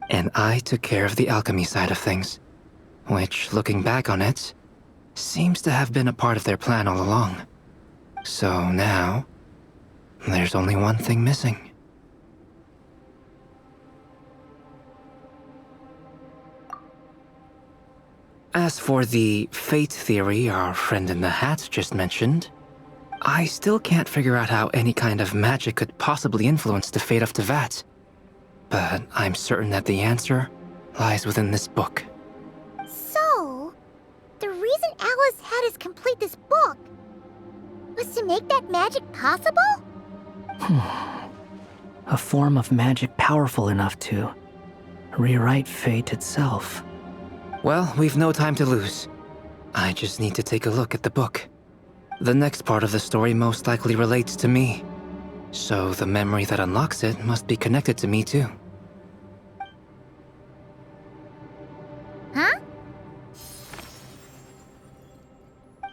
And I took care of the alchemy side of things, which, looking back on it, seems to have been a part of their plan all along. So now, there's only one thing missing. As for the fate theory our friend in the hat just mentioned, I still can't figure out how any kind of magic could possibly influence the fate of Tevat. But I'm certain that the answer lies within this book. So, the reason Alice had us complete this book was to make that magic possible? A form of magic powerful enough to rewrite fate itself. Well, we've no time to lose. I just need to take a look at the book. The next part of the story most likely relates to me. So the memory that unlocks it must be connected to me too. Huh?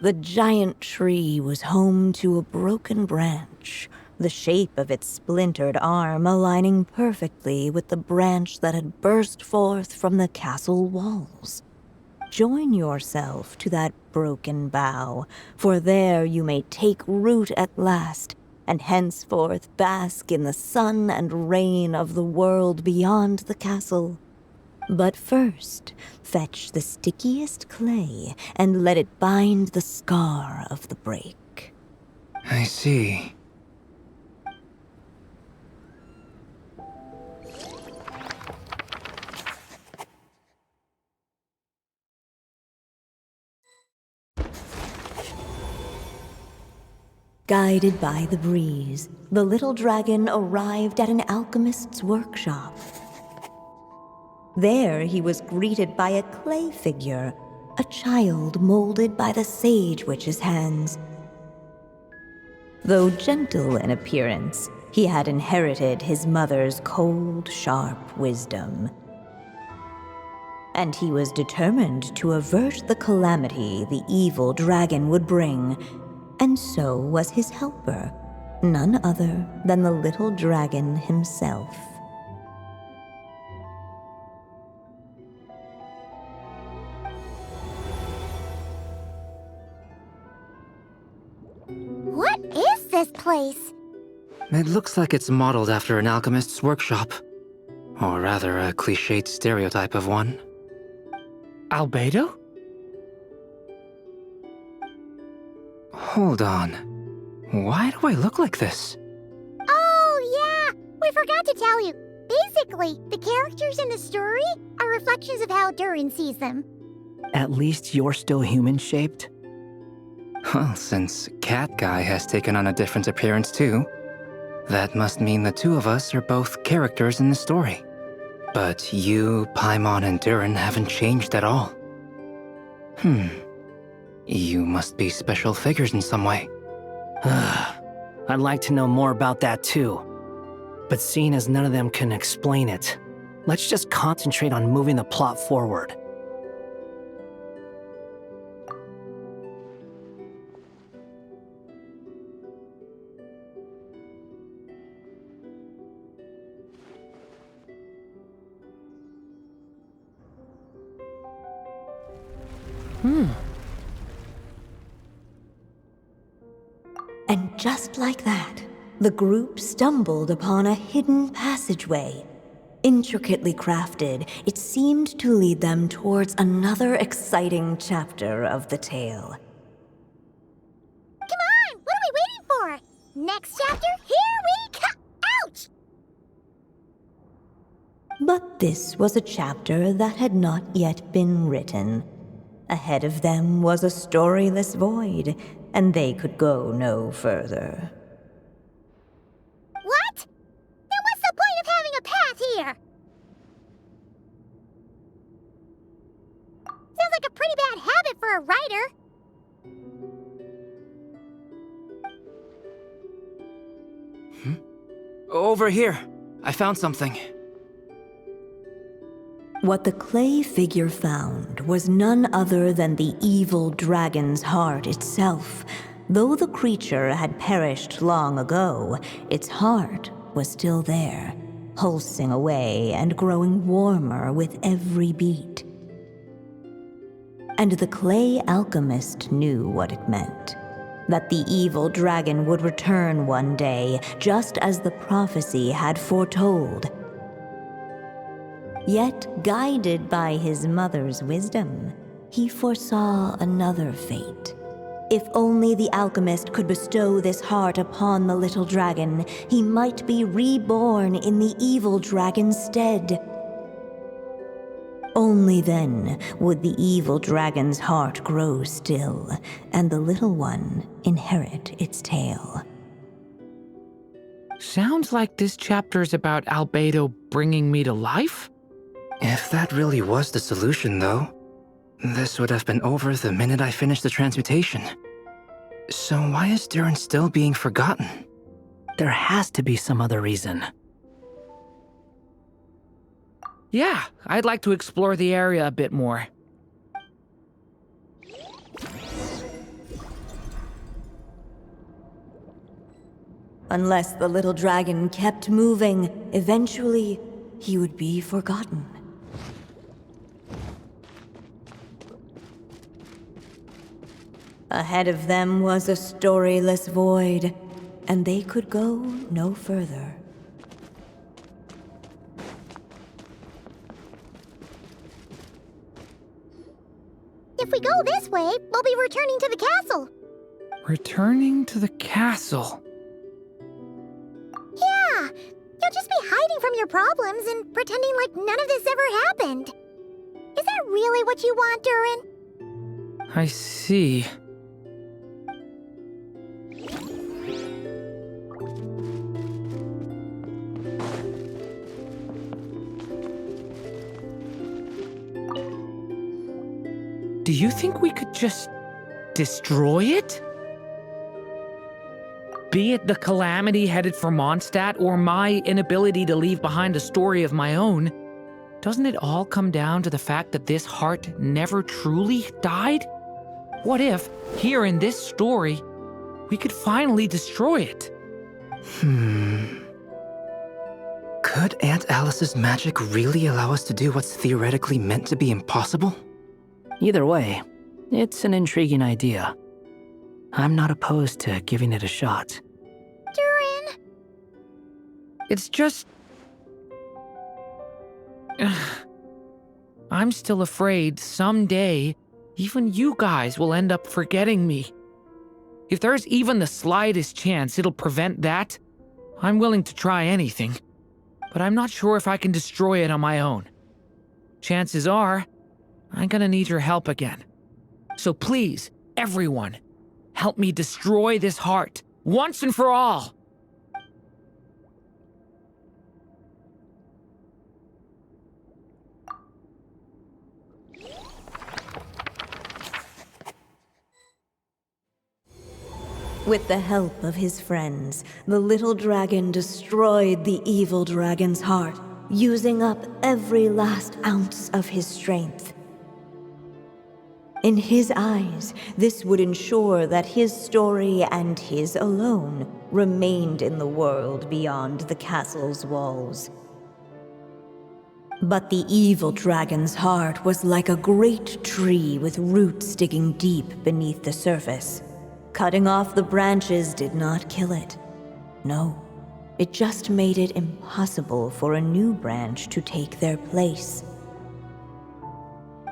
The giant tree was home to a broken branch, the shape of its splintered arm aligning perfectly with the branch that had burst forth from the castle walls. Join yourself to that broken bough, for there you may take root at last, and henceforth bask in the sun and rain of the world beyond the castle. But first, fetch the stickiest clay and let it bind the scar of the break. I see. Guided by the breeze, the little dragon arrived at an alchemist's workshop. There he was greeted by a clay figure, a child molded by the Sage Witch's hands. Though gentle in appearance, he had inherited his mother's cold, sharp wisdom. And he was determined to avert the calamity the evil dragon would bring. And so was his helper, none other than the little dragon himself. What is this place? It looks like it's modeled after an alchemist's workshop. Or rather, a cliched stereotype of one. Albedo? Hold on. Why do I look like this? Oh, yeah! We forgot to tell you. Basically, the characters in the story are reflections of how Durin sees them. At least you're still human-shaped? Well, since Cat Guy has taken on a different appearance too, that must mean the two of us are both characters in the story. But you, Paimon, and Durin haven't changed at all. You must be special figures in some way. I'd like to know more about that too. But seeing as none of them can explain it, let's just concentrate on moving the plot forward. And just like that, the group stumbled upon a hidden passageway. Intricately crafted, it seemed to lead them towards another exciting chapter of the tale. Come on! What are we waiting for? Next chapter, here we come! Ouch! But this was a chapter that had not yet been written. Ahead of them was a storyless void, and they could go no further. What? Then what's the point of having a path here? Sounds like a pretty bad habit for a writer. Over here. I found something. What the clay figure found was none other than the evil dragon's heart itself. Though the creature had perished long ago, its heart was still there, pulsing away and growing warmer with every beat. And the clay alchemist knew what it meant. That the evil dragon would return one day, just as the prophecy had foretold. Yet, guided by his mother's wisdom, he foresaw another fate. If only the alchemist could bestow this heart upon the little dragon, he might be reborn in the evil dragon's stead. Only then would the evil dragon's heart grow still, and the little one inherit its tale. Sounds like this chapter's about Albedo bringing me to life? If that really was the solution, though, this would have been over the minute I finished the transmutation. So why is Durin still being forgotten? There has to be some other reason. Yeah, I'd like to explore the area a bit more. Unless the little dragon kept moving, eventually he would be forgotten. Ahead of them was a storyless void, and they could go no further. If we go this way, we'll be returning to the castle. Returning to the castle? Yeah, you'll just be hiding from your problems and pretending like none of this ever happened. Is that really what you want, Durin? I see. Do you think we could just destroy it? Be it the calamity headed for Mondstadt or my inability to leave behind a story of my own, doesn't it all come down to the fact that this heart never truly died? What if, here in this story, we could finally destroy it? Could Aunt Alice's magic really allow us to do what's theoretically meant to be impossible? Either way, it's an intriguing idea. I'm not opposed to giving it a shot. Durin! It's just... I'm still afraid someday, even you guys will end up forgetting me. If there's even the slightest chance it'll prevent that, I'm willing to try anything. But I'm not sure if I can destroy it on my own. Chances are, I'm gonna need your help again. So please, everyone, help me destroy this heart, once and for all! With the help of his friends, the little dragon destroyed the evil dragon's heart, using up every last ounce of his strength. In his eyes, this would ensure that his story and his alone remained in the world beyond the castle's walls. But the evil dragon's heart was like a great tree with roots digging deep beneath the surface. Cutting off the branches did not kill it. No, it just made it impossible for a new branch to take their place.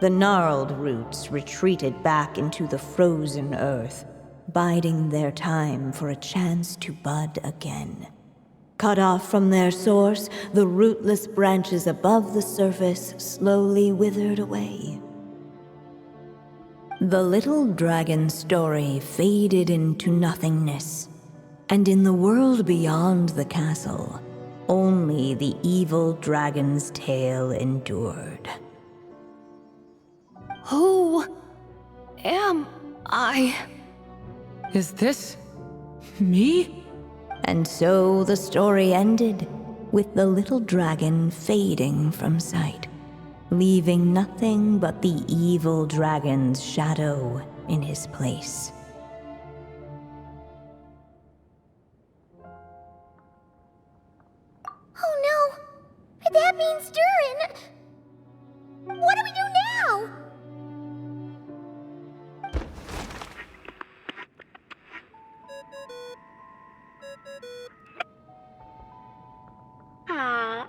The gnarled roots retreated back into the frozen earth, biding their time for a chance to bud again. Cut off from their source, the rootless branches above the surface slowly withered away. The little dragon story faded into nothingness, and in the world beyond the castle, only the evil dragon's tale endured. Who am I? Is this me? And so the story ended, with the little dragon fading from sight, leaving nothing but the evil dragon's shadow in his place. Oh no! That means Durin! What do we do now?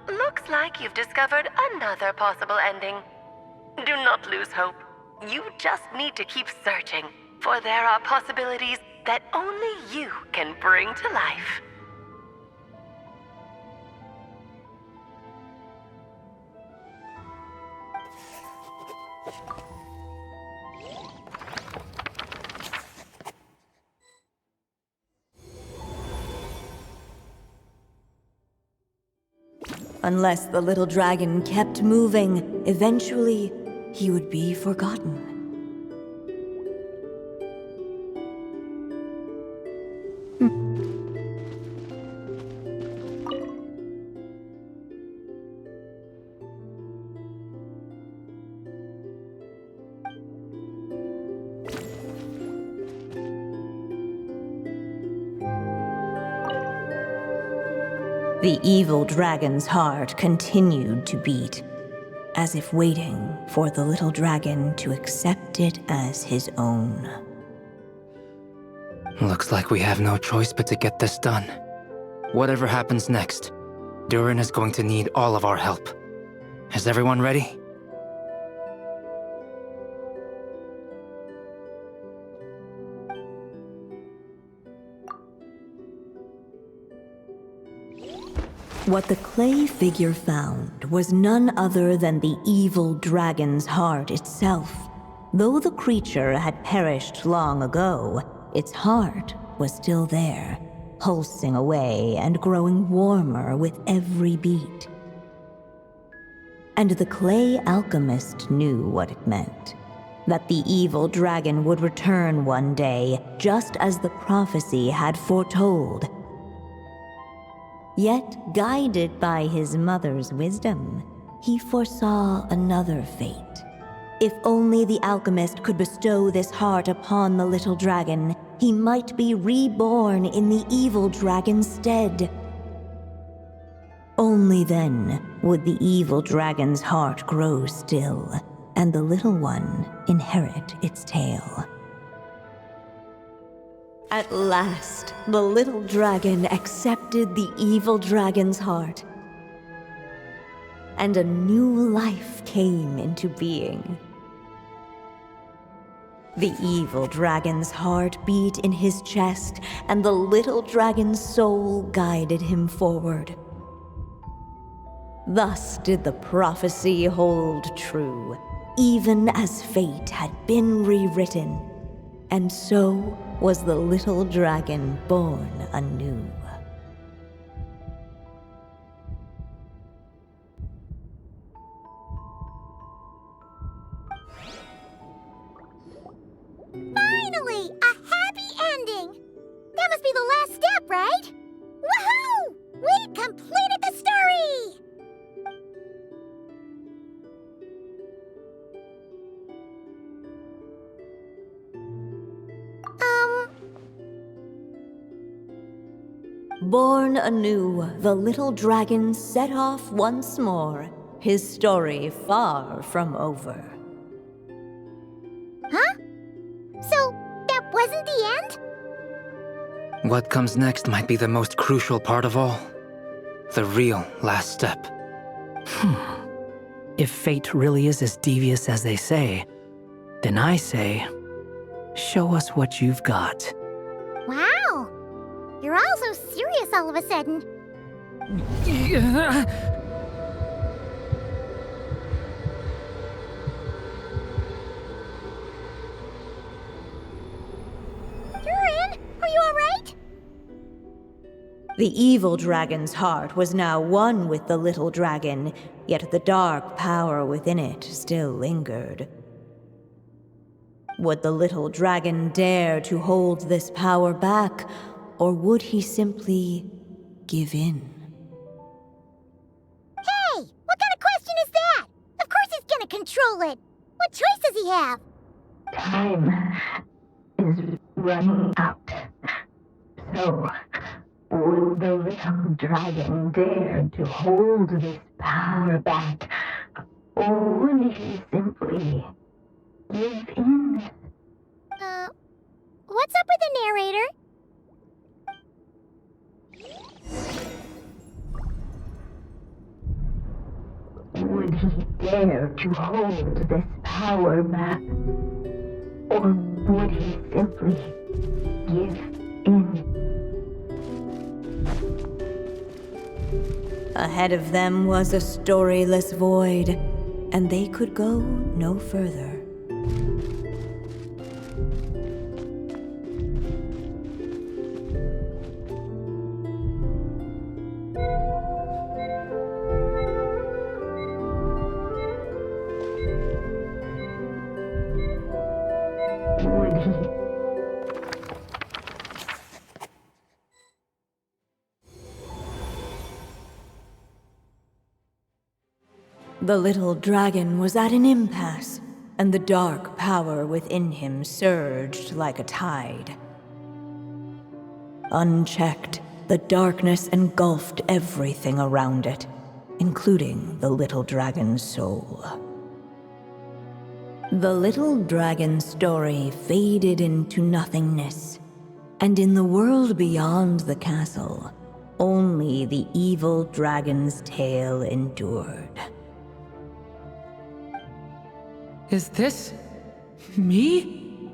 Looks like you've discovered another possible ending. Do not lose hope. You just need to keep searching, for there are possibilities that only you can bring to life. Unless the little dragon kept moving, eventually he would be forgotten. The evil dragon's heart continued to beat, as if waiting for the little dragon to accept it as his own. Looks like we have no choice but to get this done. Whatever happens next, Durin is going to need all of our help. Is everyone ready? What the clay figure found was none other than the evil dragon's heart itself. Though the creature had perished long ago, its heart was still there, pulsing away and growing warmer with every beat. And the clay alchemist knew what it meant. That the evil dragon would return one day, just as the prophecy had foretold. Yet, guided by his mother's wisdom, he foresaw another fate. If only the alchemist could bestow this heart upon the little dragon, he might be reborn in the evil dragon's stead. Only then would the evil dragon's heart grow still, and the little one inherit its tale. At last, the little dragon accepted the evil dragon's heart, and a new life came into being. The evil dragon's heart beat in his chest, and the little dragon's soul guided him forward. Thus did the prophecy hold true, even as fate had been rewritten, and so was the little dragon born anew. Finally! A happy ending! That must be the last step, right? Woohoo! We completed the story! Born anew, the little dragon set off once more, his story far from over. Huh? So, that wasn't the end? What comes next might be the most crucial part of all. The real last step. If fate really is as devious as they say, then I say, show us what you've got. Wow! You're all so serious all of a sudden. Durin, are you alright? The evil dragon's heart was now one with the little dragon, yet the dark power within it still lingered. Would the little dragon dare to hold this power back, or would he simply give in? Hey! What kind of question is that? Of course he's gonna control it! What choice does he have? Time is running out. So, will the little dragon dare to hold this power back, or will he simply give in? What's up with the narrator? Would he dare to hold this power back, or would he simply give in? Ahead of them was a storyless void, and they could go no further. Would he? The little dragon was at an impasse, and the dark power within him surged like a tide. Unchecked, the darkness engulfed everything around it, including the little dragon's soul. The little dragon's story faded into nothingness, and in the world beyond the castle, only the evil dragon's tale endured. Is this me?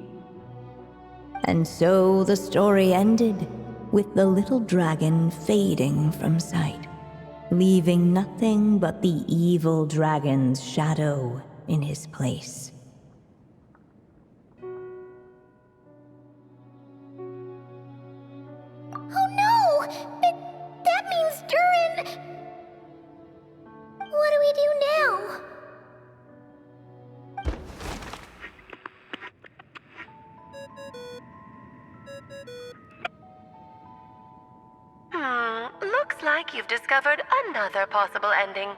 And so the story ended, with the little dragon fading from sight, leaving nothing but the evil dragon's shadow in his place. Oh no! That means Durin... What do we do now? Looks like you've discovered another possible ending.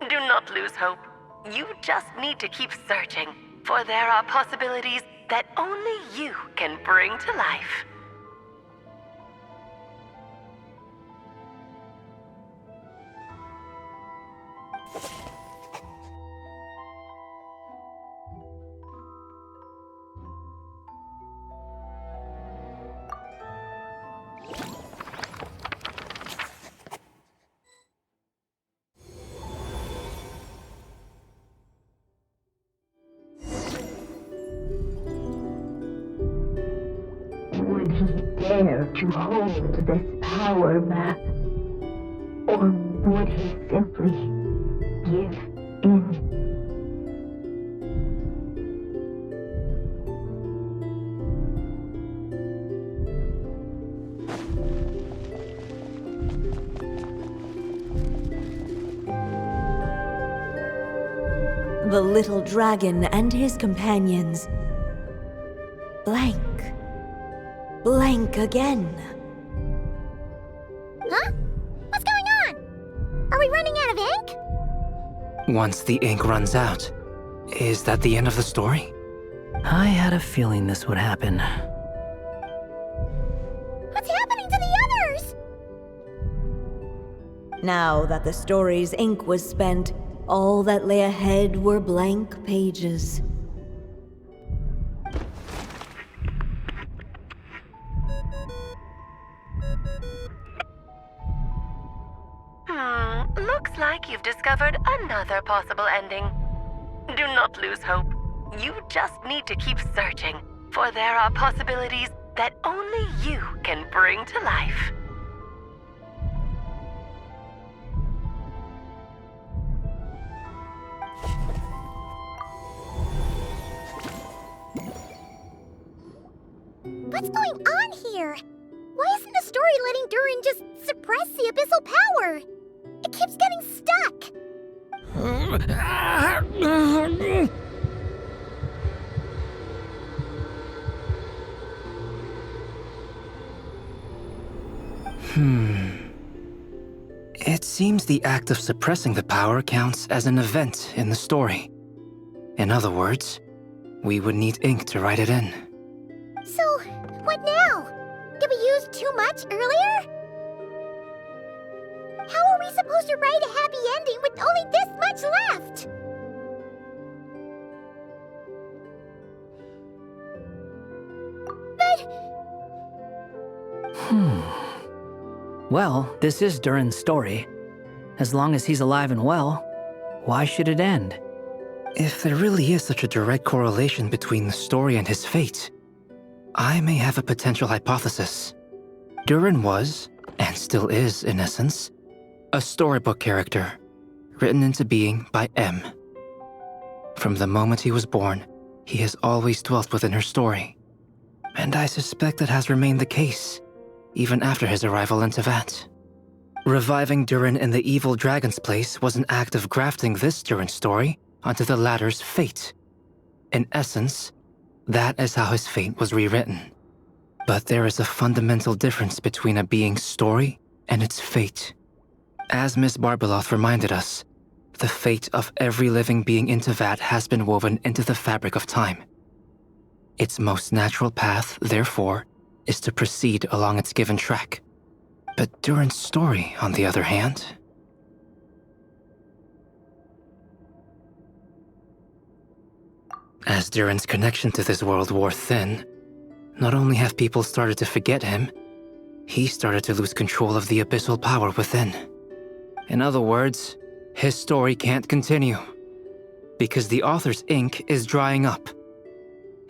Do not lose hope. You just need to keep searching, for there are possibilities that only you can bring to life. Would he dare to hold this power back, or would he simply give in? The little dragon and his companions blank again. Huh? What's going on? Are we running out of ink? Once the ink runs out, is that the end of the story? I had a feeling this would happen. What's happening to the others? Now that the story's ink was spent, all that lay ahead were blank pages. Looks like you've discovered another possible ending. Do not lose hope. You just need to keep searching, for there are possibilities that only you can bring to life. What's going on here? Why isn't the story letting Durin just suppress the abyssal power? It keeps getting stuck. It seems the act of suppressing the power counts as an event in the story. In other words, we would need ink to write it in. So, what now? Did we use too much earlier? How are we supposed to write a happy ending with only this much left? Well, this is Durin's story. As long as he's alive and well, why should it end? If there really is such a direct correlation between the story and his fate, I may have a potential hypothesis. Durin was, and still is in essence, a storybook character, written into being by M. From the moment he was born, he has always dwelt within her story. And I suspect that has remained the case, even after his arrival in Tevat. Reviving Durin in the evil dragon's place was an act of grafting this Durin story onto the latter's fate. In essence, that is how his fate was rewritten. But there is a fundamental difference between a being's story and its fate. As Miss Barbeloth reminded us, the fate of every living being in Tevat has been woven into the fabric of time. Its most natural path, therefore, is to proceed along its given track. But Durin's story, on the other hand... As Durin's connection to this world wore thin, not only have people started to forget him, he started to lose control of the abyssal power within. In other words, his story can't continue, because the author's ink is drying up.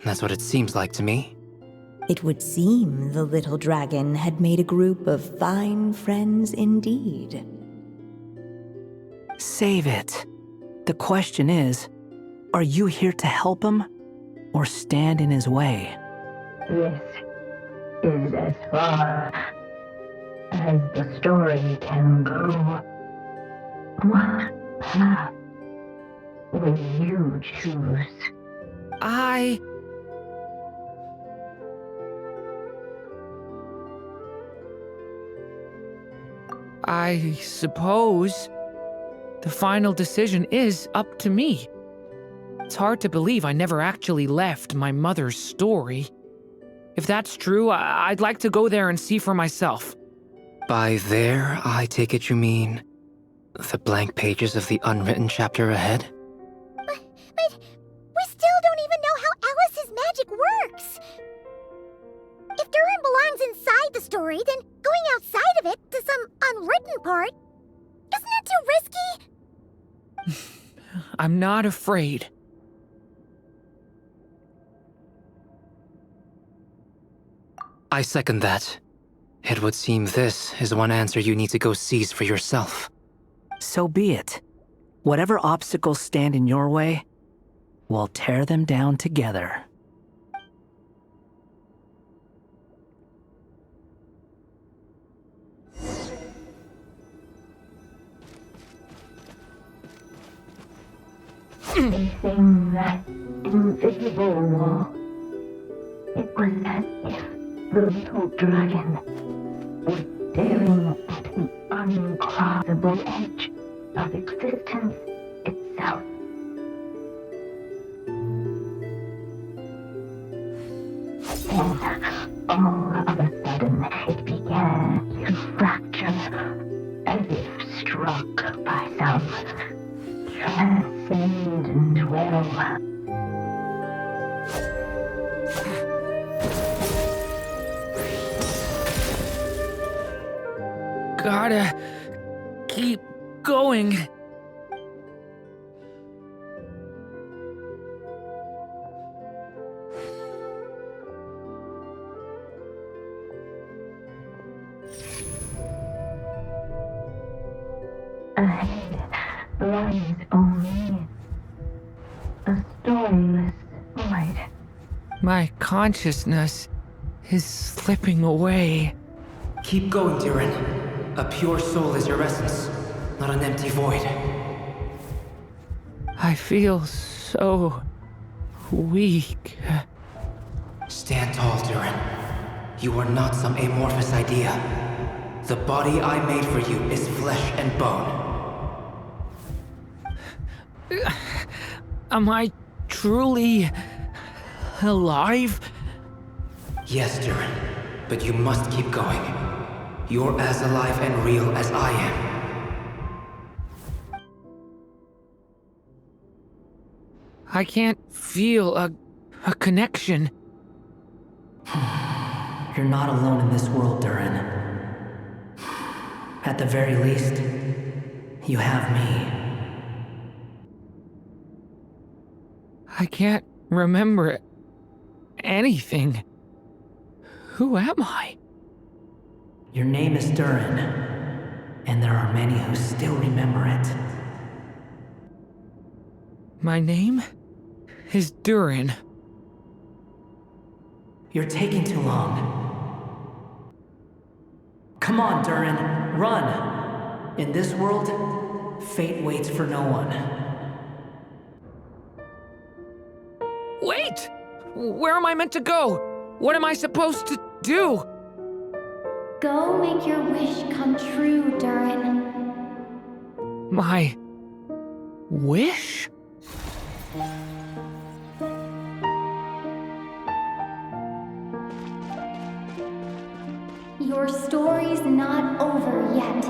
That's what it seems like to me. It would seem the little dragon had made a group of fine friends indeed. Save it. The question is, are you here to help him, or stand in his way? This is as far as the story can go. What path will you choose? I suppose the final decision is up to me. It's hard to believe I never actually left my mother's story. If that's true, I'd like to go there and see for myself. By there, I take it you mean the blank pages of the unwritten chapter ahead? But we still don't even know how Alice's magic works. If Durin belongs inside the story, then going outside of it to some unwritten part, isn't that too risky? I'm not afraid. I second that. It would seem this is one answer you need to go seize for yourself. So be it. Whatever obstacles stand in your way, we'll tear them down together. Facing that invisible wall, it was as if the little dragon was staring at the uncrossable edge of existence itself. Then, all of a sudden, it began to fracture, as if struck by some transcendent will. Gotta keep going. inside. My consciousness is slipping away. Keep going, Durin. A pure soul is your essence, not an empty void. I feel so weak. Stand tall, Durin. You are not some amorphous idea. The body I made for you is flesh and bone. Am I truly alive? Yes, Durin, but you must keep going. You're as alive and real as I am. I can't feel a connection. You're not alone in this world, Durin. At the very least, you have me. I can't remember anything. Who am I? Your name is Durin, and there are many who still remember it. My name is Durin. You're taking too long. Come on, Durin, run! In this world, fate waits for no one. Wait! Where am I meant to go? What am I supposed to do? Go make your wish come true, Durin. My wish? Your story's not over yet.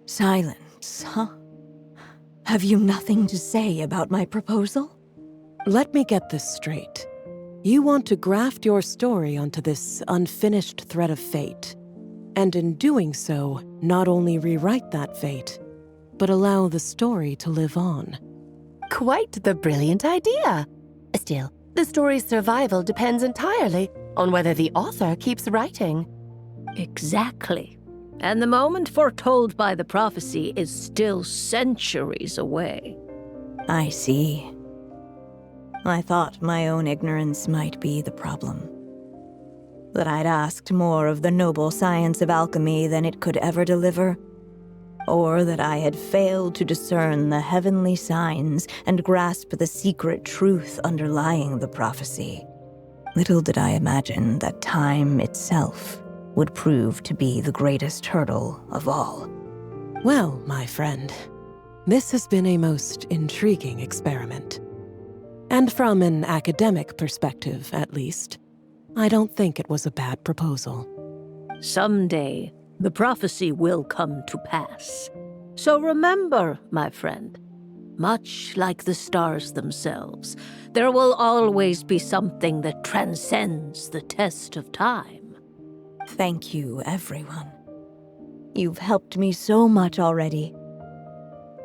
Silence, huh? Have you nothing to say about my proposal? Let me get this straight. You want to graft your story onto this unfinished thread of fate, and in doing so, not only rewrite that fate, but allow the story to live on. Quite the brilliant idea. Still, the story's survival depends entirely on whether the author keeps writing. Exactly. And the moment foretold by the prophecy is still centuries away. I see. I thought my own ignorance might be the problem. That I'd asked more of the noble science of alchemy than it could ever deliver. Or that I had failed to discern the heavenly signs and grasp the secret truth underlying the prophecy. Little did I imagine that time itself would prove to be the greatest hurdle of all. Well, my friend, this has been a most intriguing experiment. And from an academic perspective, at least, I don't think it was a bad proposal. Someday, the prophecy will come to pass. So remember, my friend, much like the stars themselves, there will always be something that transcends the test of time. Thank you, everyone. You've helped me so much already.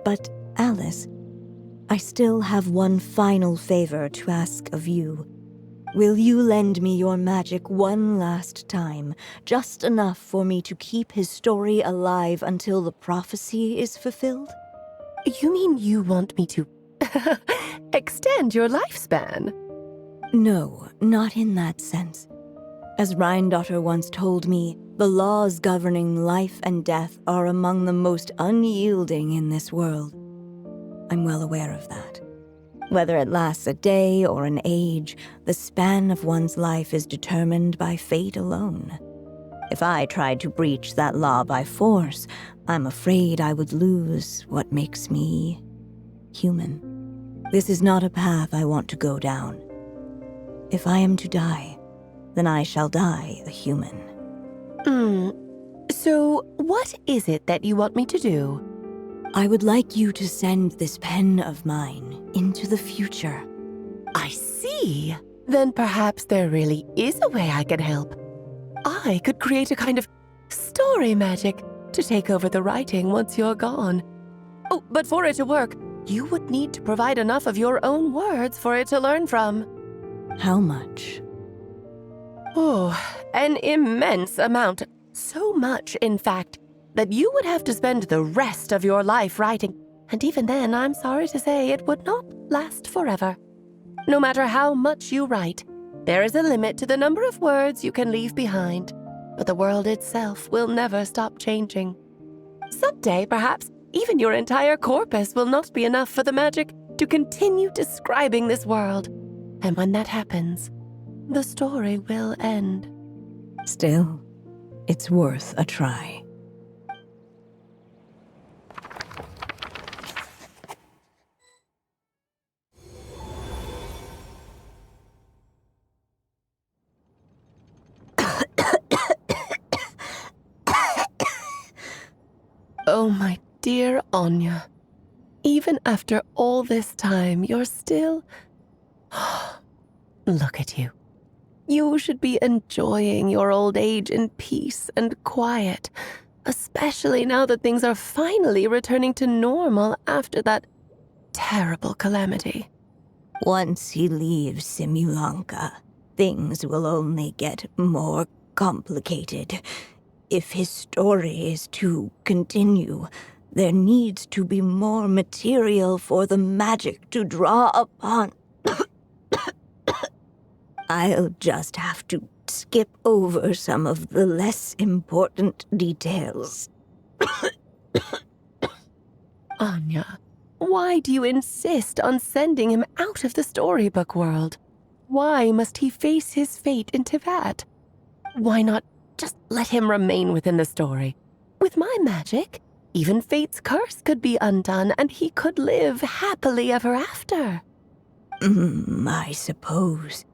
But, Alice, I still have one final favor to ask of you. Will you lend me your magic one last time, just enough for me to keep his story alive until the prophecy is fulfilled? You mean you want me to extend your lifespan? No, not in that sense. As Rheindotter once told me, the laws governing life and death are among the most unyielding in this world. I'm well aware of that. Whether it lasts a day or an age, the span of one's life is determined by fate alone. If I tried to breach that law by force, I'm afraid I would lose what makes me human. This is not a path I want to go down. If I am to die, then I shall die a human. So what is it that you want me to do? I would like you to send this pen of mine into the future. I see. then perhaps there really is a way I can help. I could create a kind of story magic to take over the writing once you're gone. Oh, but for it to work, you would need to provide enough of your own words for it to learn from. How much? Oh, an immense amount. So much, in fact, that you would have to spend the rest of your life writing. And even then, I'm sorry to say, it would not last forever. No matter how much you write, there is a limit to the number of words you can leave behind. But the world itself will never stop changing. Someday, perhaps, even your entire corpus will not be enough for the magic to continue describing this world. And when that happens, the story will end. Still, it's worth a try. Oh, my dear Anya. Even after all this time, you're still... Look at you. You should be enjoying your old age in peace and quiet, especially now that things are finally returning to normal after that terrible calamity. Once he leaves Simulanka, things will only get more complicated. If his story is to continue, there needs to be more material for the magic to draw upon. I'll just have to skip over some of the less important details. Anya, why do you insist on sending him out of the storybook world? Why must he face his fate into that? Why not just let him remain within the story? With my magic, even fate's curse could be undone and he could live happily ever after. I suppose.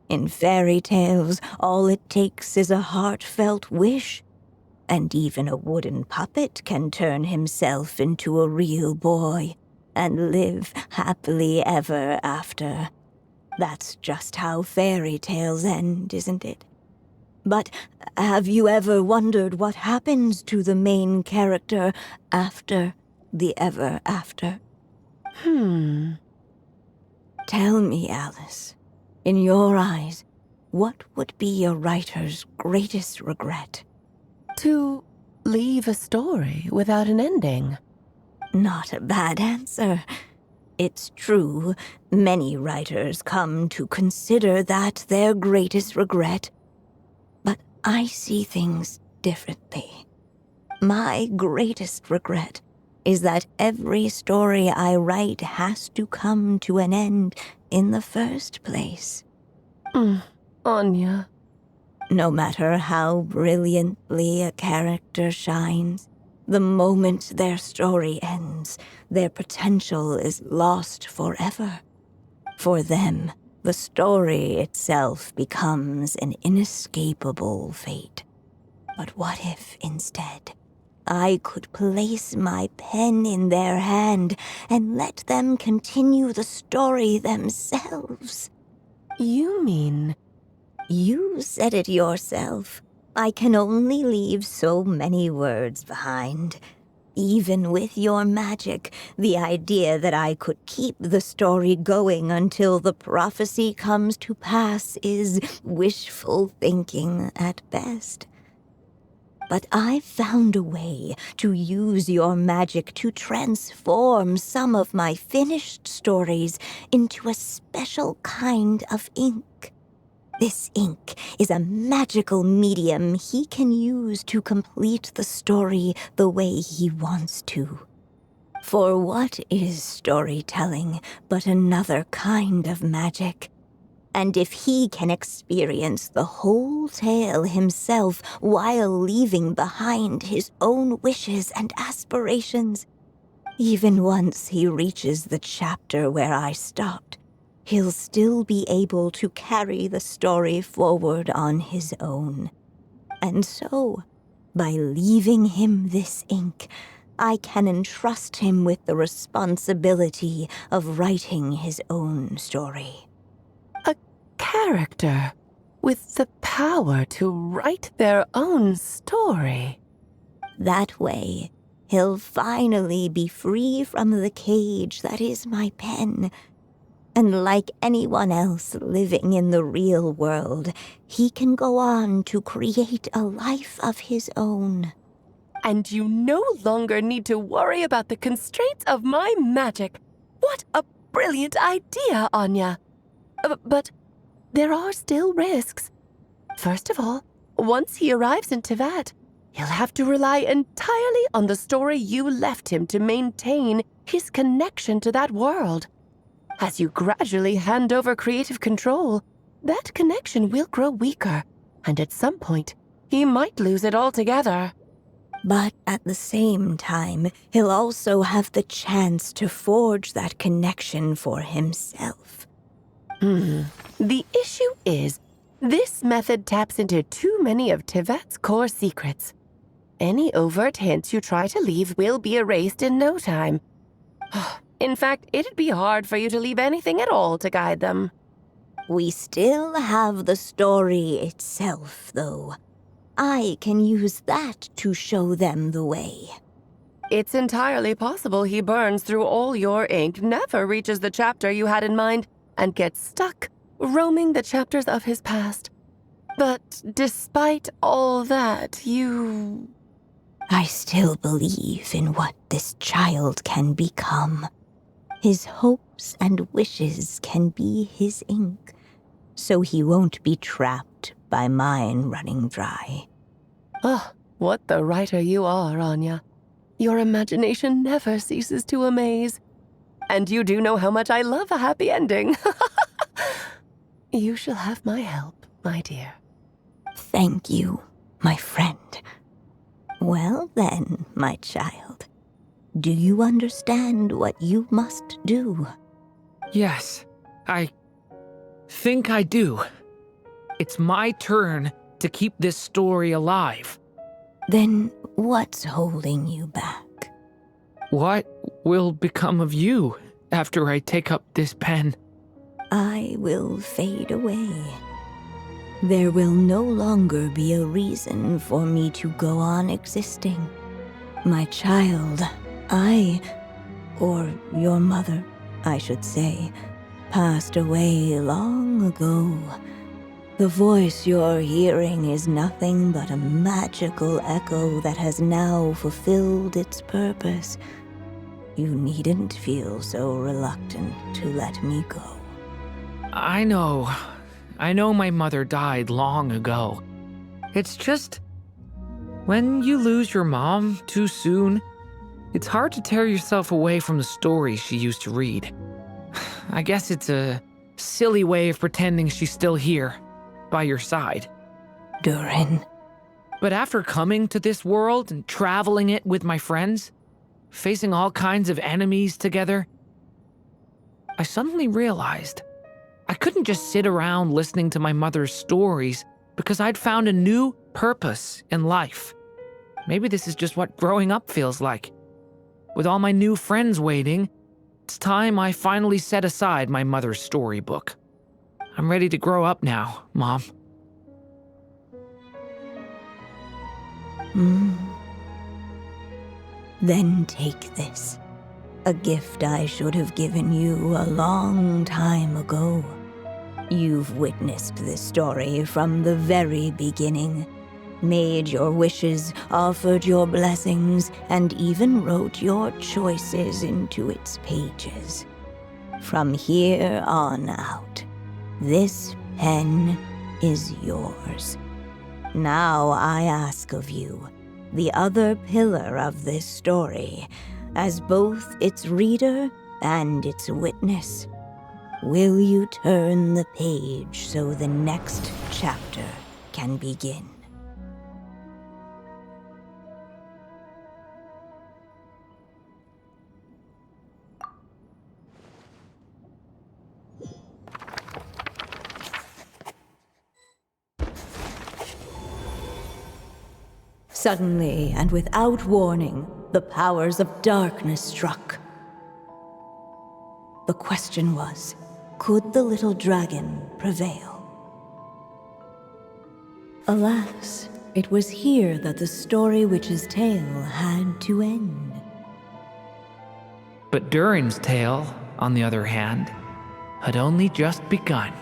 In fairy tales, all it takes is a heartfelt wish. And even a wooden puppet can turn himself into a real boy and live happily ever after. That's just how fairy tales end, isn't it? But have you ever wondered what happens to the main character after the ever after? Tell me, Alice, in your eyes, what would be a writer's greatest regret? To leave a story without an ending. Not a bad answer. It's true, many writers come to consider that their greatest regret. But I see things differently. My greatest regret is that every story I write has to come to an end in the first place. Anya. No matter how brilliantly a character shines, the moment their story ends, their potential is lost forever. For them, the story itself becomes an inescapable fate. But what if, instead, I could place my pen in their hand and let them continue the story themselves? You mean... You said it yourself. I can only leave so many words behind. Even with your magic, the idea that I could keep the story going until the prophecy comes to pass is wishful thinking at best. But I've found a way to use your magic to transform some of my finished stories into a special kind of ink. This ink is a magical medium he can use to complete the story the way he wants to. For what is storytelling but another kind of magic? And if he can experience the whole tale himself while leaving behind his own wishes and aspirations, even once he reaches the chapter where I stopped, he'll still be able to carry the story forward on his own. And so, by leaving him this ink, I can entrust him with the responsibility of writing his own story. character with the power to write their own story. That way, he'll finally be free from the cage that is my pen. And like anyone else living in the real world, he can go on to create a life of his own. And you no longer need to worry about the constraints of my magic. What a brilliant idea, Anya. But there are still risks. First of all, once he arrives in Teyvat, he'll have to rely entirely on the story you left him to maintain his connection to that world. As you gradually hand over creative control, that connection will grow weaker, and at some point, he might lose it altogether. But at the same time, he'll also have the chance to forge that connection for himself. The issue is, this method taps into too many of Teyvat's core secrets. Any overt hints you try to leave will be erased in no time. In fact, it'd be hard for you to leave anything at all to guide them. We still have the story itself, though. I can use that to show them the way. It's entirely possible he burns through all your ink, never reaches the chapter you had in mind, and gets stuck, roaming the chapters of his past. But despite all that, I still believe in what this child can become. His hopes and wishes can be his ink, so he won't be trapped by mine running dry. Oh, what the writer you are, Anya. Your imagination never ceases to amaze. And you do know how much I love a happy ending. You shall have my help, my dear. Thank you, my friend. Well then, my child. Do you understand what you must do? Yes, I think I do. It's my turn to keep this story alive. Then what's holding you back? What will become of you after I take up this pen? I will fade away. There will no longer be a reason for me to go on existing. My child, or your mother, I should say, passed away long ago. The voice you're hearing is nothing but a magical echo that has now fulfilled its purpose. You needn't feel so reluctant to let me go. I know my mother died long ago. It's just, when you lose your mom too soon, it's hard to tear yourself away from the stories she used to read. I guess it's a silly way of pretending she's still here, by your side. Durin. But after coming to this world and traveling it with my friends, facing all kinds of enemies together, I suddenly realized I couldn't just sit around listening to my mother's stories because I'd found a new purpose in life. Maybe this is just what growing up feels like. With all my new friends waiting, it's time I finally set aside my mother's storybook. I'm ready to grow up now, Mom. Then take this. A gift I should have given you a long time ago. You've witnessed this story from the very beginning. Made your wishes, offered your blessings, and even wrote your choices into its pages. From here on out, this pen is yours. Now I ask of you, the other pillar of this story, as both its reader and its witness, will you turn the page so the next chapter can begin? Suddenly, and without warning, the powers of darkness struck. The question was, could the little dragon prevail? Alas, it was here that the story witch's tale had to end. But Durin's tale, on the other hand, had only just begun.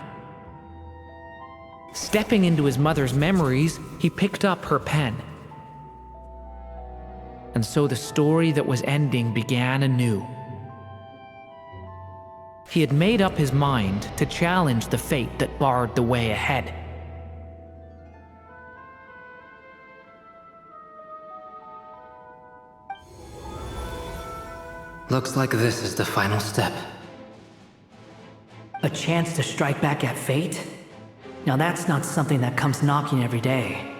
Stepping into his mother's memories, he picked up her pen. And so the story that was ending began anew. He had made up his mind to challenge the fate that barred the way ahead. Looks like this is the final step. A chance to strike back at fate? Now that's not something that comes knocking every day.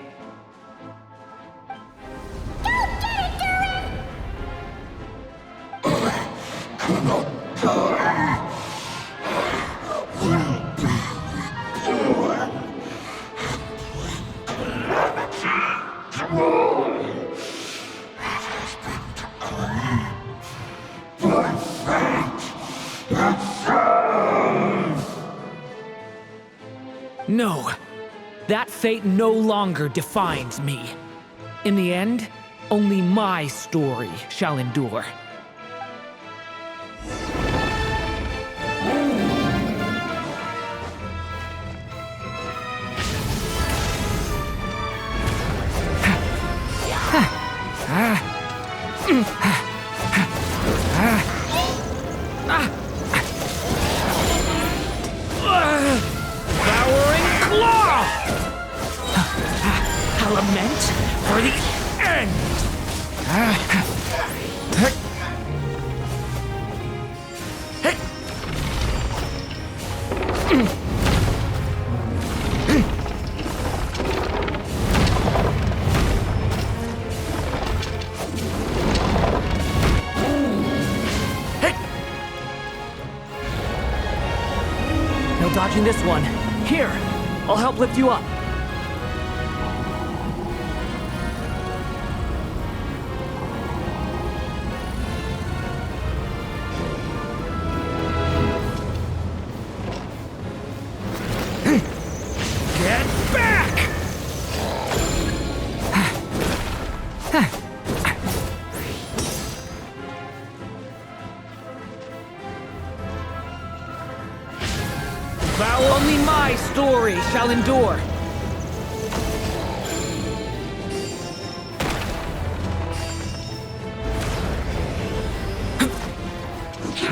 No, that fate no longer defines me. In the end, only my story shall endure. Lament for the end! No dodging this one. Here, I'll help lift you up. Vow only my story shall endure.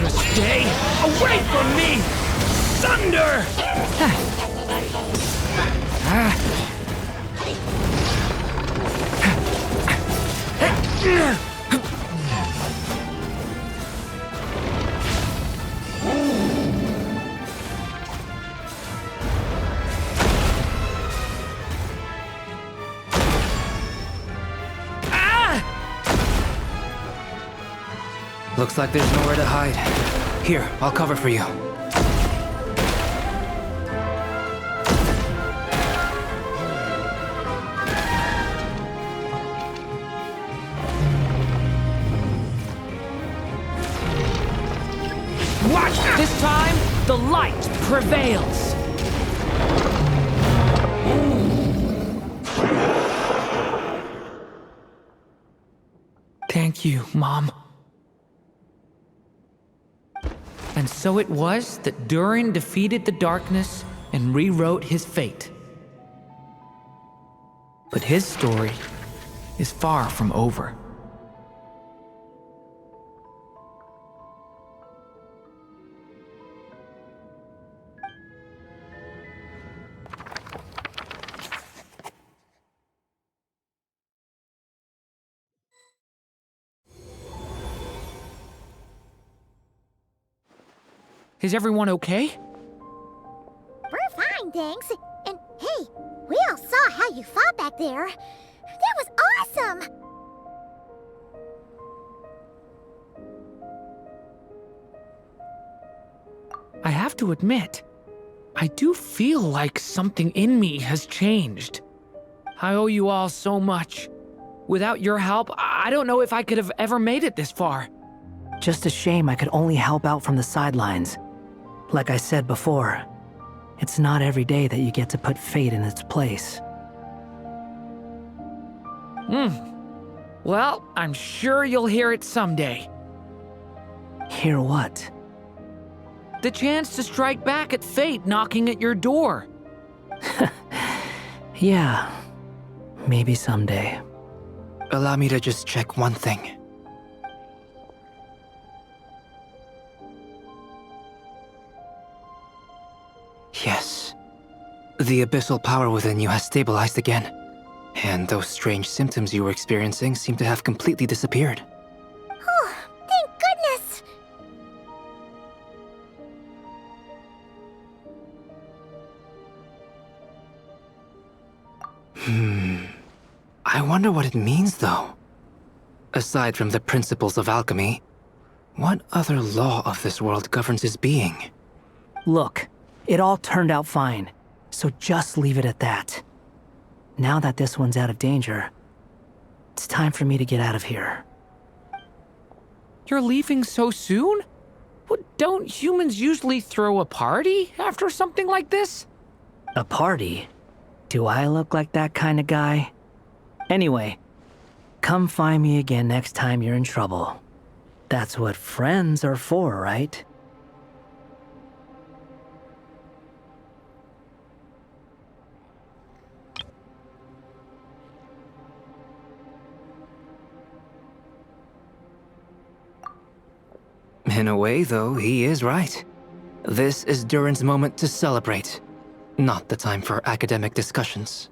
Stay away from me! Thunder! Looks like there's nowhere to hide. Here, I'll cover for you. Watch! This time, the light prevails! Thank you, Mom. And so it was that Durin defeated the darkness and rewrote his fate. But his story is far from over. Is everyone okay? We're fine, thanks. And hey, we all saw how you fought back there. That was awesome! I have to admit, I do feel like something in me has changed. I owe you all so much. Without your help, I don't know if I could have ever made it this far. Just a shame I could only help out from the sidelines. Like I said before, it's not every day that you get to put fate in its place. Well, I'm sure you'll hear it someday. Hear what? The chance to strike back at fate knocking at your door. Yeah, maybe someday. Allow me to just check one thing. Yes. The abyssal power within you has stabilized again. And those strange symptoms you were experiencing seem to have completely disappeared. Oh, thank goodness! I wonder what it means, though. Aside from the principles of alchemy, what other law of this world governs his being? Look, it all turned out fine, so just leave it at that. Now that this one's out of danger, it's time for me to get out of here. You're leaving so soon? Don't humans usually throw a party after something like this? A party? Do I look like that kind of guy? Anyway, come find me again next time you're in trouble. That's what friends are for, right? In a way, though, he is right. This is Durin's moment to celebrate, not the time for academic discussions.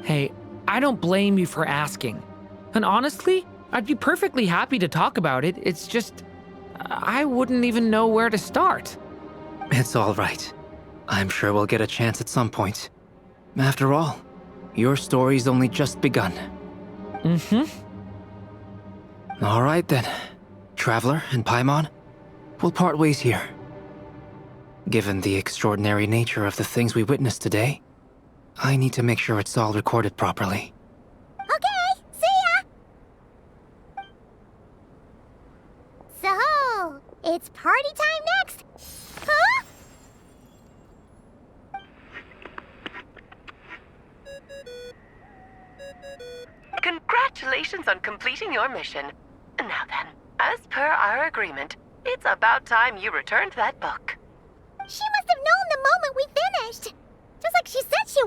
Hey, I don't blame you for asking. And honestly, I'd be perfectly happy to talk about it. It's just, I wouldn't even know where to start. It's all right. I'm sure we'll get a chance at some point. After all, your story's only just begun. All right then. Traveler and Paimon, we'll part ways here. Given the extraordinary nature of the things we witnessed today, I need to make sure it's all recorded properly. Okay, see ya! So, it's party time next? Huh? Congratulations on completing your mission. Now then, as per our agreement, it's about time you returned that book. She must have known the moment we finished. Just like she said she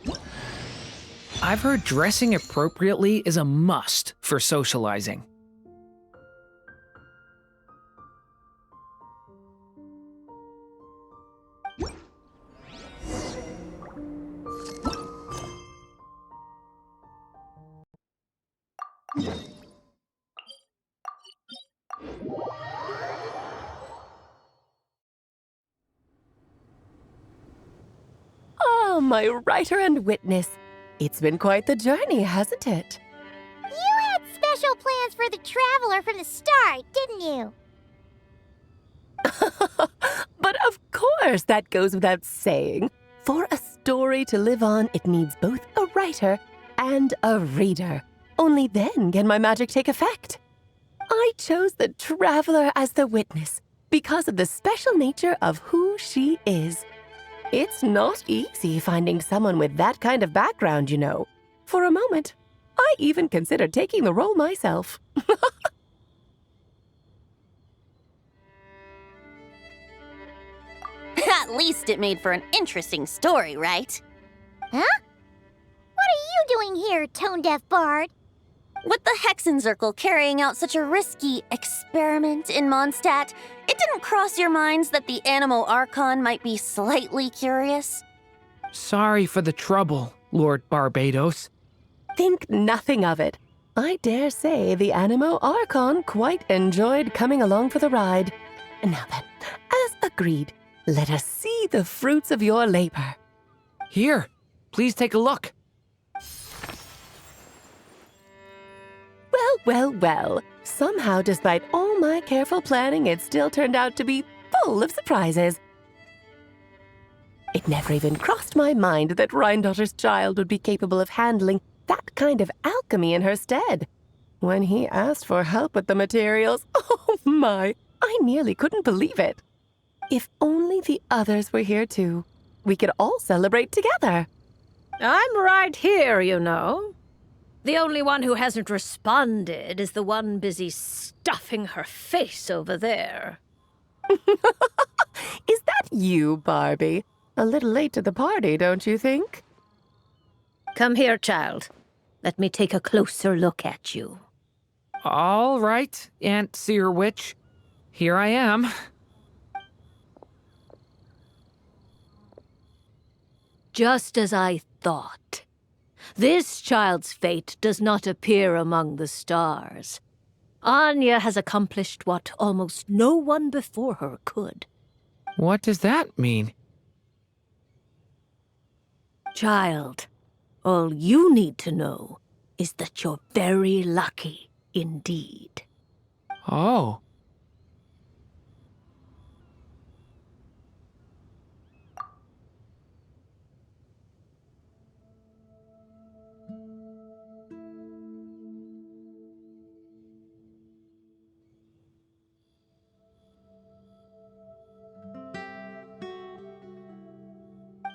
would. I've heard dressing appropriately is a must for socializing. Oh, my writer and witness. It's been quite the journey, hasn't it? You had special plans for the Traveler from the start, didn't you? But of course, that goes without saying. For a story to live on, it needs both a writer and a reader. Only then can my magic take effect. I chose the Traveler as the witness because of the special nature of who she is. It's not easy finding someone with that kind of background, you know. For a moment, I even considered taking the role myself. At least it made for an interesting story, right? Huh? What are you doing here, tone-deaf bard? With the Hexenzirkel carrying out such a risky experiment in Mondstadt, it didn't cross your minds that the Animo Archon might be slightly curious? Sorry for the trouble, Lord Barbados. Think nothing of it. I dare say the Animo Archon quite enjoyed coming along for the ride. Now then, as agreed, let us see the fruits of your labor. Here, please take a look. Well. Somehow, despite all my careful planning, it still turned out to be full of surprises. It never even crossed my mind that Rhindotter's child would be capable of handling that kind of alchemy in her stead. When he asked for help with the materials, oh my, I nearly couldn't believe it. If only the others were here too. We could all celebrate together. I'm right here, you know. The only one who hasn't responded is the one busy stuffing her face over there. Is that you, Barbie? A little late to the party, don't you think? Come here, child. Let me take a closer look at you. All right, Aunt Seer Witch. Here I am. Just as I thought. This child's fate does not appear among the stars. Anya has accomplished what almost no one before her could. What does that mean? Child, all you need to know is that you're very lucky indeed. Oh.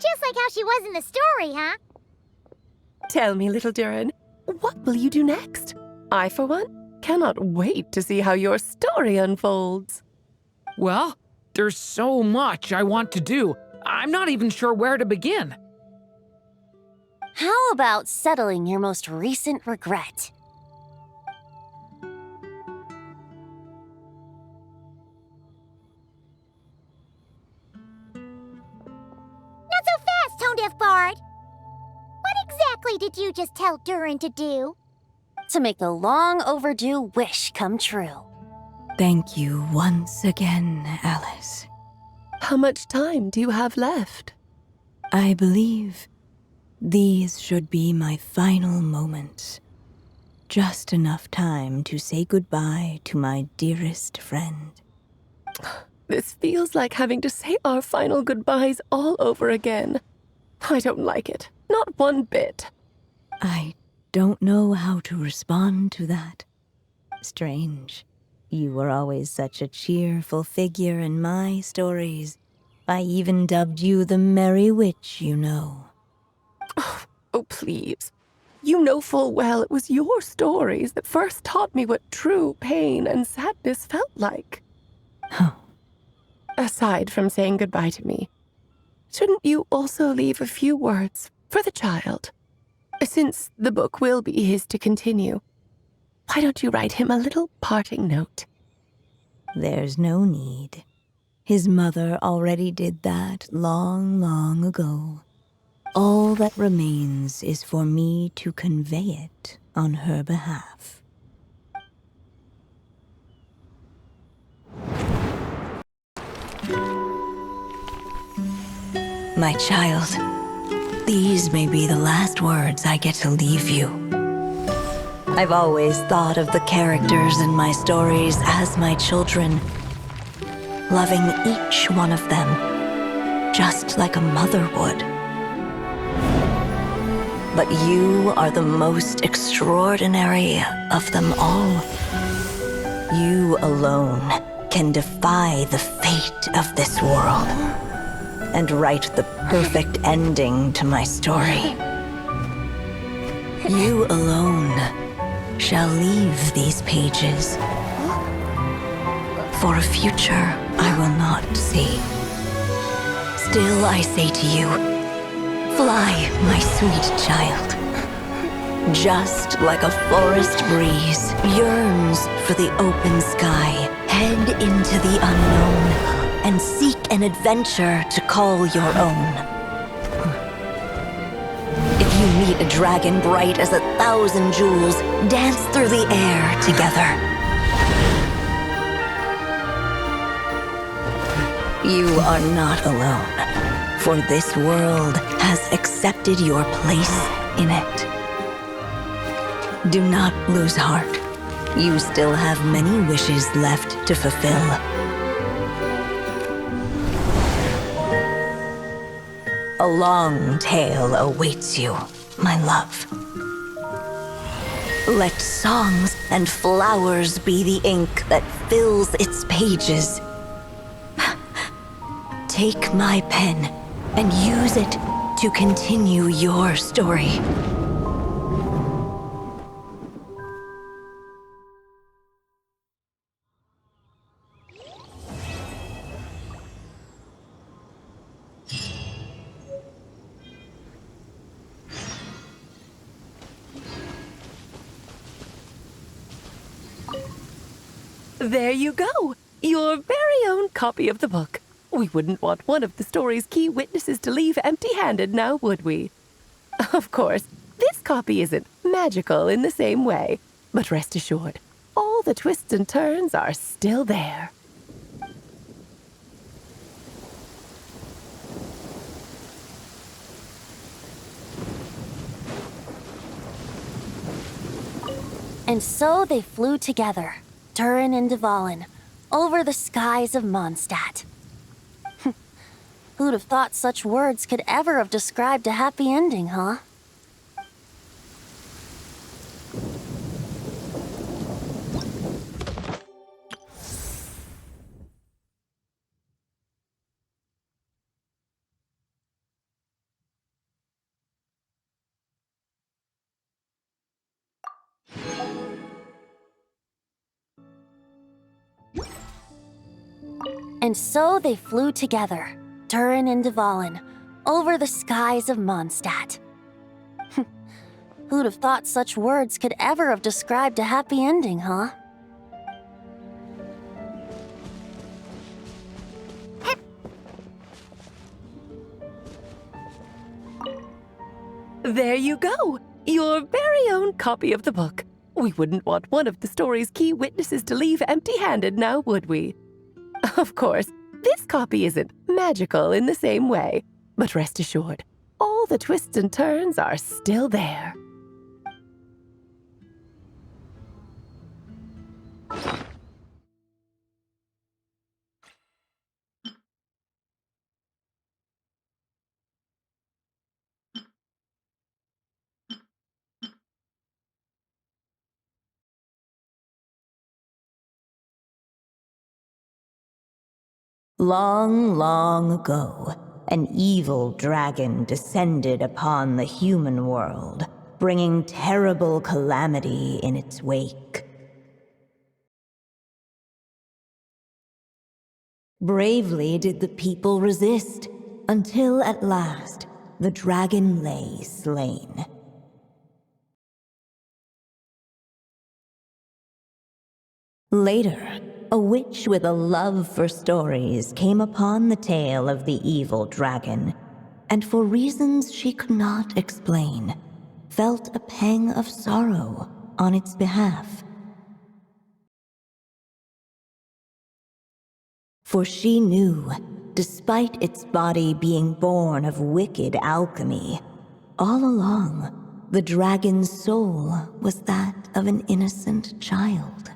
Just like how she was in the story, huh? Tell me, little Durin, what will you do next? I, for one, cannot wait to see how your story unfolds. Well, there's so much I want to do. I'm not even sure where to begin. How about settling your most recent regret? Not so fast, Tone-Deaf Bard! What exactly did you just tell Durin to do? To make a long overdue wish come true. Thank you once again, Alice. How much time do you have left? I believe these should be my final moments. Just enough time to say goodbye to my dearest friend. This feels like having to say our final goodbyes all over again. I don't like it. Not one bit. I don't know how to respond to that. Strange. You were always such a cheerful figure in my stories. I even dubbed you the Merry Witch, you know. Oh, please. You know full well it was your stories that first taught me what true pain and sadness felt like. Aside from saying goodbye to me, shouldn't you also leave a few words for the child? Since the book will be his to continue, why don't you write him a little parting note? There's no need. His mother already did that long, long ago. All that remains is for me to convey it on her behalf. My child, these may be the last words I get to leave you. I've always thought of the characters in my stories as my children, loving each one of them, just like a mother would. But you are the most extraordinary of them all. You alone can defy the fate of this world and write the perfect ending to my story. You alone shall leave these pages for a future I will not see. Still I say to you, fly, my sweet child. Just like a forest breeze yearns for the open sky, head into the unknown and seek an adventure to call your own. If you meet a dragon bright as 1,000 jewels, dance through the air together. You are not alone, for this world has accepted your place in it. Do not lose heart. You still have many wishes left to fulfill. A long tale awaits you, my love. Let songs and flowers be the ink that fills its pages. Take my pen and use it to continue your story. There you go! Your very own copy of the book. We wouldn't want one of the story's key witnesses to leave empty-handed now, would we? Of course, this copy isn't magical in the same way, but rest assured, all the twists and turns are still there. And so they flew together, Durin and Dvalin, over the skies of Mondstadt. Who'd have thought such words could ever have described a happy ending, huh? And so they flew together, Durin and Dvalin, over the skies of Mondstadt. Who'd have thought such words could ever have described a happy ending, huh? There you go! Your very own copy of the book. We wouldn't want one of the story's key witnesses to leave empty-handed now, would we? Of course, this copy isn't magical in the same way, but rest assured, all the twists and turns are still there. Long, long ago, an evil dragon descended upon the human world, bringing terrible calamity in its wake. Bravely did the people resist, until at last the dragon lay slain. Later, a witch with a love for stories came upon the tale of the evil dragon, and for reasons she could not explain, felt a pang of sorrow on its behalf. For she knew, despite its body being born of wicked alchemy, all along, the dragon's soul was that of an innocent child.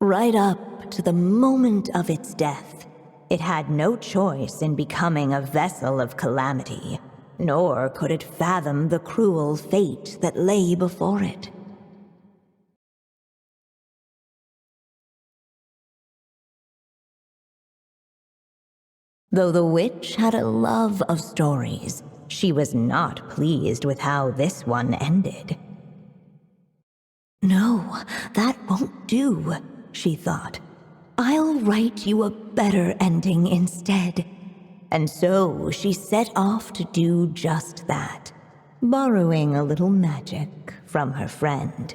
Right up to the moment of its death, it had no choice in becoming a vessel of calamity, nor could it fathom the cruel fate that lay before it. Though the witch had a love of stories, she was not pleased with how this one ended. No, that won't do, she thought. I'll write you a better ending instead. And so she set off to do just that, borrowing a little magic from her friend.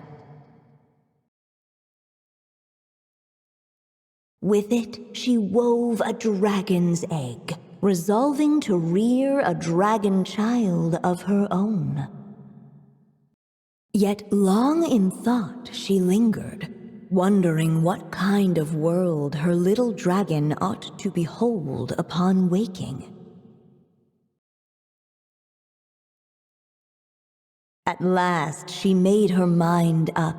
With it, she wove a dragon's egg, resolving to rear a dragon child of her own. Yet long in thought she lingered, wondering what kind of world her little dragon ought to behold upon waking. At last she made her mind up,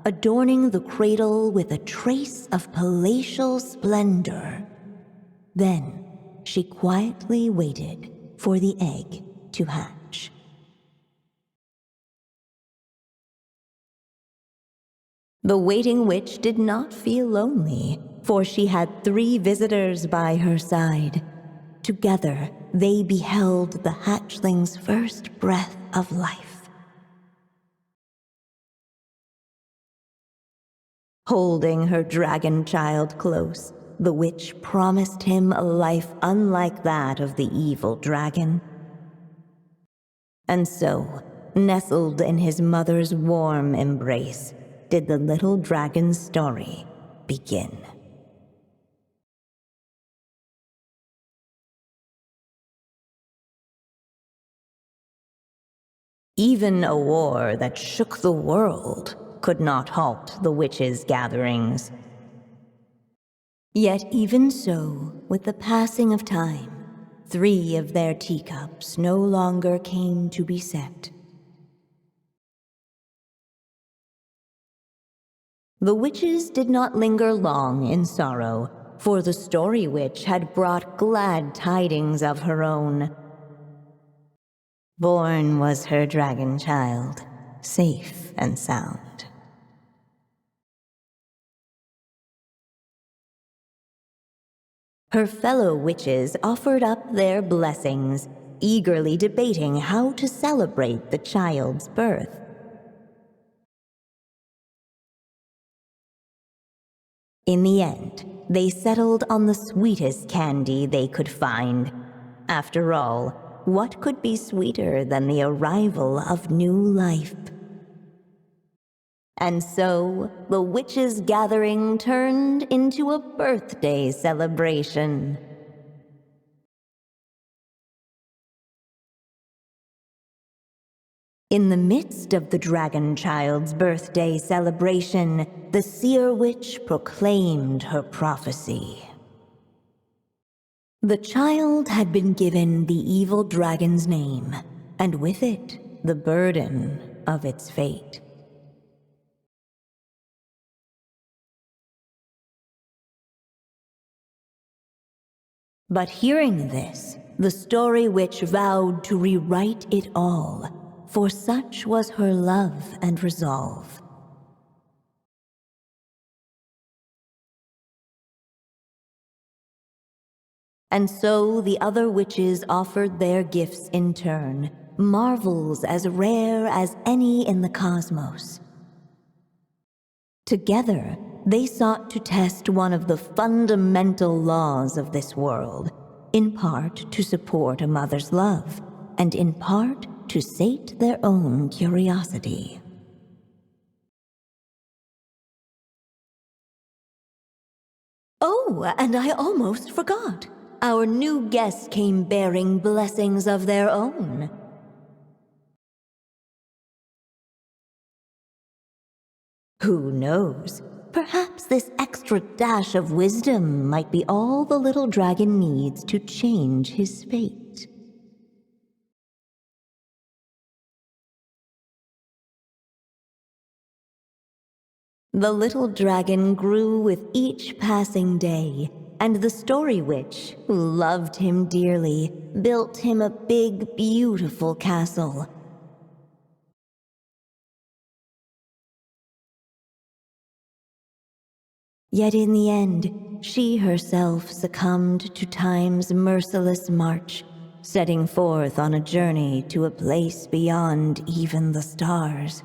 adorning the cradle with a trace of palatial splendor. Then she quietly waited for the egg to hatch. The waiting witch did not feel lonely, for she had 3 visitors by her side. Together, they beheld the hatchling's first breath of life. Holding her dragon child close, the witch promised him a life unlike that of the evil dragon. And so, nestled in his mother's warm embrace, did the little dragon's story begin. Even a war that shook the world could not halt the witches' gatherings. Yet even so, with the passing of time, 3 of their teacups no longer came to be set. The witches did not linger long in sorrow, for the story witch had brought glad tidings of her own. Born was her dragon child, safe and sound. Her fellow witches offered up their blessings, eagerly debating how to celebrate the child's birth. In the end, they settled on the sweetest candy they could find. After all, what could be sweeter than the arrival of new life? And so, the witches' gathering turned into a birthday celebration. In the midst of the dragon child's birthday celebration, the seer witch proclaimed her prophecy. The child had been given the evil dragon's name, and with it, the burden of its fate. But hearing this, the story witch vowed to rewrite it all, for such was her love and resolve. And so the other witches offered their gifts in turn, marvels as rare as any in the cosmos. Together, they sought to test one of the fundamental laws of this world, in part to support a mother's love, and in part to sate their own curiosity. Oh, and I almost forgot. Our new guests came bearing blessings of their own. Who knows? Perhaps this extra dash of wisdom might be all the little dragon needs to change his fate. The little dragon grew with each passing day, and the story witch, who loved him dearly, built him a big, beautiful castle. Yet in the end, she herself succumbed to time's merciless march, setting forth on a journey to a place beyond even the stars.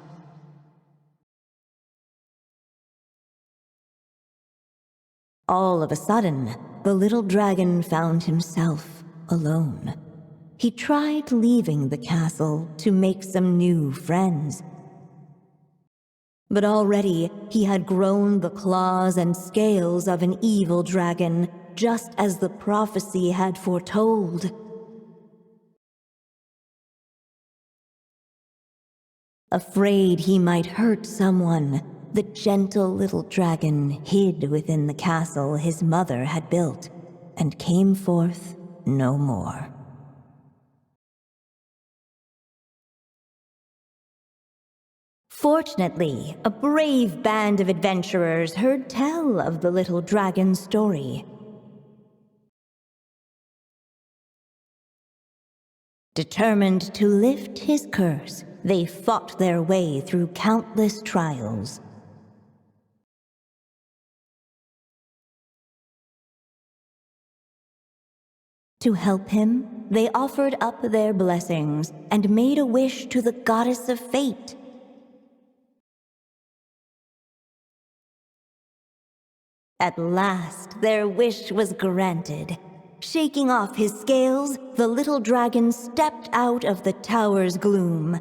All of a sudden, the little dragon found himself alone. He tried leaving the castle to make some new friends. But already he had grown the claws and scales of an evil dragon, just as the prophecy had foretold. Afraid he might hurt someone, the gentle little dragon hid within the castle his mother had built, and came forth no more. Fortunately, a brave band of adventurers heard tell of the little dragon's story. Determined to lift his curse, they fought their way through countless trials. To help him, they offered up their blessings and made a wish to the goddess of fate. At last, their wish was granted. Shaking off his scales, the little dragon stepped out of the tower's gloom.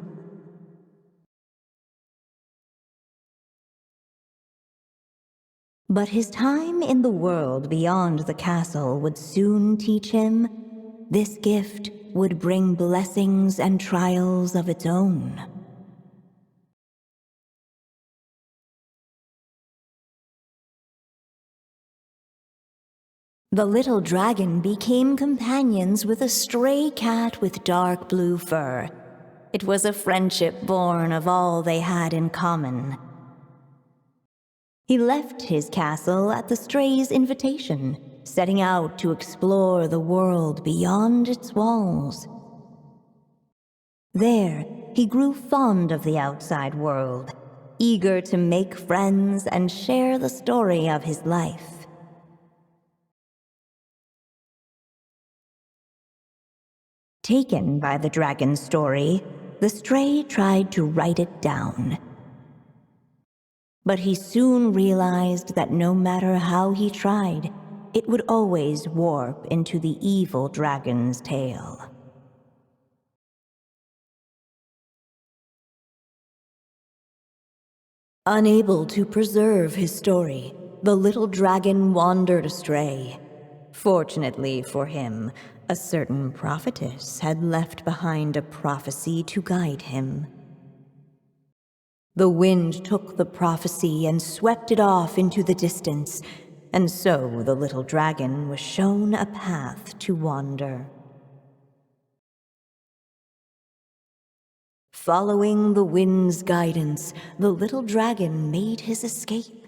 But his time in the world beyond the castle would soon teach him this gift would bring blessings and trials of its own. The little dragon became companions with a stray cat with dark blue fur. It was a friendship born of all they had in common. He left his castle at the stray's invitation, setting out to explore the world beyond its walls. There, he grew fond of the outside world, eager to make friends and share the story of his life. Taken by the dragon's story, the stray tried to write it down. But he soon realized that no matter how he tried, it would always warp into the evil dragon's tale. Unable to preserve his story, the little dragon wandered astray. Fortunately for him, a certain prophetess had left behind a prophecy to guide him. The wind took the prophecy and swept it off into the distance, and so the little dragon was shown a path to wander. Following the wind's guidance, the little dragon made his escape.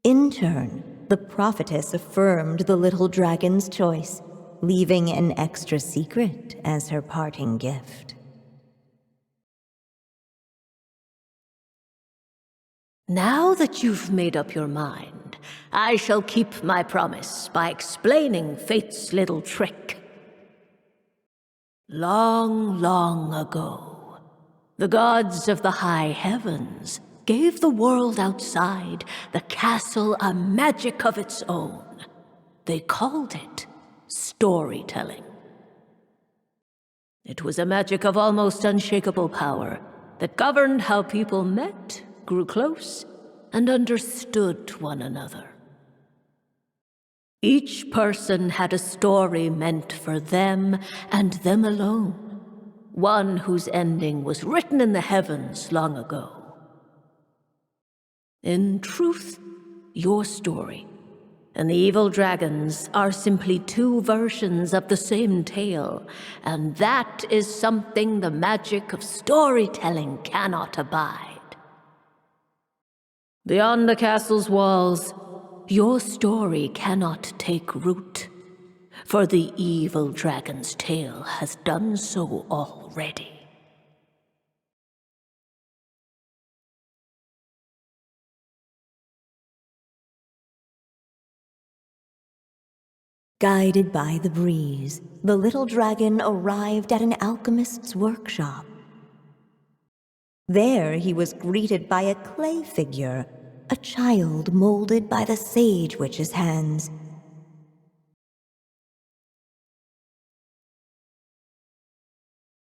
In turn, the prophetess affirmed the little dragon's choice, leaving an extra secret as her parting gift. Now that you've made up your mind, I shall keep my promise by explaining fate's little trick. Long, long ago, the gods of the high heavens gave the world outside the castle a magic of its own. They called it storytelling. It was a magic of almost unshakable power that governed how people met, grew close, and understood one another. Each person had a story meant for them and them alone, one whose ending was written in the heavens long ago. In truth, your story and the evil dragons are simply two versions of the same tale, and that is something the magic of storytelling cannot abide. Beyond the castle's walls, your story cannot take root, for the evil dragon's tale has done so already. Guided by the breeze, the little dragon arrived at an alchemist's workshop. There he was greeted by a clay figure, a child molded by the sage witch's hands.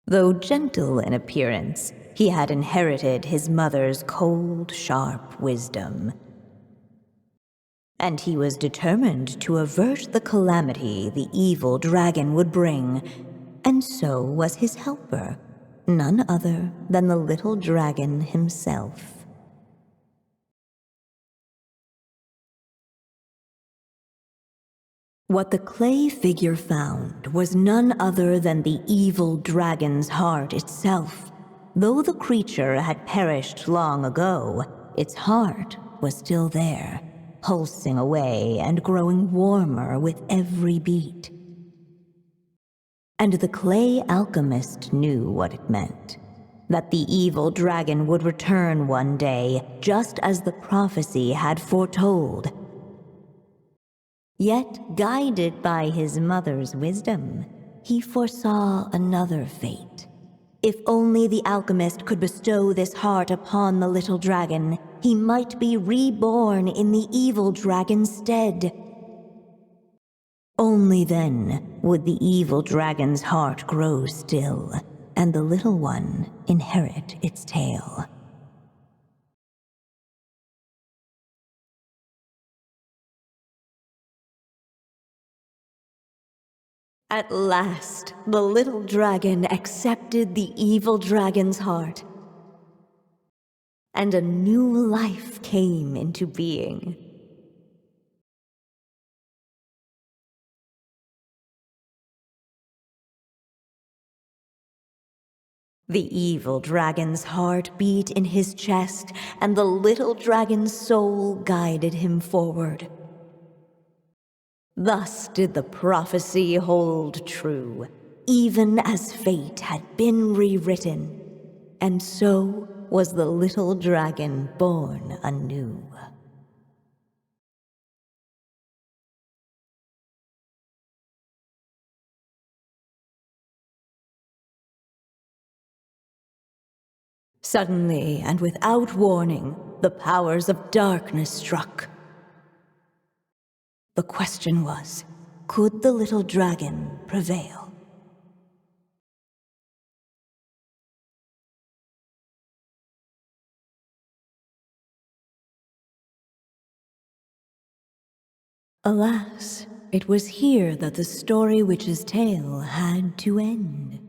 Though gentle in appearance, he had inherited his mother's cold, sharp wisdom. And he was determined to avert the calamity the evil dragon would bring, and so was his helper, none other than the little dragon himself. What the clay figure found was none other than the evil dragon's heart itself. Though the creature had perished long ago, its heart was still there, pulsing away and growing warmer with every beat. And the clay alchemist knew what it meant, that the evil dragon would return one day, just as the prophecy had foretold. Yet, guided by his mother's wisdom, he foresaw another fate. If only the alchemist could bestow this heart upon the little dragon, he might be reborn in the evil dragon's stead. Only then would the evil dragon's heart grow still, and the little one inherit its tale. At last, the little dragon accepted the evil dragon's heart, and a new life came into being. The evil dragon's heart beat in his chest, and the little dragon's soul guided him forward. Thus did the prophecy hold true, even as fate had been rewritten, and so was the little dragon born anew. Suddenly, and without warning, the powers of darkness struck. The question was, could the little dragon prevail? Alas, it was here that the story witch's tale had to end.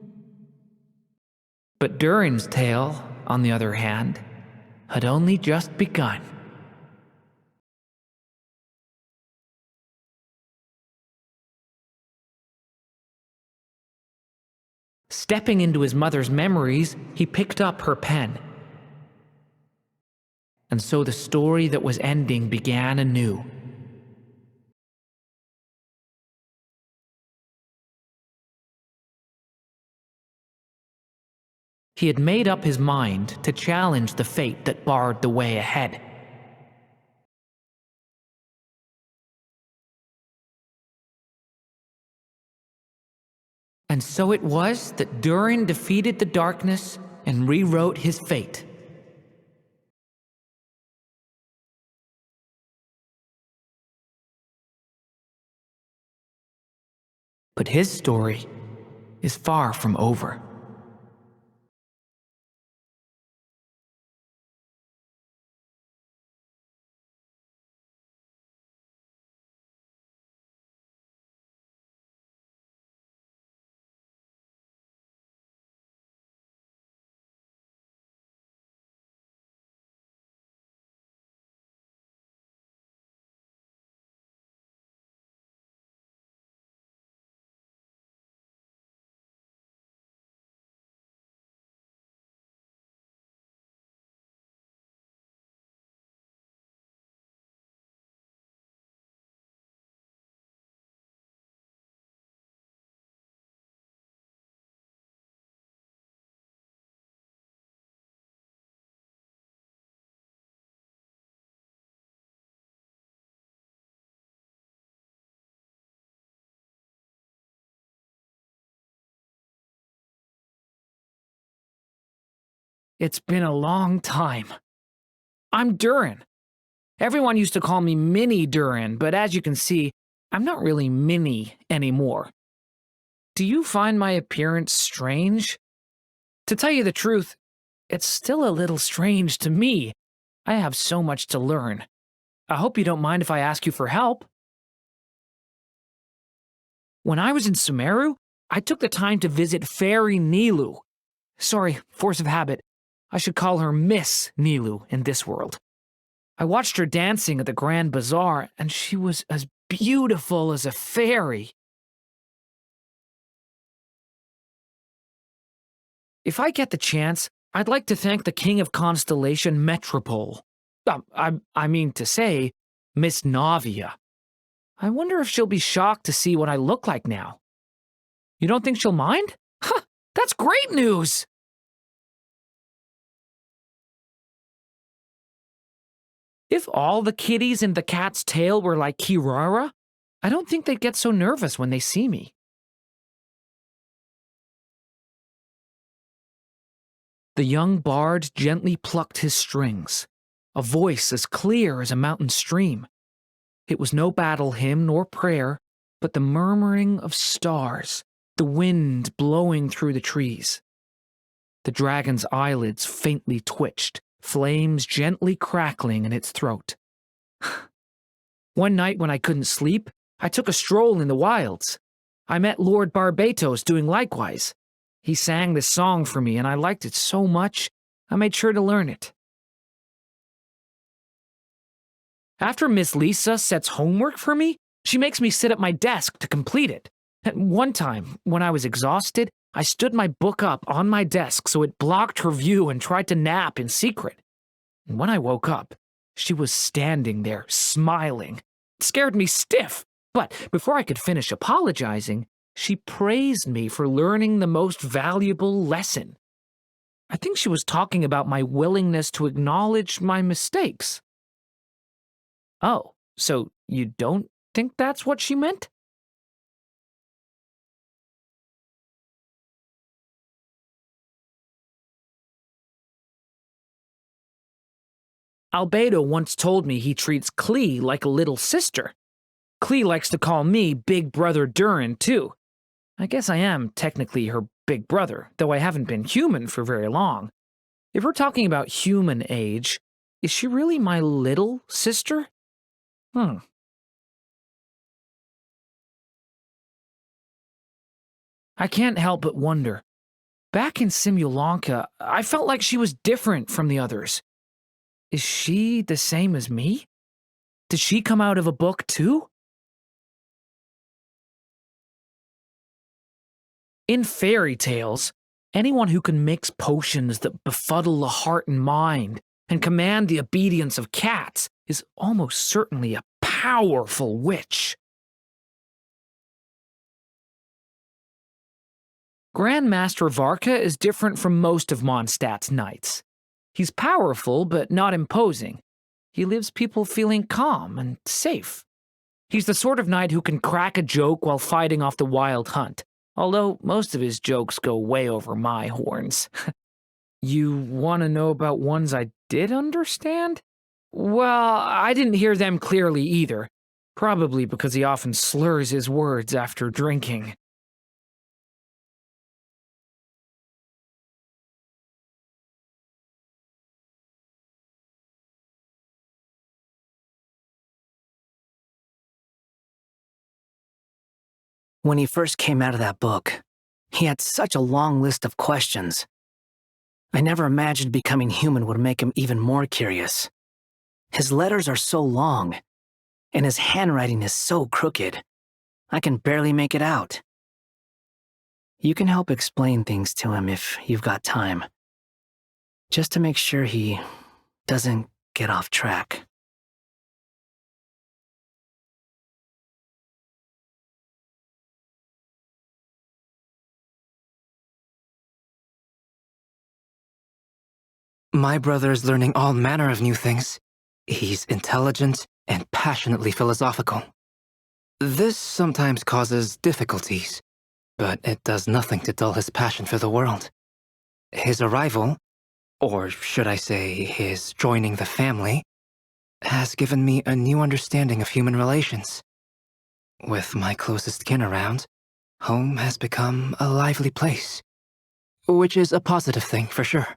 But Durin's tale, on the other hand, had only just begun. Stepping into his mother's memories, he picked up her pen. And so the story that was ending began anew. He had made up his mind to challenge the fate that barred the way ahead. And so it was that Durin defeated the darkness and rewrote his fate. But his story is far from over. It's been a long time. I'm Durin. Everyone used to call me Mini Durin, but as you can see, I'm not really Mini anymore. Do you find my appearance strange? To tell you the truth, it's still a little strange to me. I have so much to learn. I hope you don't mind if I ask you for help. When I was in Sumeru, I took the time to visit Fairy Nilou. Sorry, force of habit. I should call her Miss Nilou in this world. I watched her dancing at the Grand Bazaar, and she was as beautiful as a fairy. If I get the chance, I'd like to thank the King of Constellation Metropole. I mean to say, Miss Navia. I wonder if she'll be shocked to see what I look like now. You don't think she'll mind? Huh, that's great news! If all the kitties in the cat's tail were like Kirara, I don't think they'd get so nervous when they see me. The young bard gently plucked his strings, a voice as clear as a mountain stream. It was no battle hymn nor prayer, but the murmuring of stars, the wind blowing through the trees. The dragon's eyelids faintly twitched, flames gently crackling in its throat. One night when I couldn't sleep, I took a stroll in the wilds. I met Lord Barbatos doing likewise. He sang this song for me, and I liked it so much, I made sure to learn it. After Miss Lisa sets homework for me, she makes me sit at my desk to complete it. One time, when I was exhausted, I stood my book up on my desk so it blocked her view and tried to nap in secret. And when I woke up, she was standing there, smiling. It scared me stiff, but before I could finish apologizing, she praised me for learning the most valuable lesson. I think she was talking about my willingness to acknowledge my mistakes. Oh, so you don't think that's what she meant? Albedo once told me he treats Klee like a little sister. Klee likes to call me Big Brother Durin, too. I guess I am technically her big brother, though I haven't been human for very long. If we're talking about human age, is she really my little sister? I can't help but wonder. Back in Simulanka, I felt like she was different from the others. Is she the same as me? Did she come out of a book too? In fairy tales, anyone who can mix potions that befuddle the heart and mind and command the obedience of cats is almost certainly a powerful witch. Grandmaster Varka is different from most of Mondstadt's knights. He's powerful, but not imposing. He leaves people feeling calm and safe. He's the sort of knight who can crack a joke while fighting off the wild hunt, although most of his jokes go way over my horns. You want to know about ones I did understand? Well, I didn't hear them clearly either, probably because he often slurs his words after drinking. When he first came out of that book, he had such a long list of questions. I never imagined becoming human would make him even more curious. His letters are so long, and his handwriting is so crooked. I can barely make it out. You can help explain things to him if you've got time, just to make sure he doesn't get off track. My brother is learning all manner of new things. He's intelligent and passionately philosophical. This sometimes causes difficulties, but it does nothing to dull his passion for the world. His arrival, or should I say his joining the family, has given me a new understanding of human relations. With my closest kin around, home has become a lively place, which is a positive thing for sure.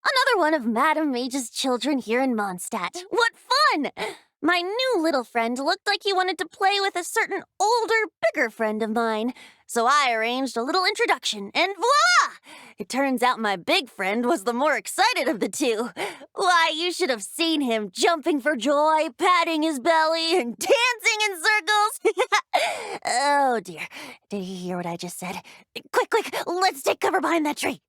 Another one of Madame Mage's children here in Mondstadt. What fun! My new little friend looked like he wanted to play with a certain older, bigger friend of mine. So I arranged a little introduction, and voila! It turns out my big friend was the more excited of the two. Why, you should have seen him jumping for joy, patting his belly, and dancing in circles. Oh dear. Did you hear what I just said? Quick, quick, let's take cover behind that tree.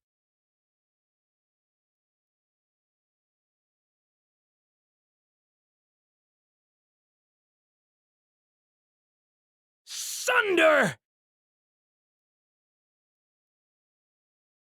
Thunder!